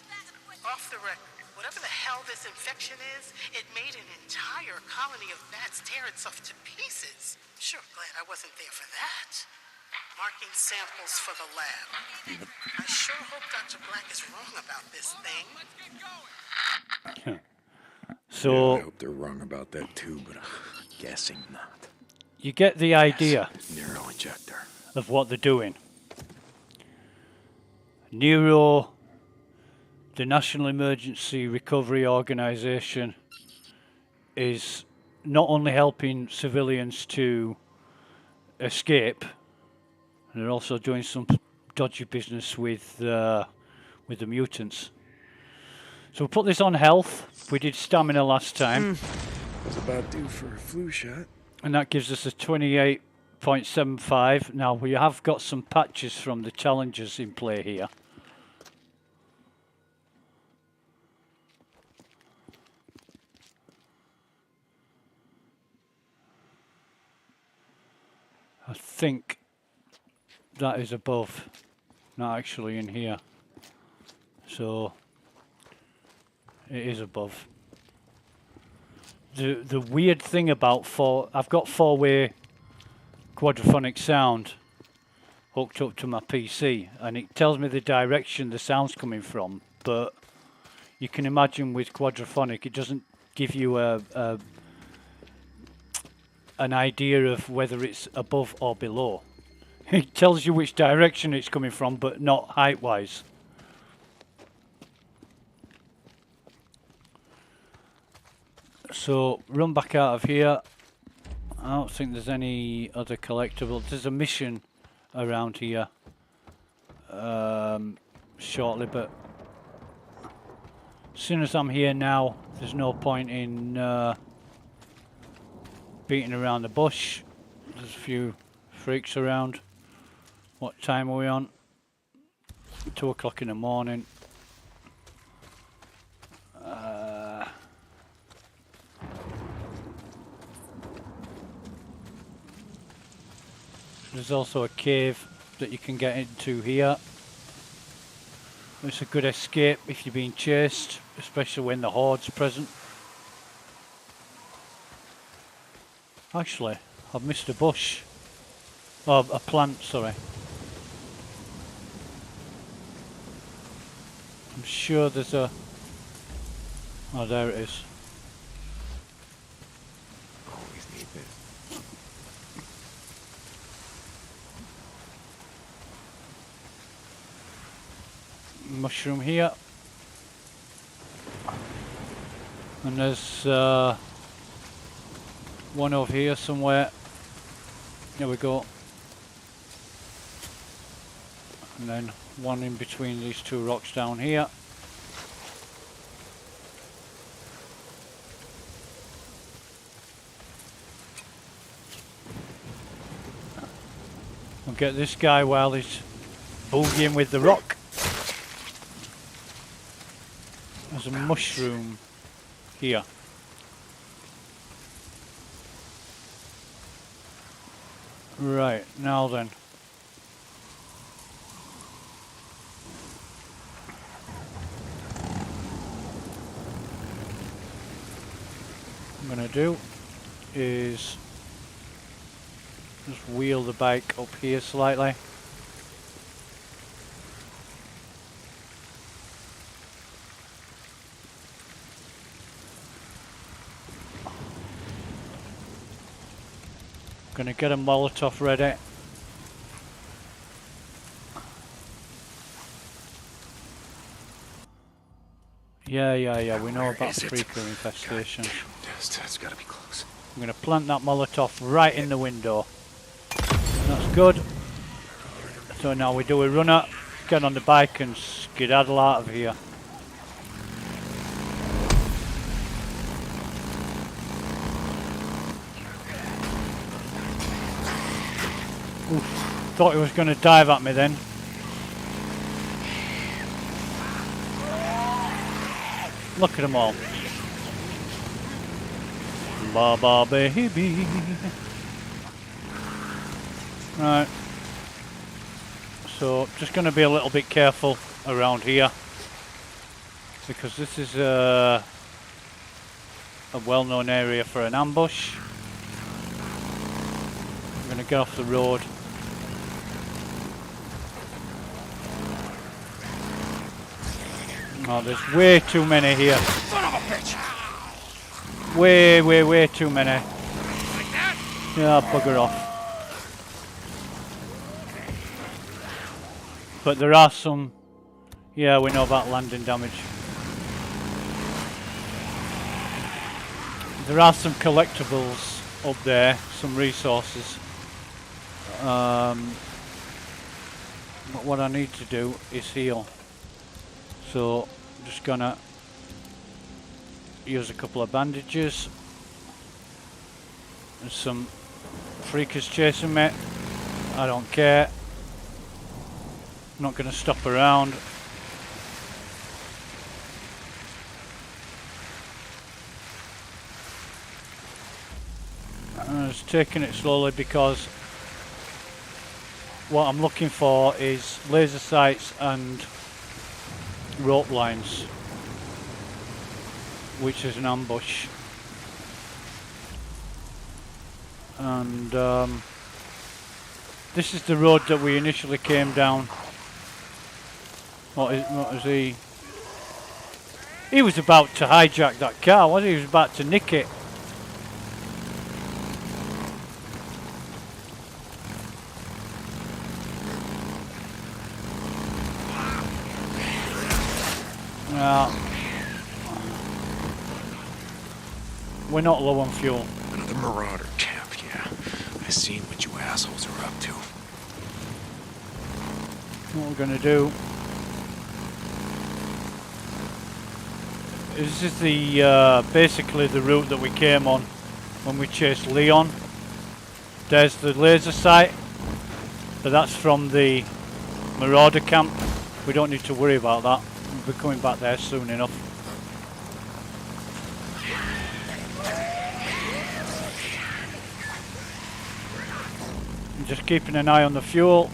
Speaker 11: Off the record, whatever the hell this infection is, it made an entire colony of bats tear itself to pieces. Sure glad I wasn't there for that. Marking samples for the lab. I sure hope Dr. Black is wrong about this thing.
Speaker 1: So
Speaker 5: I hope they're wrong about that too, but I'm guessing not.
Speaker 1: You get the idea
Speaker 5: Nero injector
Speaker 1: of what they're doing. Nero, the National Emergency Recovery Organization, is not only helping civilians to escape, they're also doing some dodgy business with the mutants. So we'll put this on health. We did stamina last time.
Speaker 5: was about due for a flu shot.
Speaker 1: And that gives us a 28.75. Now we have got some patches from the challenges in play here. I think that is above, not actually in here. So it is above. The weird thing about I've got 4-way quadraphonic sound hooked up to my PC, and it tells me the direction the sound's coming from, but you can imagine with quadraphonic it doesn't give you an idea of whether it's above or below. It tells you which direction it's coming from, but not height-wise. So, run back out of here. I don't think there's any other collectibles. There's a mission around here shortly, but as soon as I'm here now, there's no point in beating around the bush. There's a few freaks around. What time are we on? 2 o'clock in the morning. There's also a cave that you can get into here. It's a good escape if you're being chased, especially when the horde's present. Actually, I've missed a bush. Oh, a plant, sorry. I'm sure there's a... Oh, there it is.
Speaker 10: Always need this.
Speaker 1: Mushroom here. And there's one over here somewhere. There we go. And then one in between these two rocks down here. We'll get this guy while he's boogieing with the rock. There's a mushroom here. Right, now then. What I'm going to do is just wheel the bike up here slightly. Gonna get a Molotov ready. Yeah, we know about the freaker infestation.
Speaker 5: That's gotta be close.
Speaker 1: I'm gonna plant that Molotov right in the window. That's good. So now we do a runner, get on the bike and skedaddle out of here. Oof, thought he was going to dive at me then. Look at them all. Baba baby. Right. So just going to be a little bit careful around here, because this is a well-known area for an ambush. I'm going to get off the road. Oh, there's way too many here.
Speaker 5: Son of a bitch!
Speaker 1: Way too many. Yeah, bugger off. But there are some... Yeah, we know about landing damage. There are some collectibles up there, some resources. But what I need to do is heal. So, I'm just gonna use a couple of bandages. There's some freakers chasing me. I don't care. I'm not gonna stop around. I'm just taking it slowly because what I'm looking for is laser sights and rope lines. which is an ambush. And this is the road that we initially came down. What was he? He was about to hijack that car, wasn't he? He was about to nick it. We're not low on fuel.
Speaker 5: Another Marauder camp, yeah. I seen what you assholes are up to.
Speaker 1: What we're gonna do is this is the basically the route that we came on when we chased Leon. There's the laser sight, but that's from the Marauder camp. We don't need to worry about that. We'll be coming back there soon enough. I'm just keeping an eye on the fuel.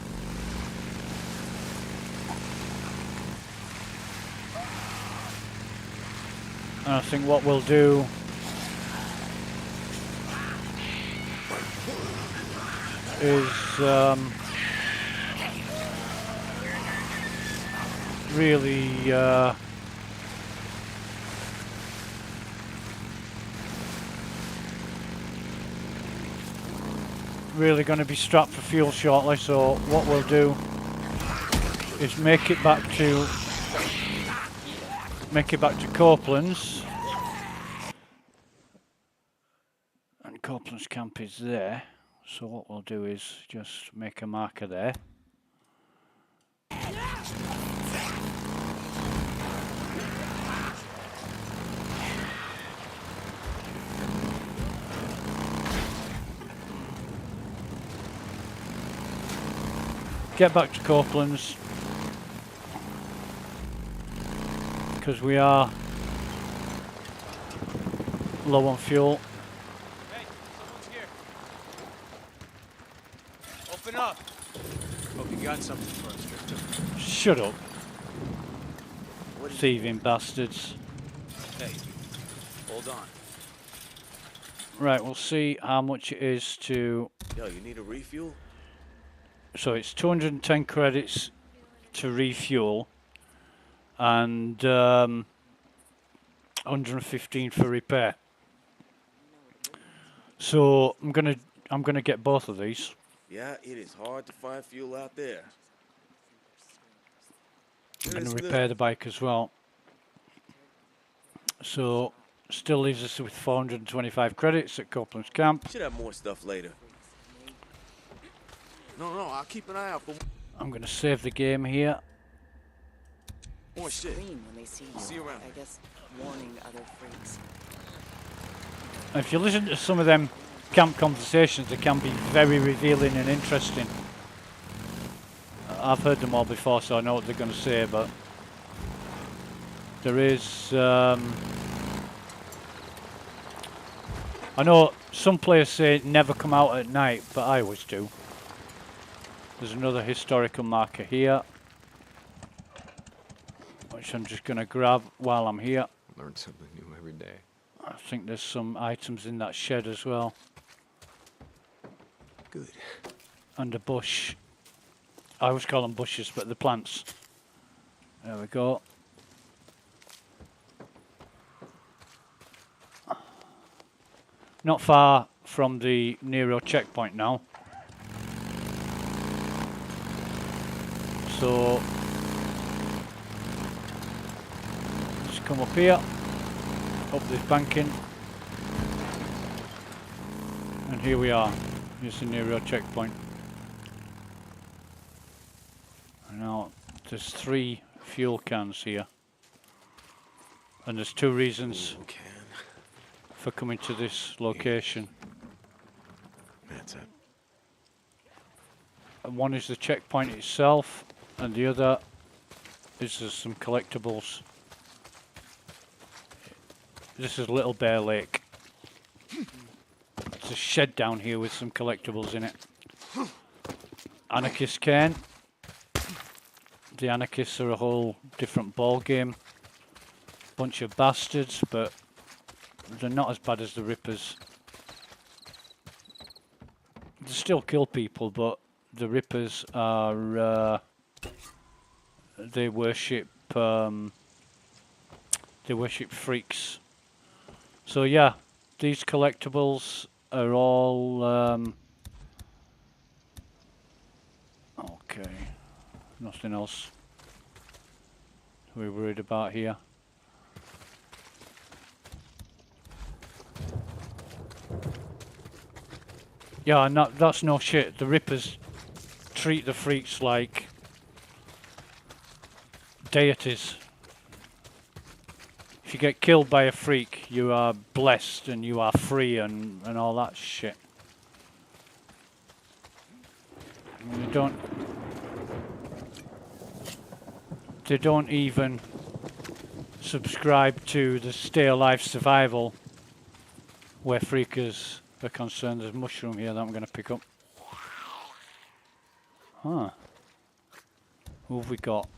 Speaker 1: And I think what we'll do is really going to be strapped for fuel shortly, so what we'll do is make it back to Copeland's, and Copeland's camp is there, so what we'll do is just make a marker there. Get back to Copeland's, because we are low on fuel.
Speaker 7: Hey, someone's here. Open up. Hope you got something for us, Victor.
Speaker 1: Shut up. Thieving bastards.
Speaker 7: Hey, hold on.
Speaker 1: Right, we'll see how much it is to...
Speaker 10: Yo, you need a refuel?
Speaker 1: So it's 210 credits to refuel and 115 for repair. So I'm gonna get both of these.
Speaker 10: Yeah, it is hard to find fuel out there.
Speaker 1: I'm gonna repair the bike as well. So still leaves us with 425 credits at Copeland's camp.
Speaker 10: Should have more stuff later. No, I'll keep an eye out for.
Speaker 1: I'm gonna save the game here.
Speaker 10: More shit.
Speaker 8: When they see you.
Speaker 10: See you around.
Speaker 8: I guess warning other freaks.
Speaker 1: And if you listen to some of them camp conversations, they can be very revealing and interesting. I've heard them all before, so I know what they're going to say, but there is... I know some players say never come out at night, but I always do. There's another historical marker here, which I'm just going to grab while I'm here.
Speaker 2: Learn something new every day.
Speaker 1: I think there's some items in that shed as well.
Speaker 2: Good.
Speaker 1: And a bush. I always call them bushes, but the plants. There we go. Not far from the Nero checkpoint now. So just come up here, up this banking, and here we are. Here's the Nero checkpoint. Now there's 3 fuel cans here, and there's 2 reasons for coming to this location.
Speaker 2: That's it.
Speaker 1: And one is the checkpoint itself, and the other is there's some collectibles. This is Little Bear Lake. There's a shed down here with some collectibles in it. Anarchist Cairn. The anarchists are a whole different ball game. Bunch of bastards, but they're not as bad as the Rippers. They still kill people, but the Rippers are they worship freaks. So yeah, these collectibles are all okay. Nothing else we're worried about here. Yeah, that's no shit. The Rippers treat the freaks like deities. If you get killed by a freak, you are blessed and you are free and all that shit. They don't even subscribe to the stay alive survival where freakers are concerned. There's a mushroom here that I'm going to pick up. Huh. Who have we got?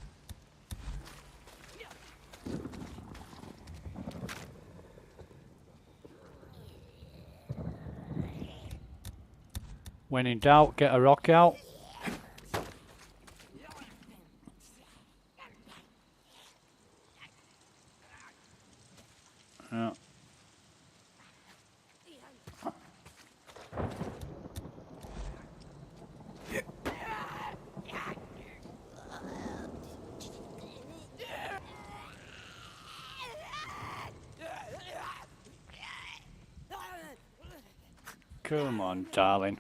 Speaker 1: When in doubt, get a rock out. Yeah. Come on, darling.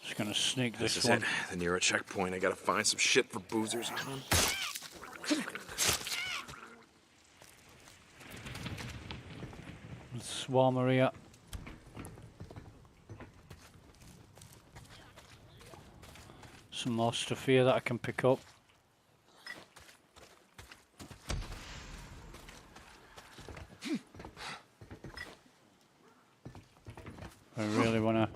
Speaker 1: Just gonna sneak this one.
Speaker 5: This is it. The near a checkpoint. I gotta find some shit for boozers on.
Speaker 1: Swarmer here. Some more stuff here that I can pick up. I really wanna.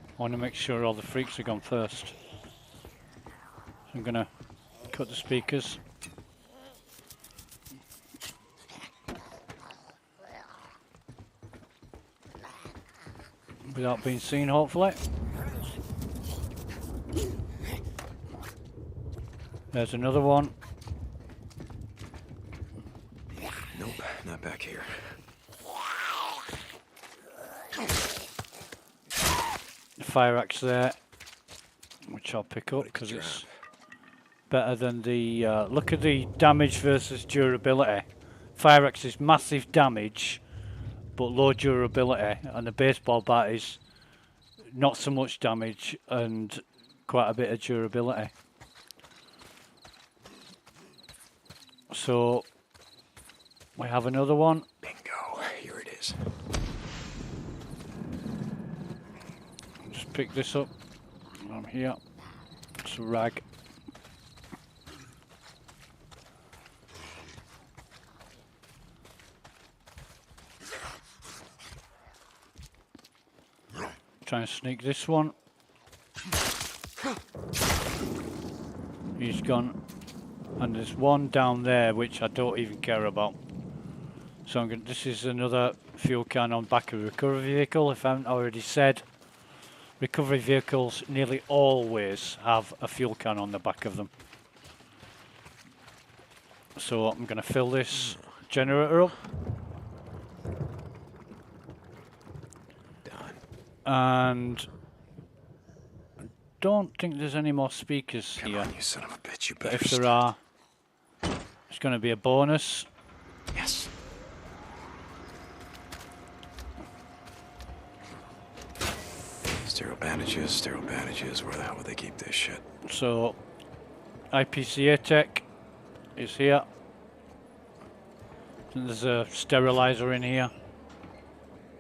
Speaker 1: I want to make sure all the freaks are gone first. So I'm gonna cut the speakers. Without being seen, hopefully. There's another one.
Speaker 5: Nope, not back here.
Speaker 1: Fire axe there, which I'll pick up because it's better than the look at the damage versus durability. Fire axe is massive damage but low durability, and the baseball bat is not so much damage and quite a bit of durability. So we have another one.
Speaker 5: Bingo, here it is.
Speaker 1: Pick this up. I'm here. It's a rag. Try and sneak this one. He's gone. And there's one down there which I don't even care about. So I'm going. This is another fuel can on back of a recovery vehicle, if I haven't already said. Recovery vehicles nearly always have a fuel can on the back of them. So I'm going to fill this generator up.
Speaker 5: Done.
Speaker 1: And I don't think there's any more speakers here.
Speaker 5: Come on, you son of a bitch, you
Speaker 1: but
Speaker 5: better
Speaker 1: if there are, it's going to be a bonus.
Speaker 5: Yes. Sterile bandages, where the hell would they keep this shit?
Speaker 1: So, IPCA tech is here. And there's a sterilizer in here.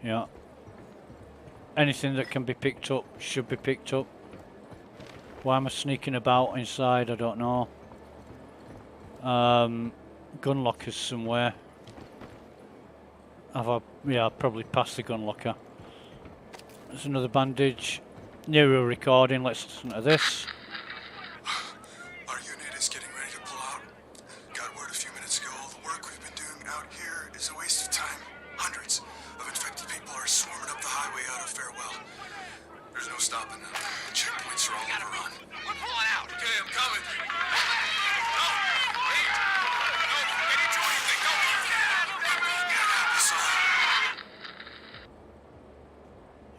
Speaker 1: Yeah. Anything that can be picked up should be picked up. Why am I sneaking about inside? I don't know. Gun lockers somewhere. Yeah, I've probably passed the gun locker. There's another bandage. Nero recording. Let's listen to this.
Speaker 12: Our unit is getting ready to pull out. Got word a few minutes ago all the work we've been doing out here is a waste of time. Hundreds of infected people are swarming up the highway out of Farewell. There's no stopping them. The checkpoints are all overrun.
Speaker 3: We're pulling out. Okay, I'm coming. No! Wait! No! We didn't do anything! No!
Speaker 12: This all.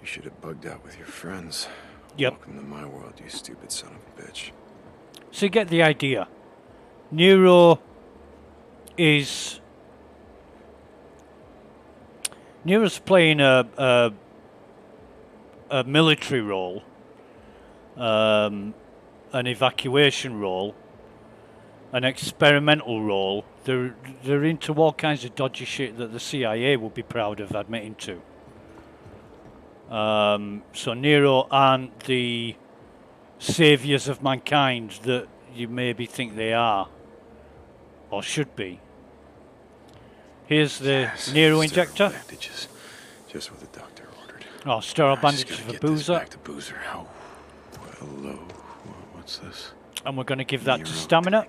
Speaker 5: You should have bugged out with your friends.
Speaker 1: Yep.
Speaker 5: Welcome to my world, you stupid son of a bitch.
Speaker 1: So you get the idea. Nero's playing a military role, an evacuation role, an experimental role. They're into all kinds of dodgy shit that the CIA would be proud of admitting to. So Nero aren't the saviors of mankind that you maybe think they are, or should be. Here's the Nero injector.
Speaker 5: Bandages, just what the doctor ordered.
Speaker 1: Oh, sterile
Speaker 5: I just
Speaker 1: bandages
Speaker 5: gotta
Speaker 1: for
Speaker 5: get this
Speaker 1: Boozer.
Speaker 5: back to Boozer. Oh, hello. What's this?
Speaker 1: And we're going to give that to
Speaker 5: Nero
Speaker 1: stamina.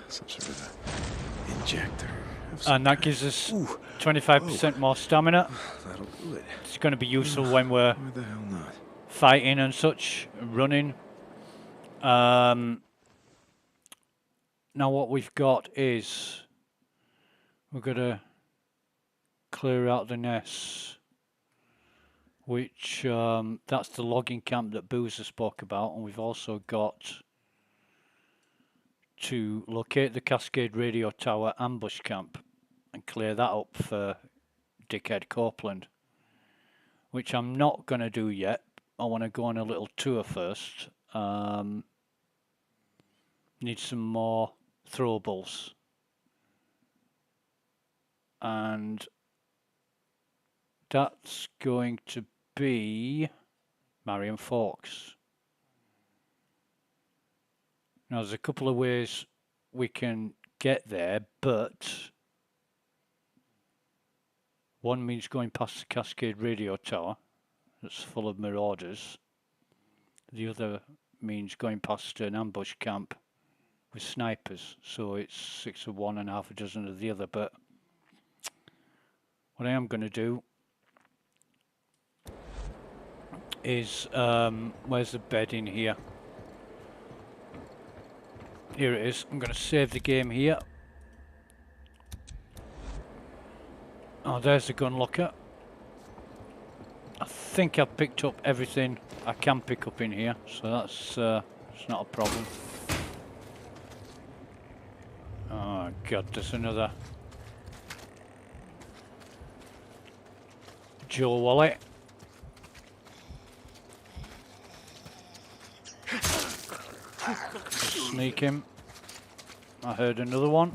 Speaker 5: Some sort of a injector.
Speaker 1: And that gives us 25% more stamina.
Speaker 5: That'll do it.
Speaker 1: It's going to be useful when we're
Speaker 5: Why the hell not?
Speaker 1: fighting and such, running. Now what we've got is we're going to clear out the nests, which that's the logging camp that Boozer spoke about, and we've also got to locate the Cascade Radio Tower ambush camp and clear that up for Dickhead Copeland, which I'm not going to do yet. I want to go on a little tour first. Need some more throwables. And that's going to be Marion Forks. Now, there's a couple of ways we can get there, but one means going past the Cascade Radio Tower that's full of marauders. The other means going past an ambush camp with snipers, so it's 6 of one and half a dozen of the other. But what I am going to do is, where's the bed in here? Here it is. I'm going to save the game here. Oh, there's the gun locker. I think I've picked up everything I can pick up in here, so that's it's not a problem. Oh god, there's another Joe wallet. Sneak him. I heard another one.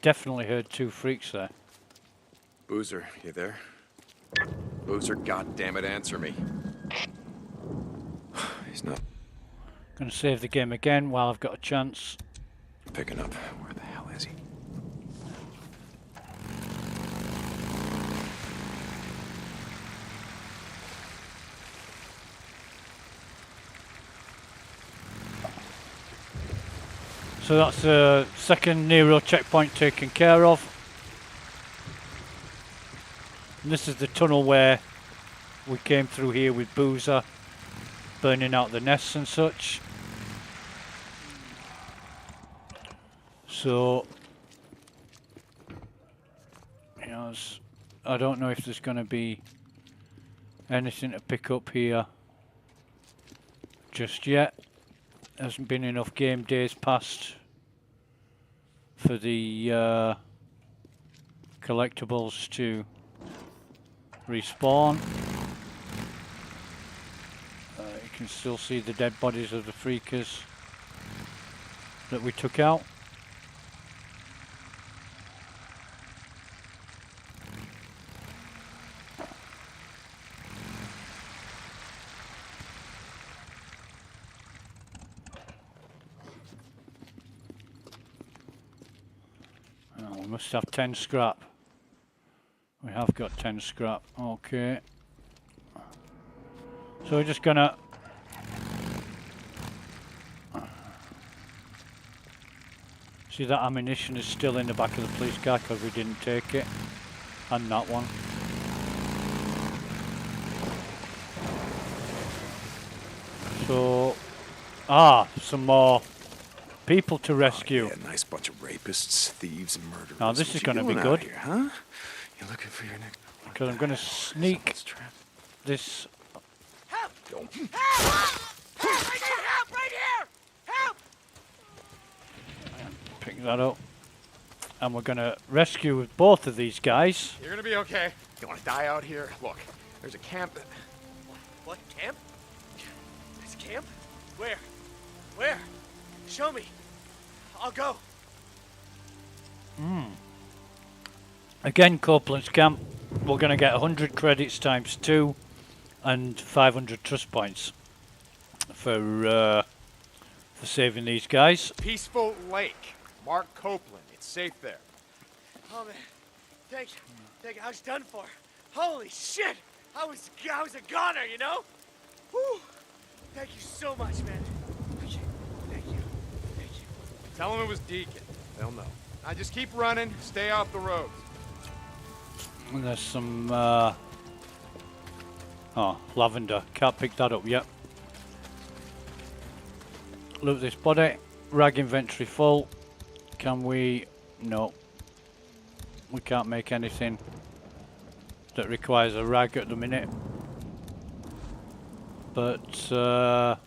Speaker 1: Definitely heard two freaks there.
Speaker 5: Boozer, you there? Boozer, goddammit, answer me. He's not
Speaker 1: Gonna save the game again while I've got a chance.
Speaker 5: picking up. Where the hell is he?
Speaker 1: So that's the second Nero checkpoint taken care of. And this is the tunnel where we came through here with Boozer, burning out the nests and such. So, you know, I don't know if there's going to be anything to pick up here just yet. Hasn't been enough game days passed for the collectibles to respawn. You can still see the dead bodies of the freakers that we took out. Oh, we must have 10 scrap. We have got 10 scrap. Okay. So we're just gonna see that ammunition is still in the back of the police car because we didn't take it, and that one. So, some more people to rescue.
Speaker 5: Yeah, nice bunch of rapists, thieves, and murderers.
Speaker 1: Now this is going to be
Speaker 5: Out
Speaker 1: good.
Speaker 5: here, huh? You're looking for your next.
Speaker 1: Because I'm going to sneak this.
Speaker 8: Help! Help! Help! I need help right here! Help!
Speaker 1: Pick that up. And we're going to rescue both of these guys.
Speaker 7: You're gonna be okay.
Speaker 5: You want to die out here? Look, there's a camp.
Speaker 6: What, camp? This camp? Where? Where? Show me. I'll go.
Speaker 1: Again, Copeland's camp. We're going to get 100 credits times 2 and 500 trust points for saving these guys.
Speaker 7: Peaceful Lake. Mark Copeland. It's safe there.
Speaker 6: Oh man, thank you. Thank you. I was done for. Holy shit! I was a goner, you know? Whew. Thank you so much, man. Thank you. Thank you. Thank you.
Speaker 7: Tell him it was Deacon. They'll know. Now just keep running. Stay off the roads.
Speaker 1: And there's some lavender. Can't pick that up yet. Look at this body. Rag inventory full. Can we? No. We can't make anything that requires a rag at the minute. But I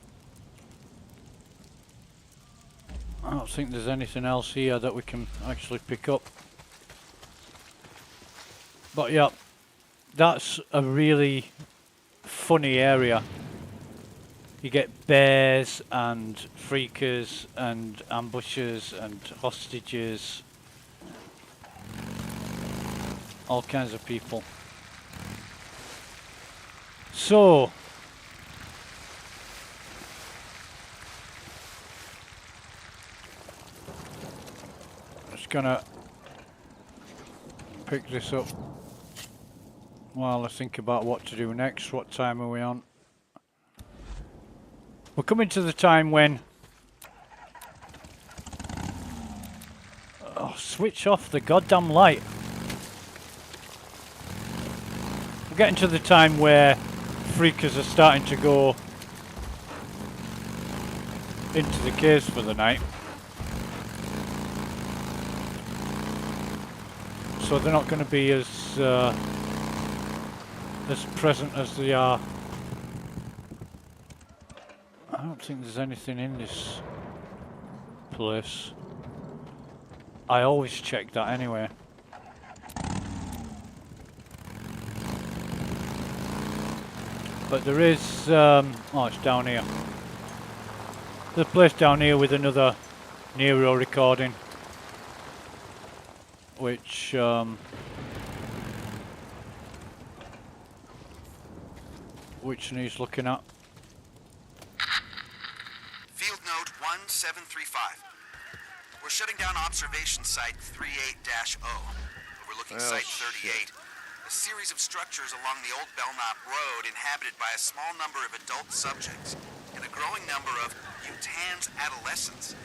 Speaker 1: don't think there's anything else here that we can actually pick up. But yeah, that's a really funny area. You get bears and freakers and ambushers and hostages. All kinds of people. So, just gonna pick this up while I think about what to do next. What time are we on? We're coming to the time when... Oh, switch off the goddamn light. We're getting to the time where freakers are starting to go into the caves for the night. So they're not going to be as present as they are. I don't think there's anything in this place. I always check that anyway. But there is, oh, it's down here. There's a place down here with another Nero recording, which needs looking at.
Speaker 13: Field note 1735. We're shutting down observation site 38-0. Overlooking site 38. A series of structures along the old Belknap Road inhabited by a small number of adult subjects and a growing number of Utahns adolescents,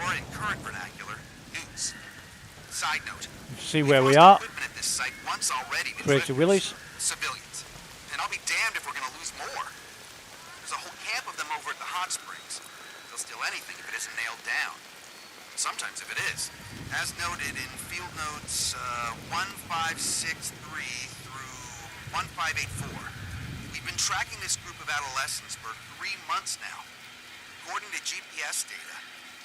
Speaker 13: or in current vernacular, newts. Side note.
Speaker 1: See where we are.
Speaker 13: At this site once already
Speaker 1: Crazy Willies.
Speaker 13: Civilians. And I'll be damned if we're going to lose more. There's a whole camp of them over at the hot springs. They'll steal anything if it isn't nailed down. Sometimes if it is. As noted in field notes 1563 through 1584. We've been tracking this group of adolescents for 3 months now. According to GPS data,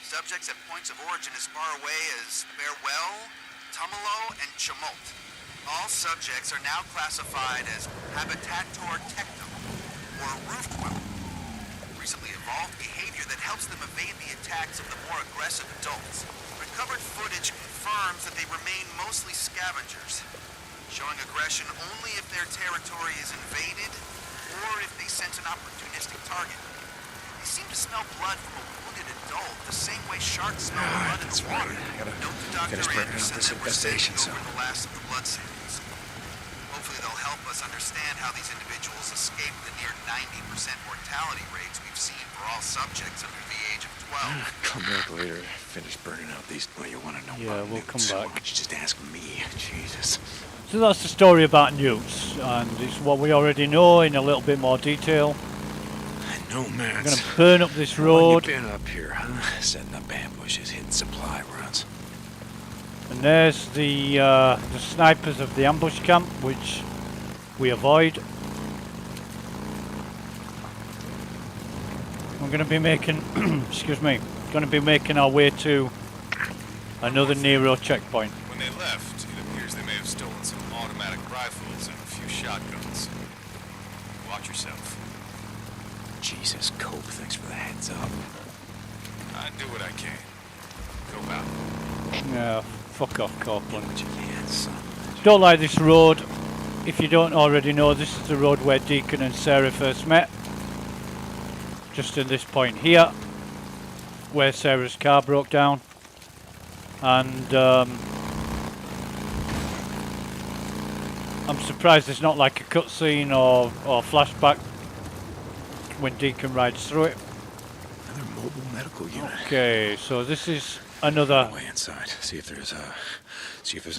Speaker 13: subjects have points of origin as far away as Farewell, Tumalo, and Chumult. All subjects are now classified as habitator tectum, or roof dweller. recently evolved behavior that helps them evade the attacks of the more aggressive adults. Recovered footage confirms that they remain mostly scavengers, showing aggression only if their territory is invaded or if they sense an opportunistic target. They seem to smell blood from a wounded adult the same way sharks smell blood in the water. Note to Dr. Anderson that we're sending over the last of the blood samples. Hopefully they'll help us understand how these individuals escaped the near 90% mortality rates we've seen for all subjects under the age of 12.
Speaker 5: Come back later. Finish burning out these. Well, you want to know about
Speaker 1: we'll come
Speaker 5: newts.
Speaker 1: back.
Speaker 5: Why don't you just ask me? Jesus.
Speaker 1: So that's the story about newts, and it's what we already know in a little bit more detail.
Speaker 5: No, man.
Speaker 1: We're going to burn up this road.
Speaker 5: You've been up here, huh? Setting up ambushes, hitting supply runs.
Speaker 1: And there's the snipers of the ambush camp, which we avoid. We're going to be making, excuse me, going to be making our way to another Nero checkpoint.
Speaker 3: When they left, it appears they may have stolen some automatic rifles and a few shotguns. Watch yourself.
Speaker 5: Jesus, Cope, thanks for the heads up.
Speaker 3: I do what I can. Go out.
Speaker 1: Yeah, fuck off, Copeland.
Speaker 5: What you can, son.
Speaker 1: Don't like this road. If you don't already know, this is the road where Deacon and Sarah first met. Just in this point here, where Sarah's car broke down. And I'm surprised there's not like a cutscene or flashback when Deacon rides through it.
Speaker 5: Another mobile medical unit.
Speaker 1: Okay, so this is another
Speaker 5: way inside. See if there's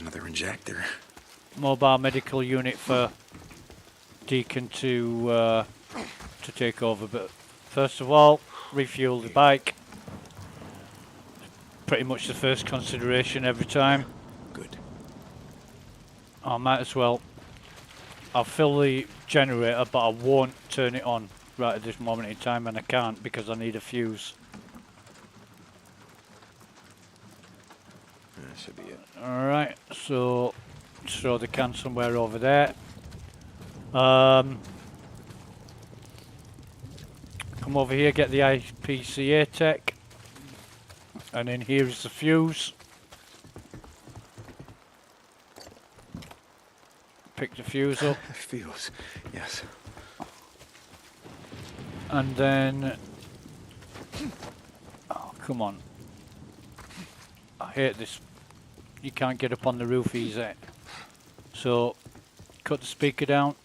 Speaker 5: another injector.
Speaker 1: Mobile medical unit for Deacon to take over. But first of all, refuel the bike. Pretty much the first consideration every time.
Speaker 5: Good.
Speaker 1: I might as well. I'll fill the generator, but I won't turn it on right at this moment in time, and I can't because I need a fuse.
Speaker 5: That should be it.
Speaker 1: Alright, so throw the can somewhere over there. Come over here, get the IPCA tech, and then here is the fuse. Pick the fuse up.
Speaker 5: Fuse, yes.
Speaker 1: And then, oh come on, I hate this, you can't get up on the roof easy. So, cut the speaker down.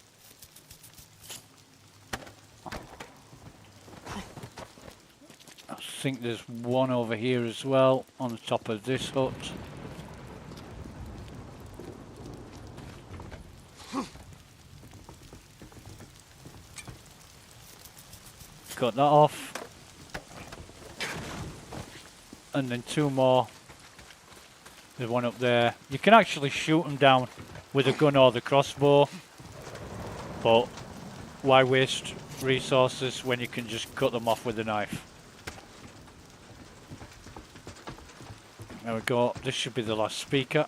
Speaker 1: I think there's one over here as well, on the top of this hut. Cut that off. And then two more. There's one up there. You can actually shoot them down with a gun or the crossbow, but why waste resources when you can just cut them off with a knife? There we go. This should be the last speaker.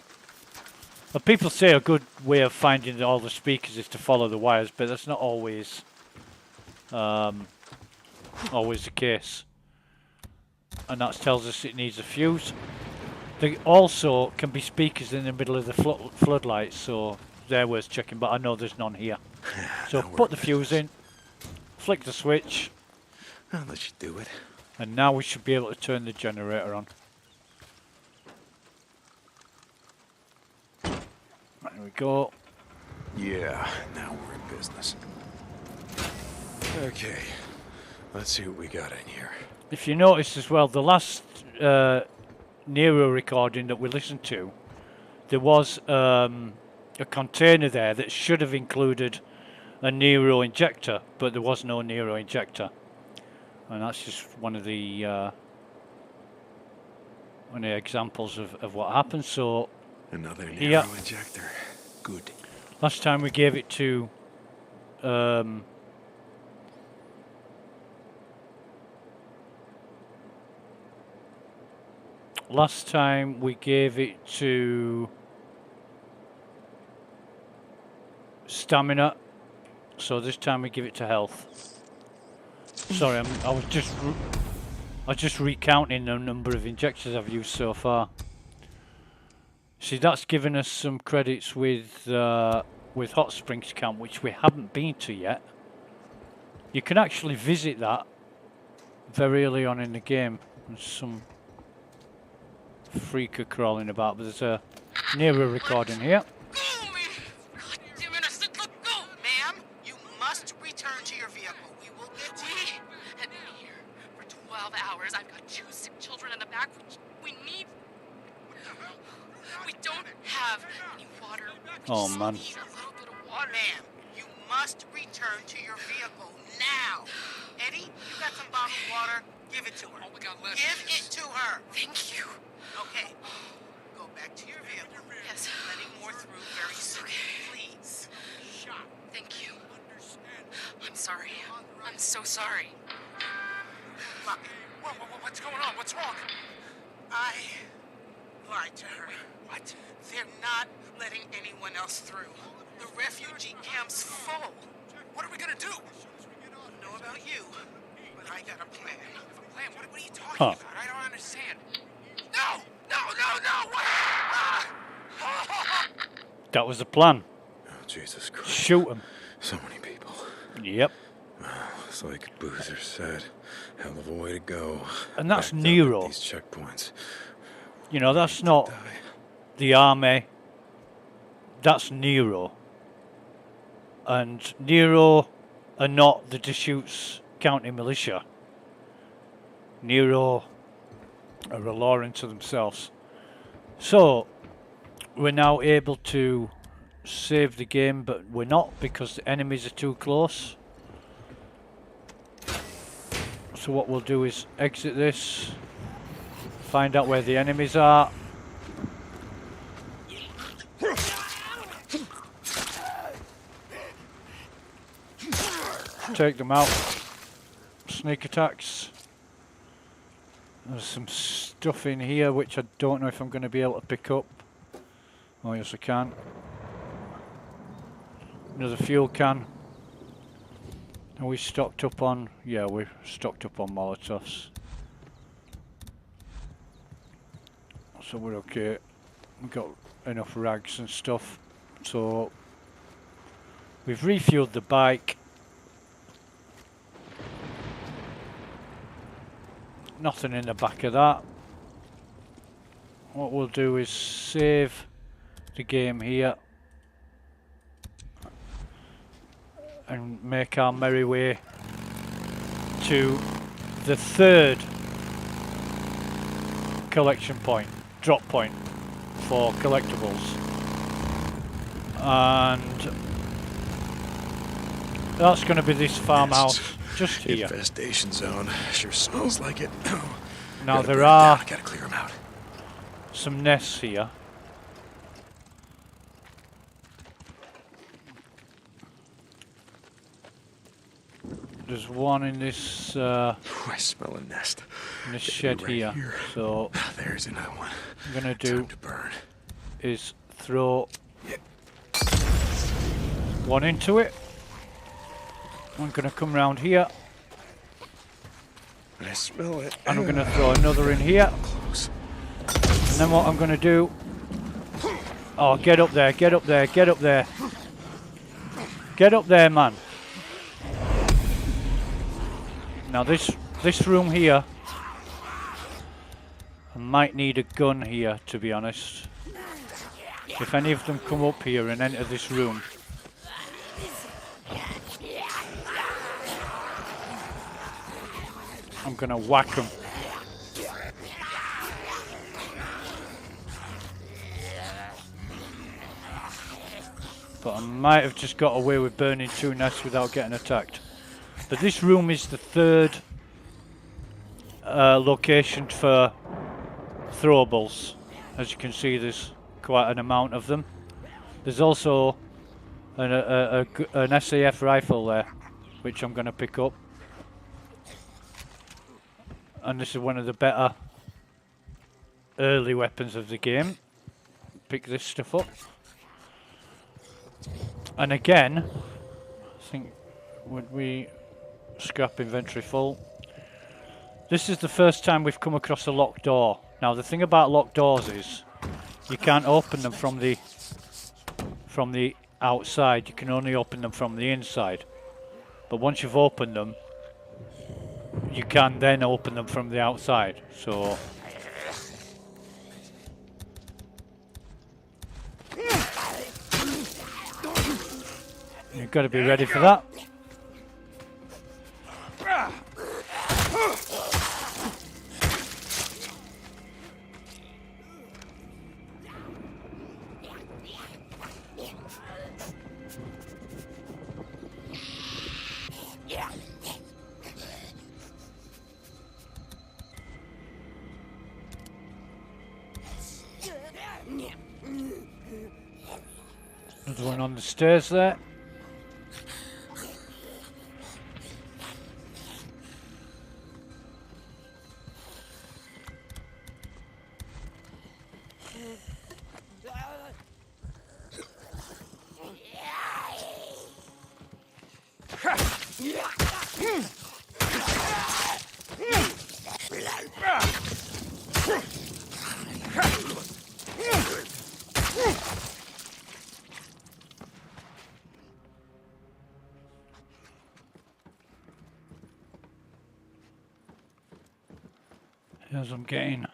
Speaker 1: But people say a good way of finding all the speakers is to follow the wires, but that's not always always the case. And that tells us it needs a fuse. There also can be speakers in the middle of the floodlights, so they're worth checking, but I know there's none here. So put the fuse in, flick the switch.
Speaker 5: I'll let you do it.
Speaker 1: And now we should be able to turn the generator on. There we go.
Speaker 5: Yeah, now we're in business. Okay, let's see what we got in here.
Speaker 1: If you notice as well, the last Nero recording that we listened to, there was a container there that should have included a Nero injector, but there was no Nero injector. And that's just one of the examples of what happened. So
Speaker 5: another Nero
Speaker 1: here,
Speaker 5: injector. Good.
Speaker 1: Last time we gave it to stamina, so this time we give it to health. Sorry, I was just recounting the number of injections I've used so far. See, that's given us some credits with Hot Springs Camp, which we haven't been to yet. You can actually visit that very early on in the game. There's some freaker crawling about, but there's a Nero recording here.
Speaker 11: Ma'am, you must return to your vehicle. We will get to you.
Speaker 14: Had been here for 12 hours. I've got 2 sick children in the back. We need... We don't have any water.
Speaker 1: Oh, man.
Speaker 11: Need a little bit of water. Ma'am, you must return to your vehicle now. Eddie, you got some bottled water? Give it to her.
Speaker 14: Oh, we got less.
Speaker 11: Give it to her.
Speaker 14: Thank you.
Speaker 11: Okay. Go back to your vehicle.
Speaker 14: Yes.
Speaker 11: Letting more through very soon. Please.
Speaker 14: Thank you. I'm sorry. I'm so sorry.
Speaker 11: What's going on? What's wrong? I lied to her. What? They're not letting anyone else through. The refugee camp's full. What are we gonna do? I don't know about you, but I got a plan. A plan? What are you talking about? I don't understand. No!
Speaker 1: That was the plan.
Speaker 5: Oh, Jesus Christ.
Speaker 1: Shoot him.
Speaker 5: So many people.
Speaker 1: Yep.
Speaker 5: It's like Boozer said. Hell of a way to go.
Speaker 1: And that's
Speaker 5: Backed up
Speaker 1: Nero.
Speaker 5: at these checkpoints.
Speaker 1: You know, that's not the army. That's Nero. And Nero are not the Deschutes County militia. Nero are a law unto themselves. So, we're now able to save the game, but we're not because the enemies are too close. So what we'll do is exit this, find out where the enemies are. Take them out. Sneak attacks. There's some stuff in here which I don't know if I'm going to be able to pick up. Oh yes I can. Another fuel can. Are we stocked up on... Yeah, we're stocked up on Molotovs. So we're okay. We've got enough rags and stuff. So we've refueled the bike. Nothing in the back of that. What we'll do is save the game here and make our merry way to the third collection point, drop point for collectibles, and that's going to be this farmhouse just here.
Speaker 5: Infestation zone. Sure smells like it.
Speaker 1: Now
Speaker 5: Gotta
Speaker 1: there
Speaker 5: burn it
Speaker 1: are
Speaker 5: down. Gotta clear them out.
Speaker 1: some nests here. There's one in this
Speaker 5: I smell a nest.
Speaker 1: in this
Speaker 5: Gotta
Speaker 1: shed
Speaker 5: be right
Speaker 1: here.
Speaker 5: here.
Speaker 1: So
Speaker 5: There's another one.
Speaker 1: I'm gonna do
Speaker 5: Time to burn.
Speaker 1: is throw one into it. I'm gonna come round here
Speaker 5: I smell it.
Speaker 1: and I'm gonna throw another in here.
Speaker 5: Close.
Speaker 1: And then what I'm gonna do, oh, get up there, get up there, get up there. Get up there, man. Now this room here, I might need a gun here, to be honest. If any of them come up here and enter this room, I'm gonna whack them. But I might have just got away with burning 2 nests without getting attacked. But this room is the third location for throwables. As you can see, there's quite an amount of them. There's also an SAF rifle there, which I'm going to pick up. And this is one of the better early weapons of the game. Pick this stuff up. And again, I think when we Scrap inventory full. This is the first time we've come across a locked door. Now the thing about locked doors is you can't open them from the outside. You can only open them from the inside. But once you've opened them, you can then open them from the outside. So you've got to be ready for that. Another one on the stairs there. As I'm getting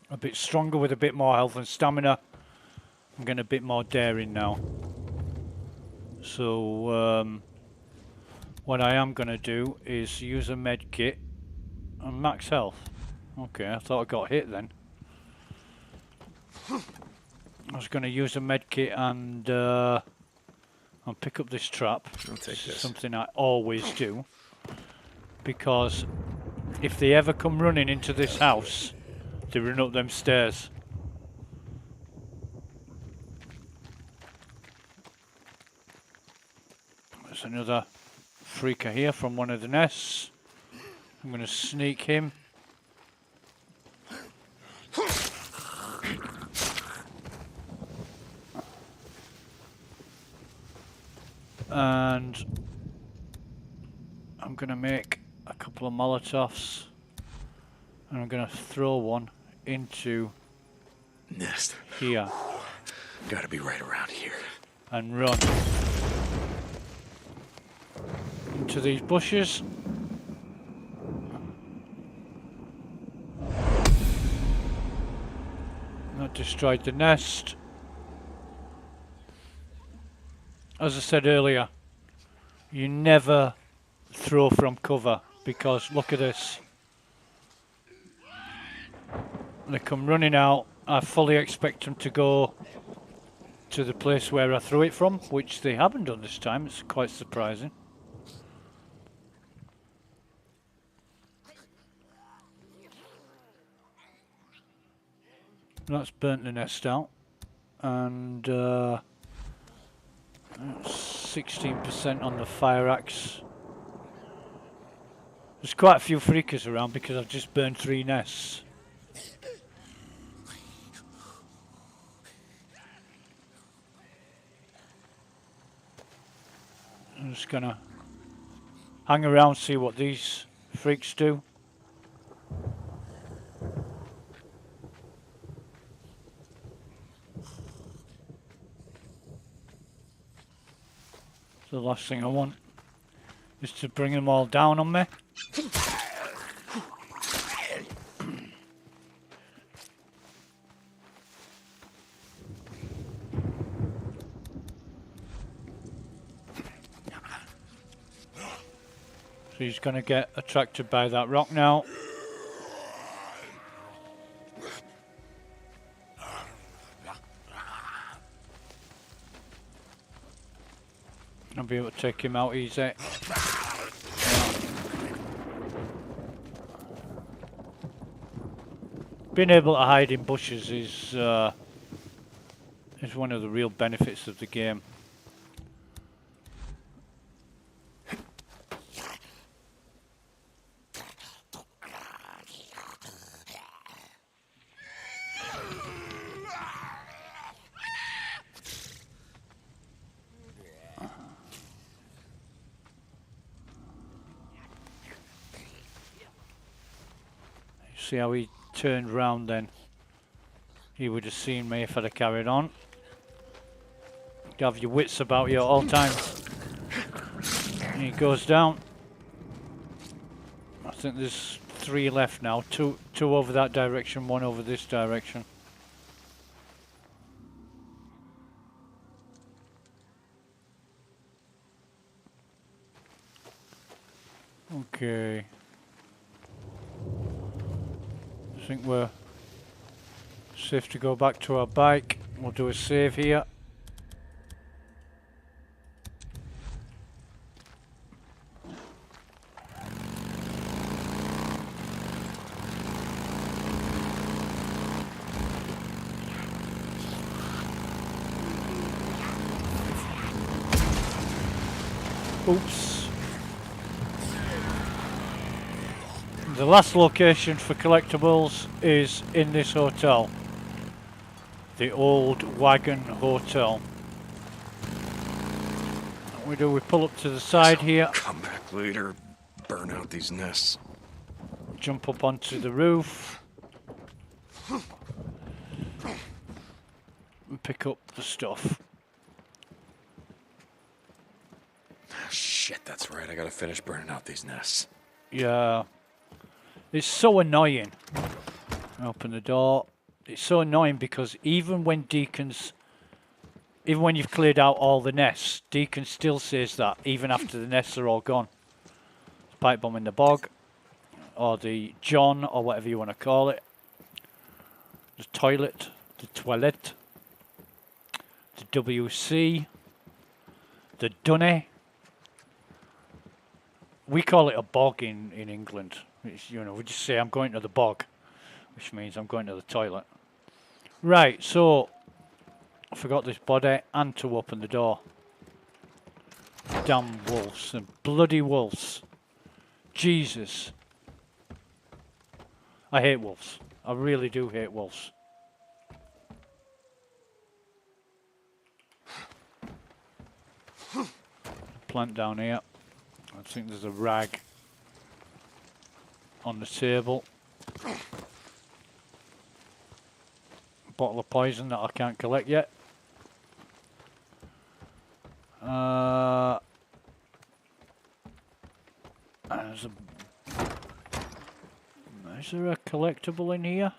Speaker 1: a bit stronger with a bit more health and stamina, I'm getting a bit more daring now. So what I am going to do is use a med kit and max health. Okay, I thought I got hit then. I was going to use a med kit and pick up this trap.
Speaker 5: I'll take this.
Speaker 1: Something I always do, because if they ever come running into this house, they run up them stairs. There's another freaker here from one of the nests. I'm going to sneak him. And I'm going to make a couple of Molotovs, and I'm going to throw one into
Speaker 5: nest
Speaker 1: here.
Speaker 5: Gotta be right around here.
Speaker 1: And run into these bushes. That destroyed the nest. As I said earlier, you never throw from cover, because look at this. They come running out. I fully expect them to go to the place where I threw it from, which they haven't done this time. It's quite surprising. That's burnt the nest out, and 16% on the fire axe. There's quite a few freakers around because I've just burned 3 nests. I'm just gonna hang around, see what these freaks do. The last thing I want is to bring them all down on me. So he's going to get attracted by that rock now. I'll be able to take him out easy. Being able to hide in bushes is one of the real benefits of the game. See how he turned round then. He would have seen me if I'd have carried on. You have your wits about you at all times. And he goes down. I think there's 3 left now. Two over that direction, 1 over this direction. Okay. I think we're safe to go back to our bike. We'll do a save here. Oops. The last location for collectibles is in this hotel. The Old Wagon Hotel. What we pull up to the side here.
Speaker 5: Come back later, burn out these nests.
Speaker 1: Jump up onto the roof. And pick up the stuff.
Speaker 5: Shit, that's right. I gotta finish burning out these nests.
Speaker 1: Yeah. It's so annoying. Open the door. It's so annoying because even when you've cleared out all the nests, Deacon still says that, even after the nests are all gone. Pipe bomb in the bog, or the John, or whatever you want to call it. The toilet, the toilette, the WC, the dunny. We call it a bog in England. It's, you know, we just say I'm going to the bog, which means I'm going to the toilet. Right, so I forgot this body and to open the door. Damn wolves and bloody wolves. Jesus. I hate wolves. I really do hate wolves. Plant down here. I think there's a rag on the table. Bottle of poison that I can't collect yet. Is there a collectible in here?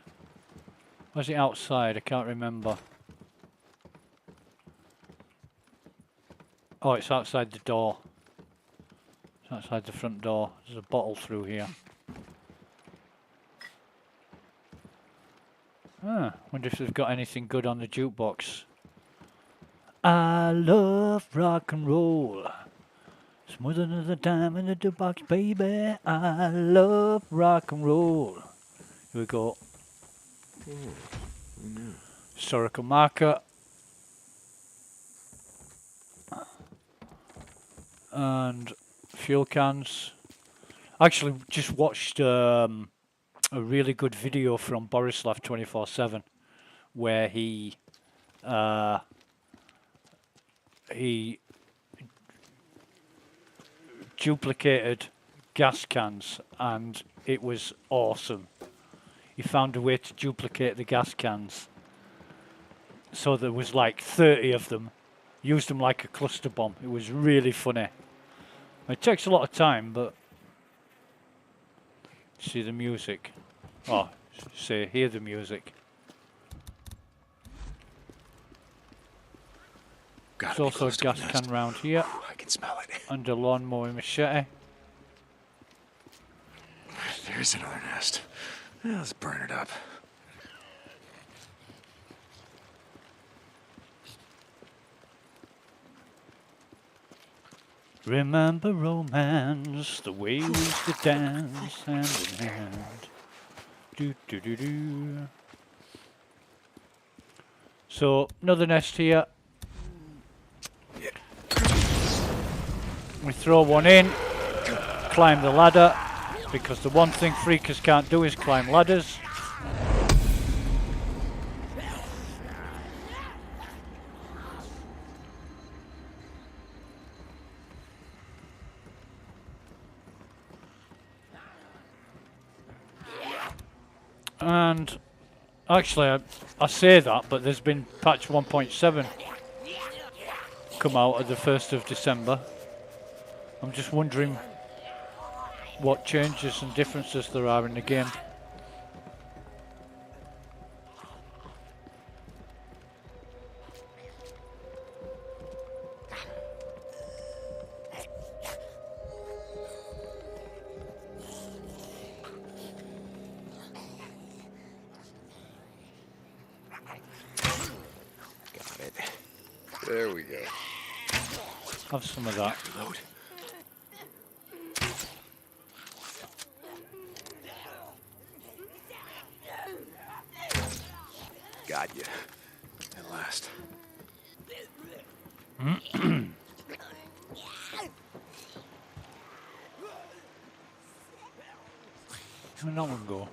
Speaker 1: Or is it outside? I can't remember. Oh, it's outside the door. It's outside the front door. There's a bottle through here. Wonder if they've got anything good on the jukebox. I love rock and roll. Smoother than the dime in the jukebox, baby. I love rock and roll. Here we go. Historical marker. And fuel cans. I actually just watched a really good video from Borislav 24/7 where he duplicated gas cans and it was awesome. He found a way to duplicate the gas cans so there was like 30 of them, used them like a cluster bomb. It was really funny. It takes a lot of time, but see the music. Oh, say, hear the music. There's also a gas can round here.
Speaker 5: I can smell it.
Speaker 1: And a lawnmower machete.
Speaker 5: There's another nest. Yeah, let's burn it up.
Speaker 1: Remember romance, the way we used to dance hand in hand. Do do do do. So another nest here. We throw one in, climb the ladder, because the one thing freakers can't do is climb ladders. And actually, I say that, but there's been patch 1.7 come out at the 1st of December. I'm just wondering what changes and differences there are in the game.
Speaker 5: Got it.
Speaker 2: There we go.
Speaker 1: Have some of that.
Speaker 5: Reload. Got you. At last.
Speaker 1: Where'd that one go?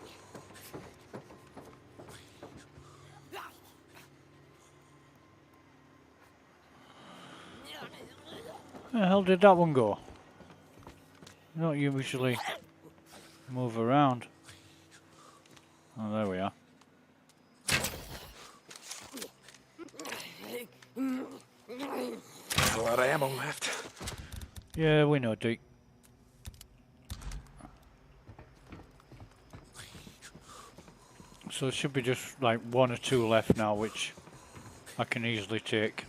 Speaker 1: Where the hell did that one go? You don't usually move around. Oh, there we are.
Speaker 5: A lot of ammo left.
Speaker 1: Yeah, we know, Deke. So there should be just like 1 or 2 left now, which I can easily take.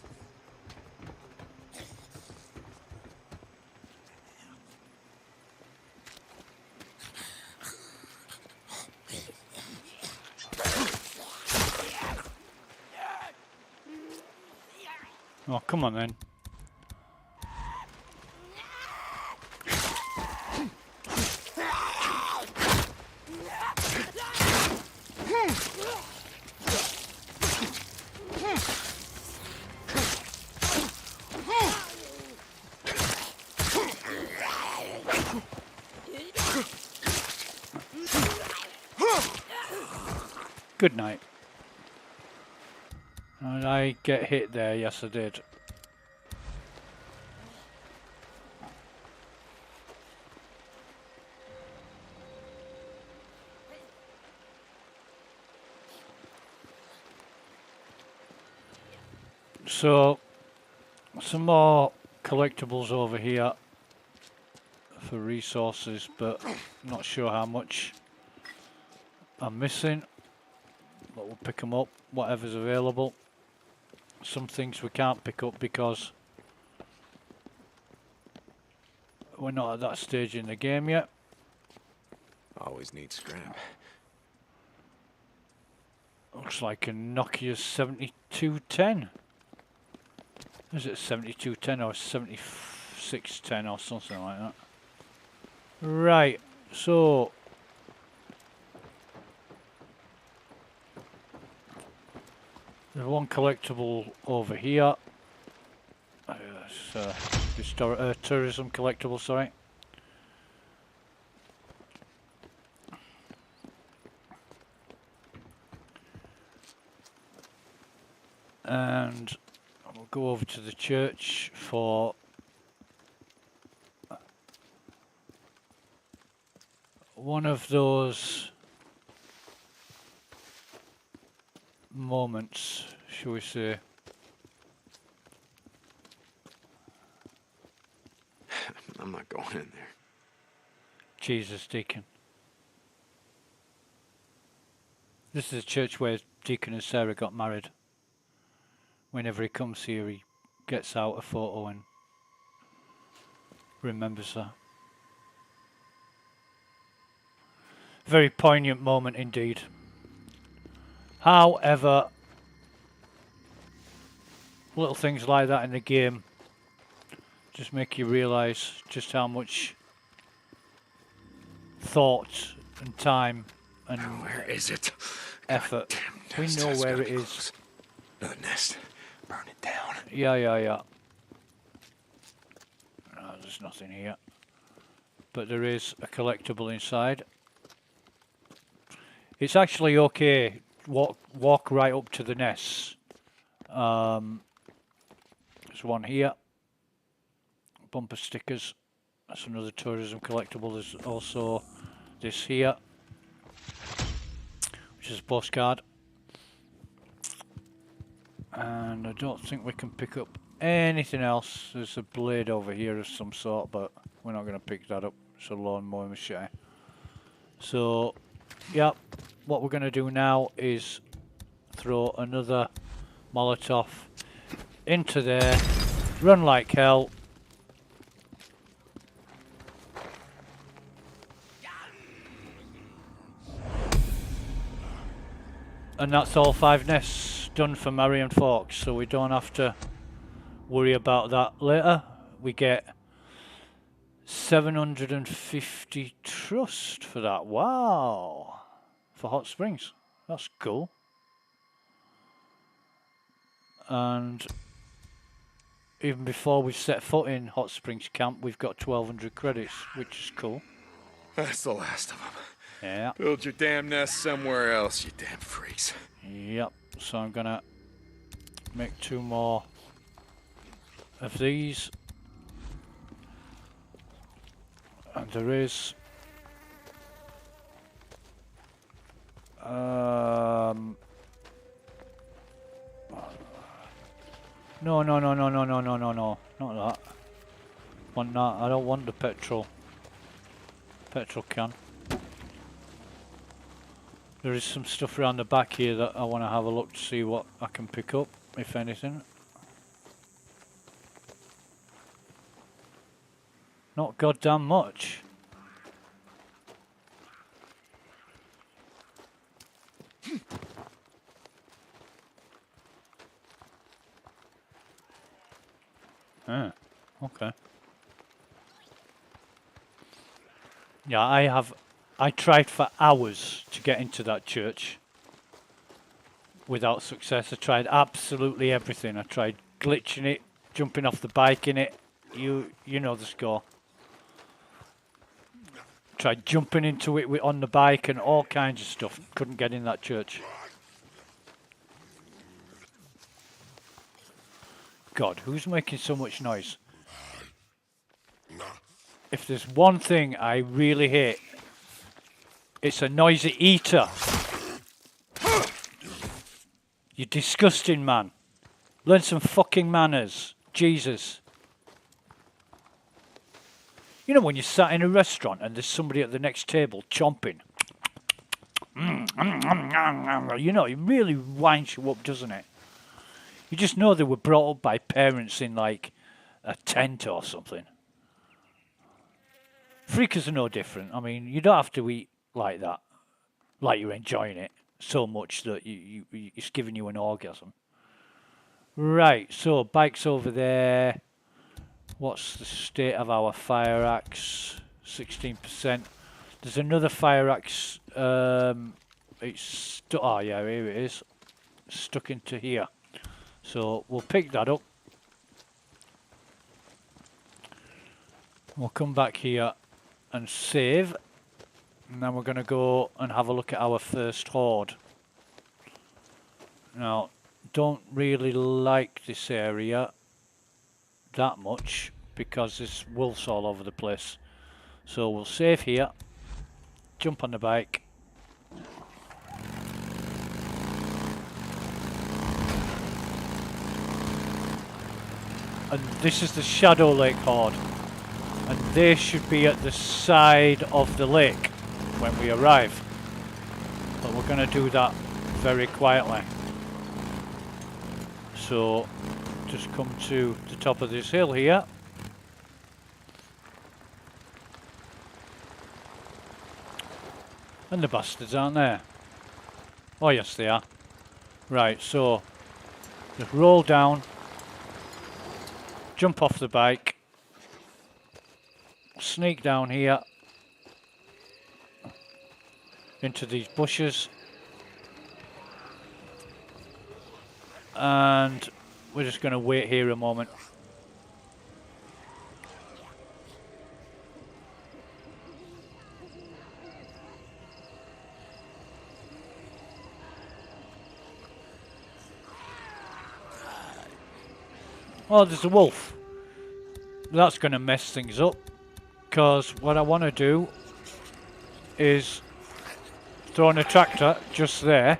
Speaker 1: Oh, come on then. Good night. Did I get hit there? Yes, I did. So, some more collectibles over here for resources, but not sure how much I'm missing. But we'll pick them up, whatever's available. Some things we can't pick up because we're not at that stage in the game yet.
Speaker 5: Always need scrap.
Speaker 1: Looks like a Nokia 7210. Is it 7210 or 7610 or something like that? Right, so there's one collectible over here. It's tourism collectible, sorry. And we'll go over to the church for one of those moments, shall we say.
Speaker 5: I'm not going in there.
Speaker 1: Jesus, Deacon. This is a church where Deacon and Sarah got married. Whenever he comes here, he gets out a photo and remembers her. Very poignant moment indeed. However, little things like that in the game just make you realise just how much thought and time and
Speaker 5: where is it?
Speaker 1: Effort. We know where it is.
Speaker 5: Another nest. Burn it down.
Speaker 1: Yeah. No, there's nothing here. But there is a collectible inside. It's actually okay. Walk right up to the nests. There's one here. Bumper stickers. That's another tourism collectible. There's also this here. which is a postcard. And I don't think we can pick up anything else. There's a blade over here of some sort, but we're not going to pick that up. It's a lawnmower machete. So, yeah, what we're going to do now is throw another Molotov into there, run like hell. And that's all 5 nests done for Marion Forks, so we don't have to worry about that later. We get 750 trust for that. Wow! For Hot Springs. That's cool. And even before we set foot in Hot Springs camp, we've got 1,200 credits, which is cool.
Speaker 7: That's the last of them.
Speaker 1: Yeah.
Speaker 7: Build your damn nest somewhere else, you damn freaks.
Speaker 1: Yep. So I'm gonna make 2 more of these. And there is no, not that. Want that? I don't want the petrol can. There is some stuff around the back here that I want to have a look to see what I can pick up, if anything. Not goddamn much. Okay. Yeah, I tried for hours to get into that church without success. I tried absolutely everything. I tried glitching it, jumping off the bike in it. You know the score. Tried jumping into it on the bike and all kinds of stuff. Couldn't get in that church. God, who's making so much noise? If there's one thing I really hate, it's a noisy eater. You disgusting man. Learn some fucking manners. Jesus. You know when you're sat in a restaurant and there's somebody at the next table chomping? You know, it really winds you up, doesn't it? You just know they were brought up by parents in like a tent or something. Freakers are no different. I mean, you don't have to eat like that, like you're enjoying it so much that it's giving you an orgasm. Right, so bike's over there. What's the state of our fire axe? 16%. There's another fire axe. It's stuck. Oh yeah, here it is. Stuck into here. So we'll pick that up. We'll come back here and save. And then we're going to go and have a look at our first horde. Now, don't really like this area that much because there's wolves all over the place. So we'll save here, jump on the bike. And this is the Shadow Lake horde. And they should be at the side of the lake when we arrive. But we're going to do that very quietly. So just come to the top of this hill here. And the bastards aren't there. Oh yes they are. Right, so just roll down, jump off the bike, sneak down here into these bushes, and we're just going to wait here a moment. Oh, there's a wolf. That's going to mess things up, because what I want to do is throwing a tractor just there.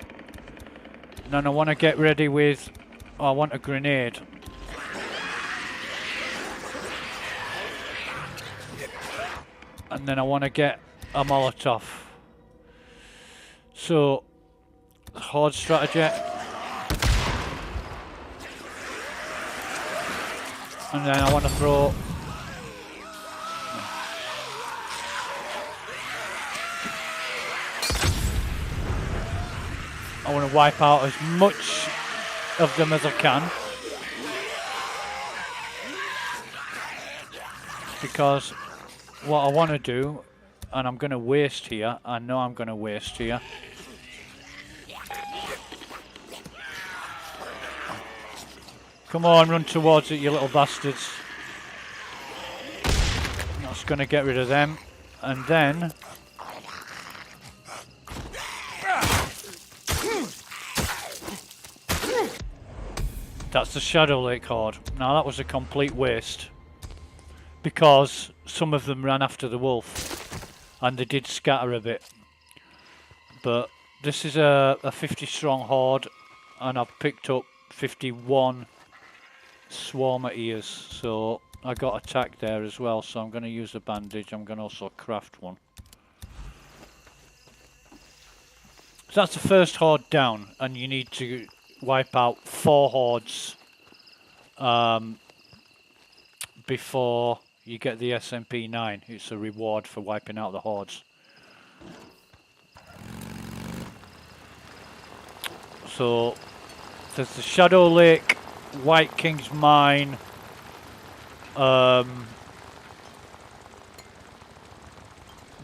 Speaker 1: And then I want to get ready with... Oh, I want a grenade. And then I want to get a Molotov. So, horde strategy. And then I want to throw... I want to wipe out as much of them as I can. Because what I want to do, and I'm going to waste here, I know I'm going to waste here. Come on, run towards it, you little bastards. I'm just going to get rid of them. And then... That's the Shadow Lake Horde. Now that was a complete waste. Because some of them ran after the wolf. And they did scatter a bit. But this is a 50 strong horde. And I've picked up 51 swarmer ears. So I got attacked there as well. So I'm going to use a bandage. I'm going to also craft one. So that's the first horde down. And you need to wipe out 4 hordes before you get the SMP-9. It's a reward for wiping out the hordes. So there's the Shadow Lake, White King's Mine,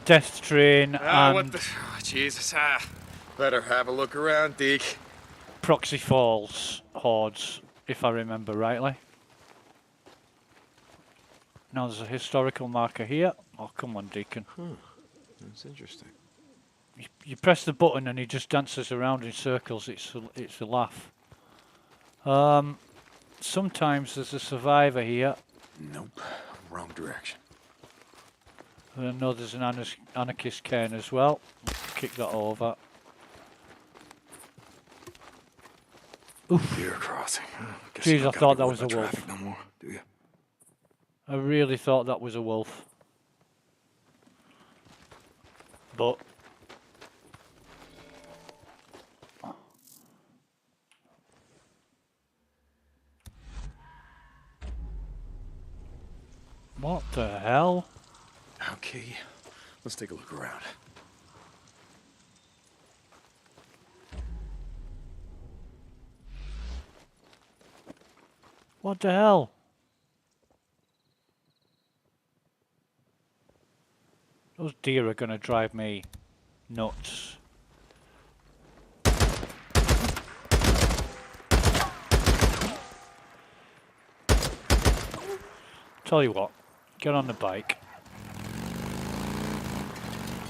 Speaker 1: Death Train, and
Speaker 7: what the... Oh, Jesus, better have a look around, Deke.
Speaker 1: Proxy Falls hordes, if I remember rightly. Now there's a historical marker here. Oh, come on, Deacon.
Speaker 5: That's interesting.
Speaker 1: You press the button and he just dances around in circles. It's a laugh. Sometimes there's a survivor here.
Speaker 5: Nope, wrong direction.
Speaker 1: And I know there's an anarchist cairn as well. Kick that over. Oof.
Speaker 5: Deer crossing.
Speaker 1: Jeez, I thought that was a wolf.
Speaker 5: No more, do you?
Speaker 1: I really thought that was a wolf. But what the hell?
Speaker 5: Okay, let's take a look around.
Speaker 1: What the hell? Those deer are going to drive me nuts. Tell you what, get on the bike.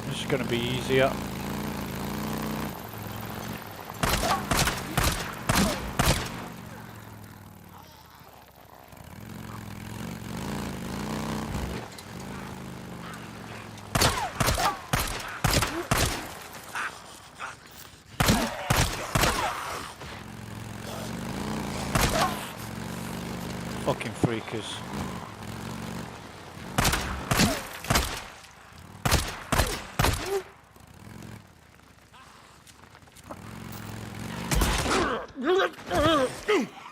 Speaker 1: This is going to be easier. Fucking freakers.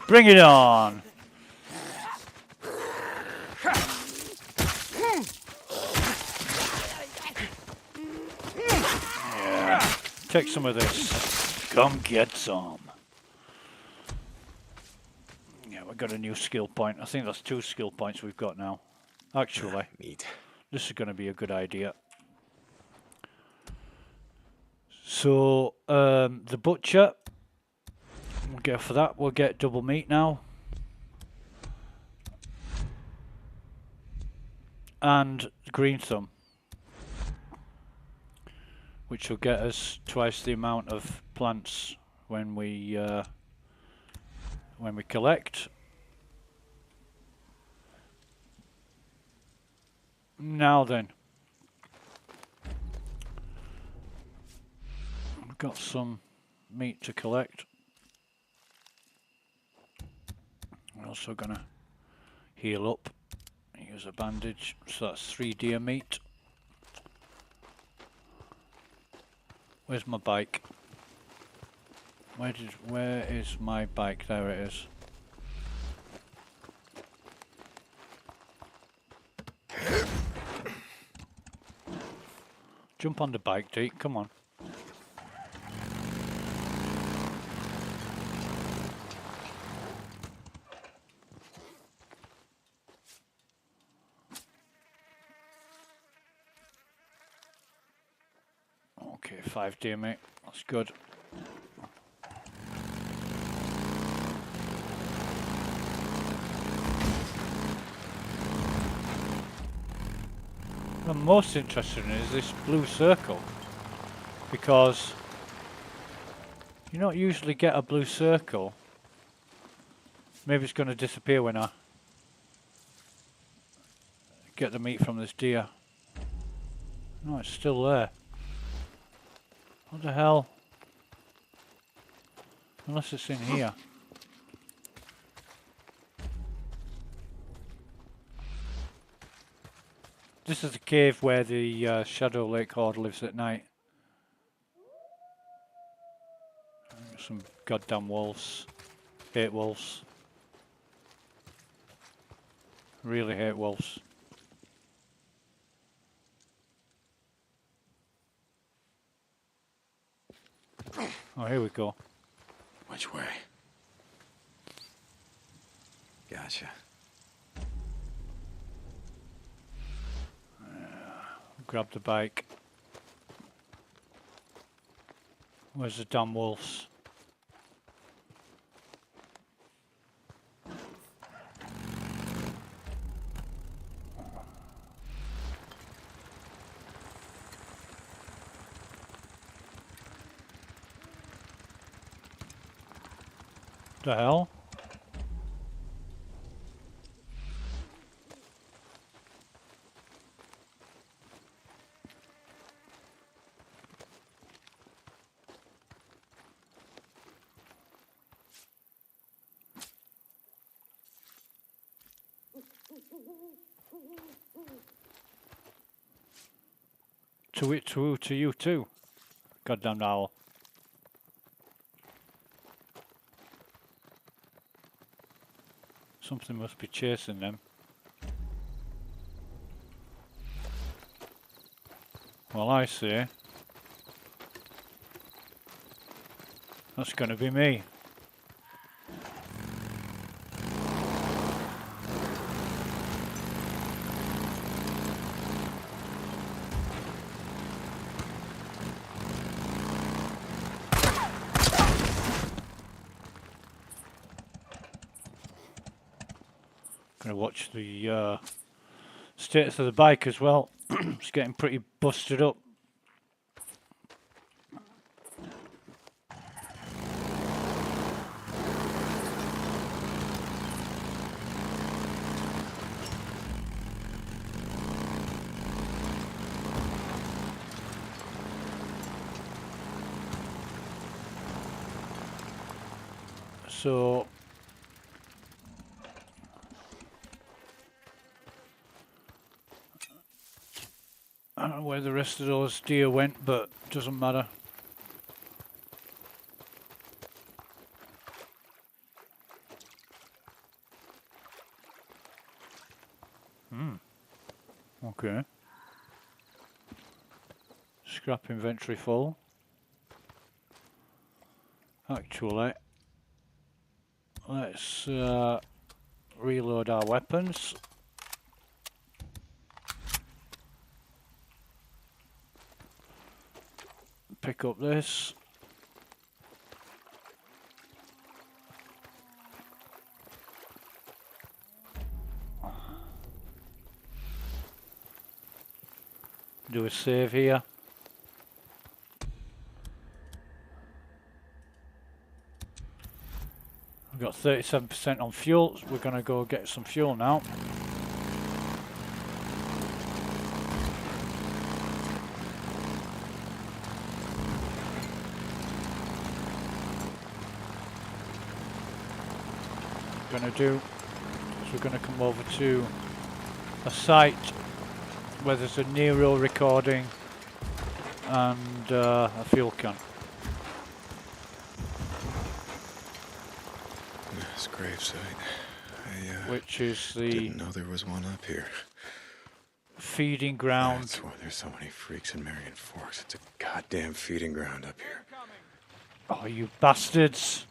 Speaker 1: Bring it on! Yeah. Take some of this. Come get some. Yeah, we've got a new skill point. I think that's 2 skill points we've got now. Actually,
Speaker 5: neat.
Speaker 1: This is going to be a good idea. So, the butcher, we'll go for that. We'll get double meat now. And green thumb, which will get us twice the amount of plants when we collect. Now then, I've got some meat to collect. I'm also gonna heal up. Use a bandage. So that's 3 deer meat. Where's my bike? Where is my bike? There it is. Jump on the bike, Deke, come on. Okay, 5 deer meat. That's good. What I'm most interested in is this blue circle, because you don't usually get a blue circle. Maybe it's going to disappear when I get the meat from this deer. No, it's still there. What the hell? Unless it's in here. This is the cave where the Shadow Lake Horde lives at night. Some goddamn wolves. Hate wolves. Really hate wolves. Oh, here we go.
Speaker 5: Which way? Gotcha.
Speaker 1: Grab the bike. Where's the damn wolves? The hell? To you too. Goddamn owl. Something must be chasing them. Well, I say that's gonna be me. Gonna watch the status of the bike as well. It's getting pretty busted up. So I don't know where the rest of those deer went, but it doesn't matter. Okay. Scrap inventory full. Actually, let's reload our weapons. Pick up this. Do a save here. We've got 37% on fuel, so we're going to go get some fuel now. we're going to do is we're going to come over to a site where there's a Nero recording and a fuel can.
Speaker 12: Nice gravesite.
Speaker 1: Which is the...
Speaker 12: didn't know there was one up here.
Speaker 1: Feeding ground.
Speaker 12: That's why there's so many freaks in Marion Forks. It's a goddamn feeding ground up here.
Speaker 1: Oh, you bastards.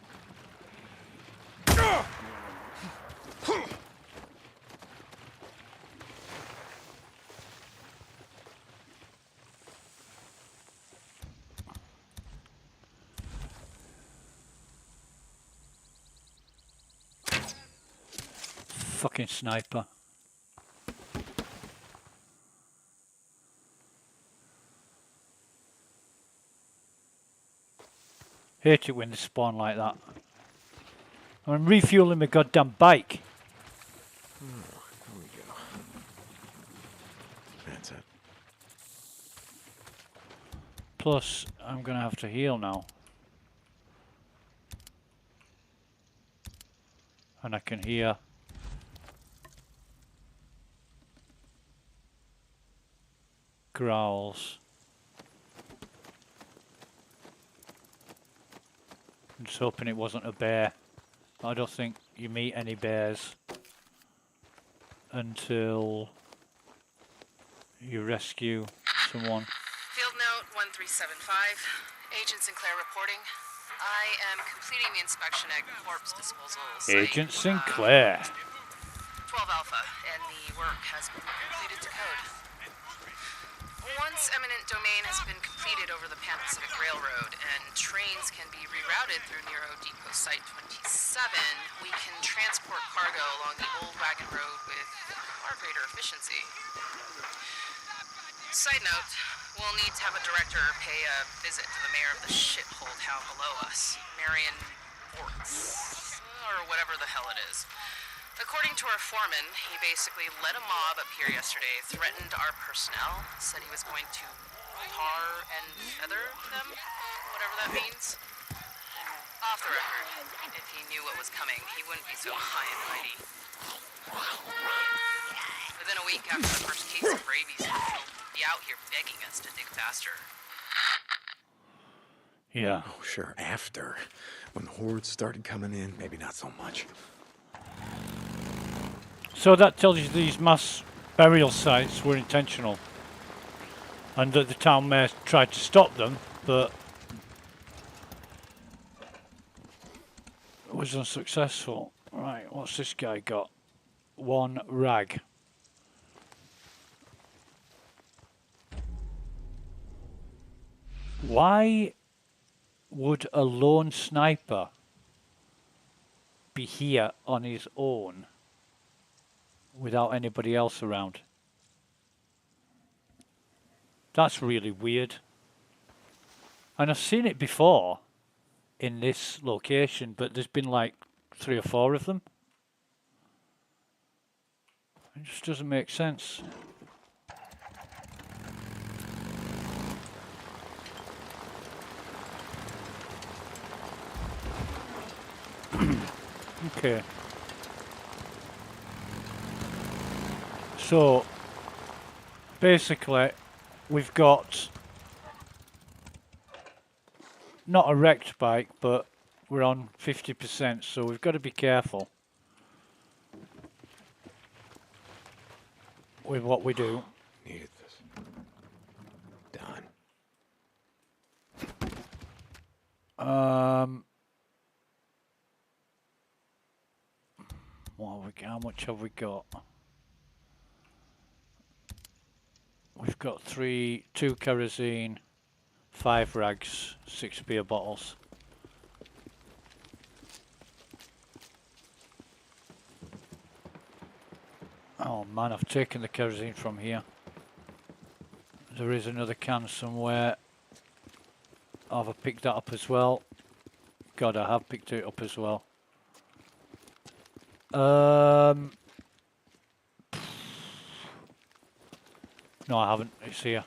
Speaker 1: Fucking sniper. Hate it when they spawn like that. I'm refueling my goddamn bike.
Speaker 12: Here we go. That's it.
Speaker 1: Plus, I'm gonna have to heal now. And I can hear growls. I'm just hoping it wasn't a bear. I don't think you meet any bears until you rescue someone.
Speaker 11: Field note 1375. Agent Sinclair reporting. I am completing the inspection at corpse disposal site.
Speaker 1: Agent Sinclair.
Speaker 11: 12 Alpha, and the work has been completed to code. Once eminent domain has been completed over the Pan-Pacific Railroad and trains can be rerouted through Nero Depot Site 27, we can transport cargo along the old wagon road with far greater efficiency. Side note, we'll need to have a director pay a visit to the mayor of the shithole town below us, Marion Forks, or whatever the hell it is. According to our foreman, he basically led a mob up here yesterday, threatened our personnel, said he was going to tar and feather them, whatever that means. Off the record, if he knew what was coming, he wouldn't be so high and mighty. Within a week after the first case of rabies, he'll be out here begging us to dig faster.
Speaker 1: Yeah.
Speaker 12: Oh, sure, after. When the hordes started coming in, maybe not so much.
Speaker 1: So that tells you these mass burial sites were intentional and that the town mayor tried to stop them, but was unsuccessful. Right, what's this guy got? One rag. Why would a lone sniper be here on his own without anybody else around? That's really weird. And I've seen it before in this location, but there's been like 3 or 4 of them. It just doesn't make sense. Okay. So, basically, we've got not a wrecked bike, but we're on 50%, so we've got to be careful with what we do.
Speaker 12: Needed this. Done.
Speaker 1: How much have we got? We've got 2 kerosene, 5 rags, 6 beer bottles. Oh man, I've taken the kerosene from here. There is another can somewhere. Have I picked that up as well? God, I have picked it up as well. No, I haven't. It's here.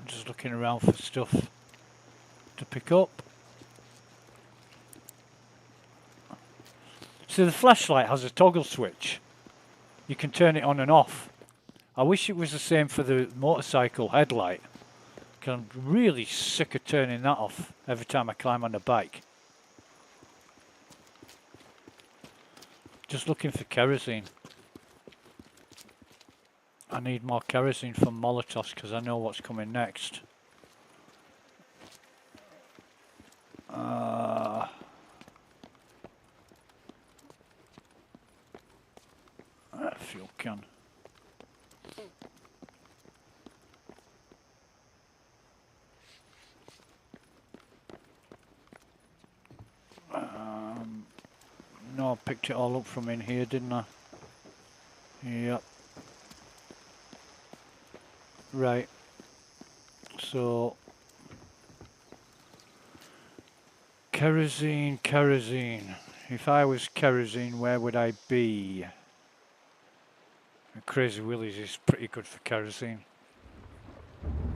Speaker 1: Just looking around for stuff to pick up. So the flashlight has a toggle switch. You can turn it on and off. I wish it was the same for the motorcycle headlight. 'Cause I'm really sick of turning that off every time I climb on the bike. Just looking for kerosene. I need more kerosene from Molotovs because I know what's coming next. Fuel can. No, I picked it all up from in here, didn't I? Yep. Right. So, kerosene, kerosene. If I was kerosene, where would I be? Crazy Willie's is pretty good for kerosene.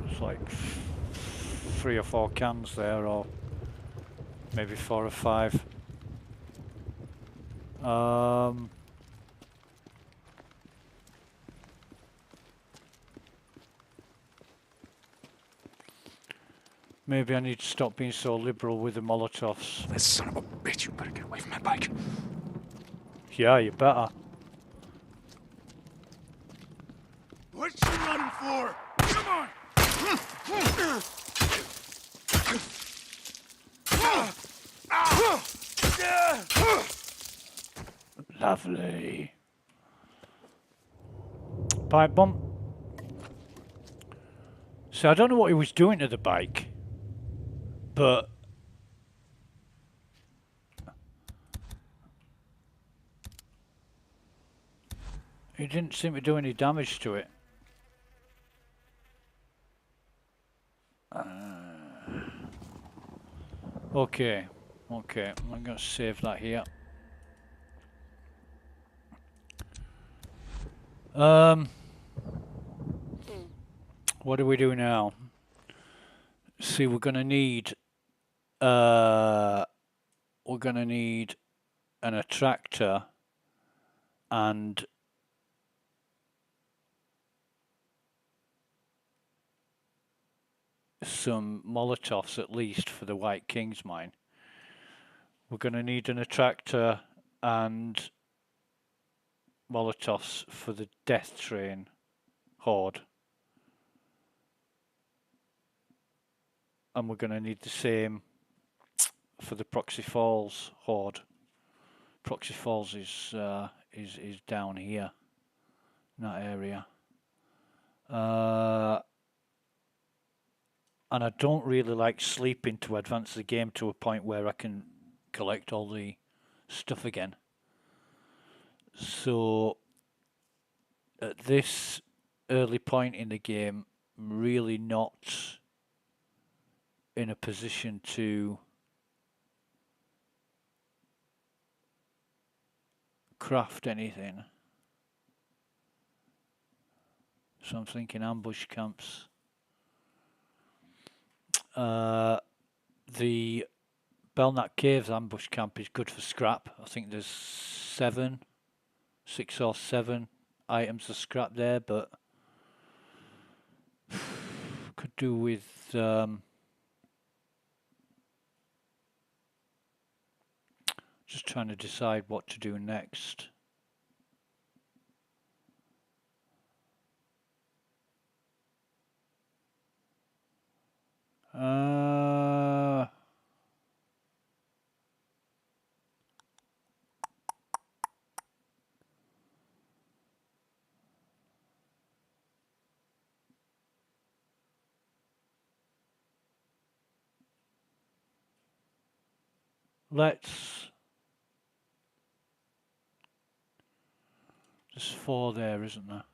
Speaker 1: It's like 3 or 4 cans there, or maybe 4 or 5. Maybe I need to stop being so liberal with the Molotovs.
Speaker 5: This son of a bitch, you better get away from my bike.
Speaker 1: Yeah, you better.
Speaker 12: What you running for? Come on!
Speaker 1: Lovely. Pipe bomb. So I don't know what he was doing to the bike, but he didn't seem to do any damage to it. Okay, I'm going to save that here. What do we do now? See, we're going to need an attractor and some Molotovs at least for the White King's mine. We're going to need an attractor and Molotovs for the Death Train horde. And we're going to need the same for the Proxy Falls horde. Proxy Falls is down here, in that area. And I don't really like sleeping to advance the game to a point where I can collect all the stuff again. So at this early point in the game, I'm really not in a position to craft anything. So I'm thinking ambush camps. The Belknap Caves ambush camp is good for scrap. I think there's 6 or 7 items of scrap there, but could do with just trying to decide what to do next. There's 4 there, isn't there?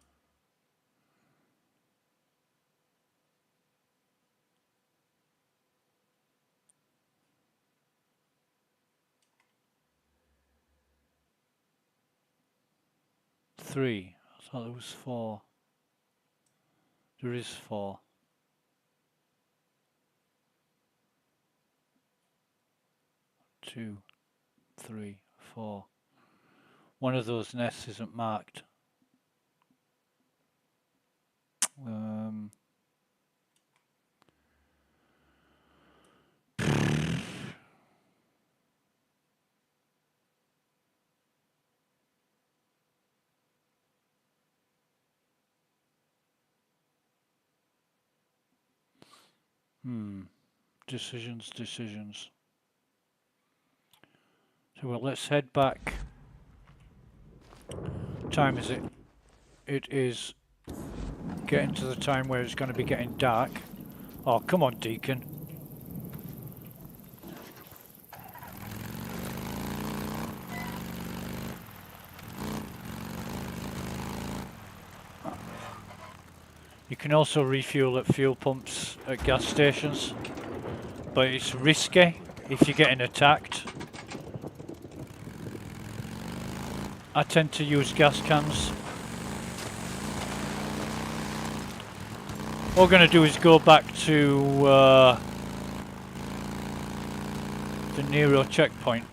Speaker 1: Three. I thought there was 4. There is 4. 2, 3, 4. One of those nests isn't marked. Decisions. So well, let's head back. Time is it? It is getting to the time where it's going to be getting dark. Oh, come on, Deacon. You can also refuel at fuel pumps at gas stations, but it's risky if you're getting attacked. I tend to use gas cans. What we're going to do is go back to the Nero checkpoint.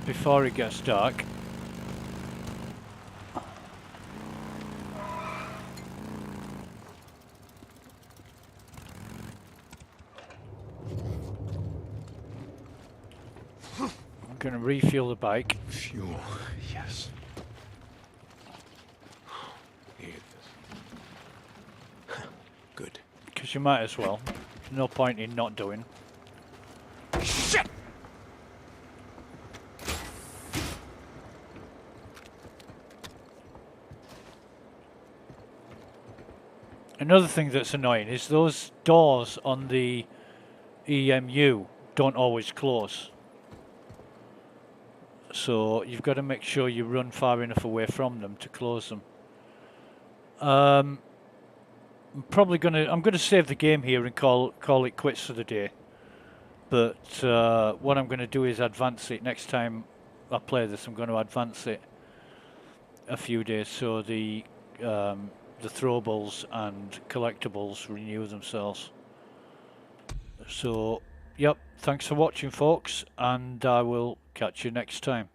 Speaker 1: Before it gets dark. I'm going to refuel the bike.
Speaker 5: Fuel, yes. Needed this. Good.
Speaker 1: Because you might as well. No point in not doing.
Speaker 5: Shit!
Speaker 1: Another thing that's annoying is those doors on the EMU don't always close. So you've got to make sure you run far enough away from them to close them. I'm gonna save the game here and call it quits for the day. But what I'm gonna do is advance it next time I play this. I'm going to advance it a few days so the throwables and collectibles renew themselves. So, yep, thanks for watching, folks, and I will catch you next time.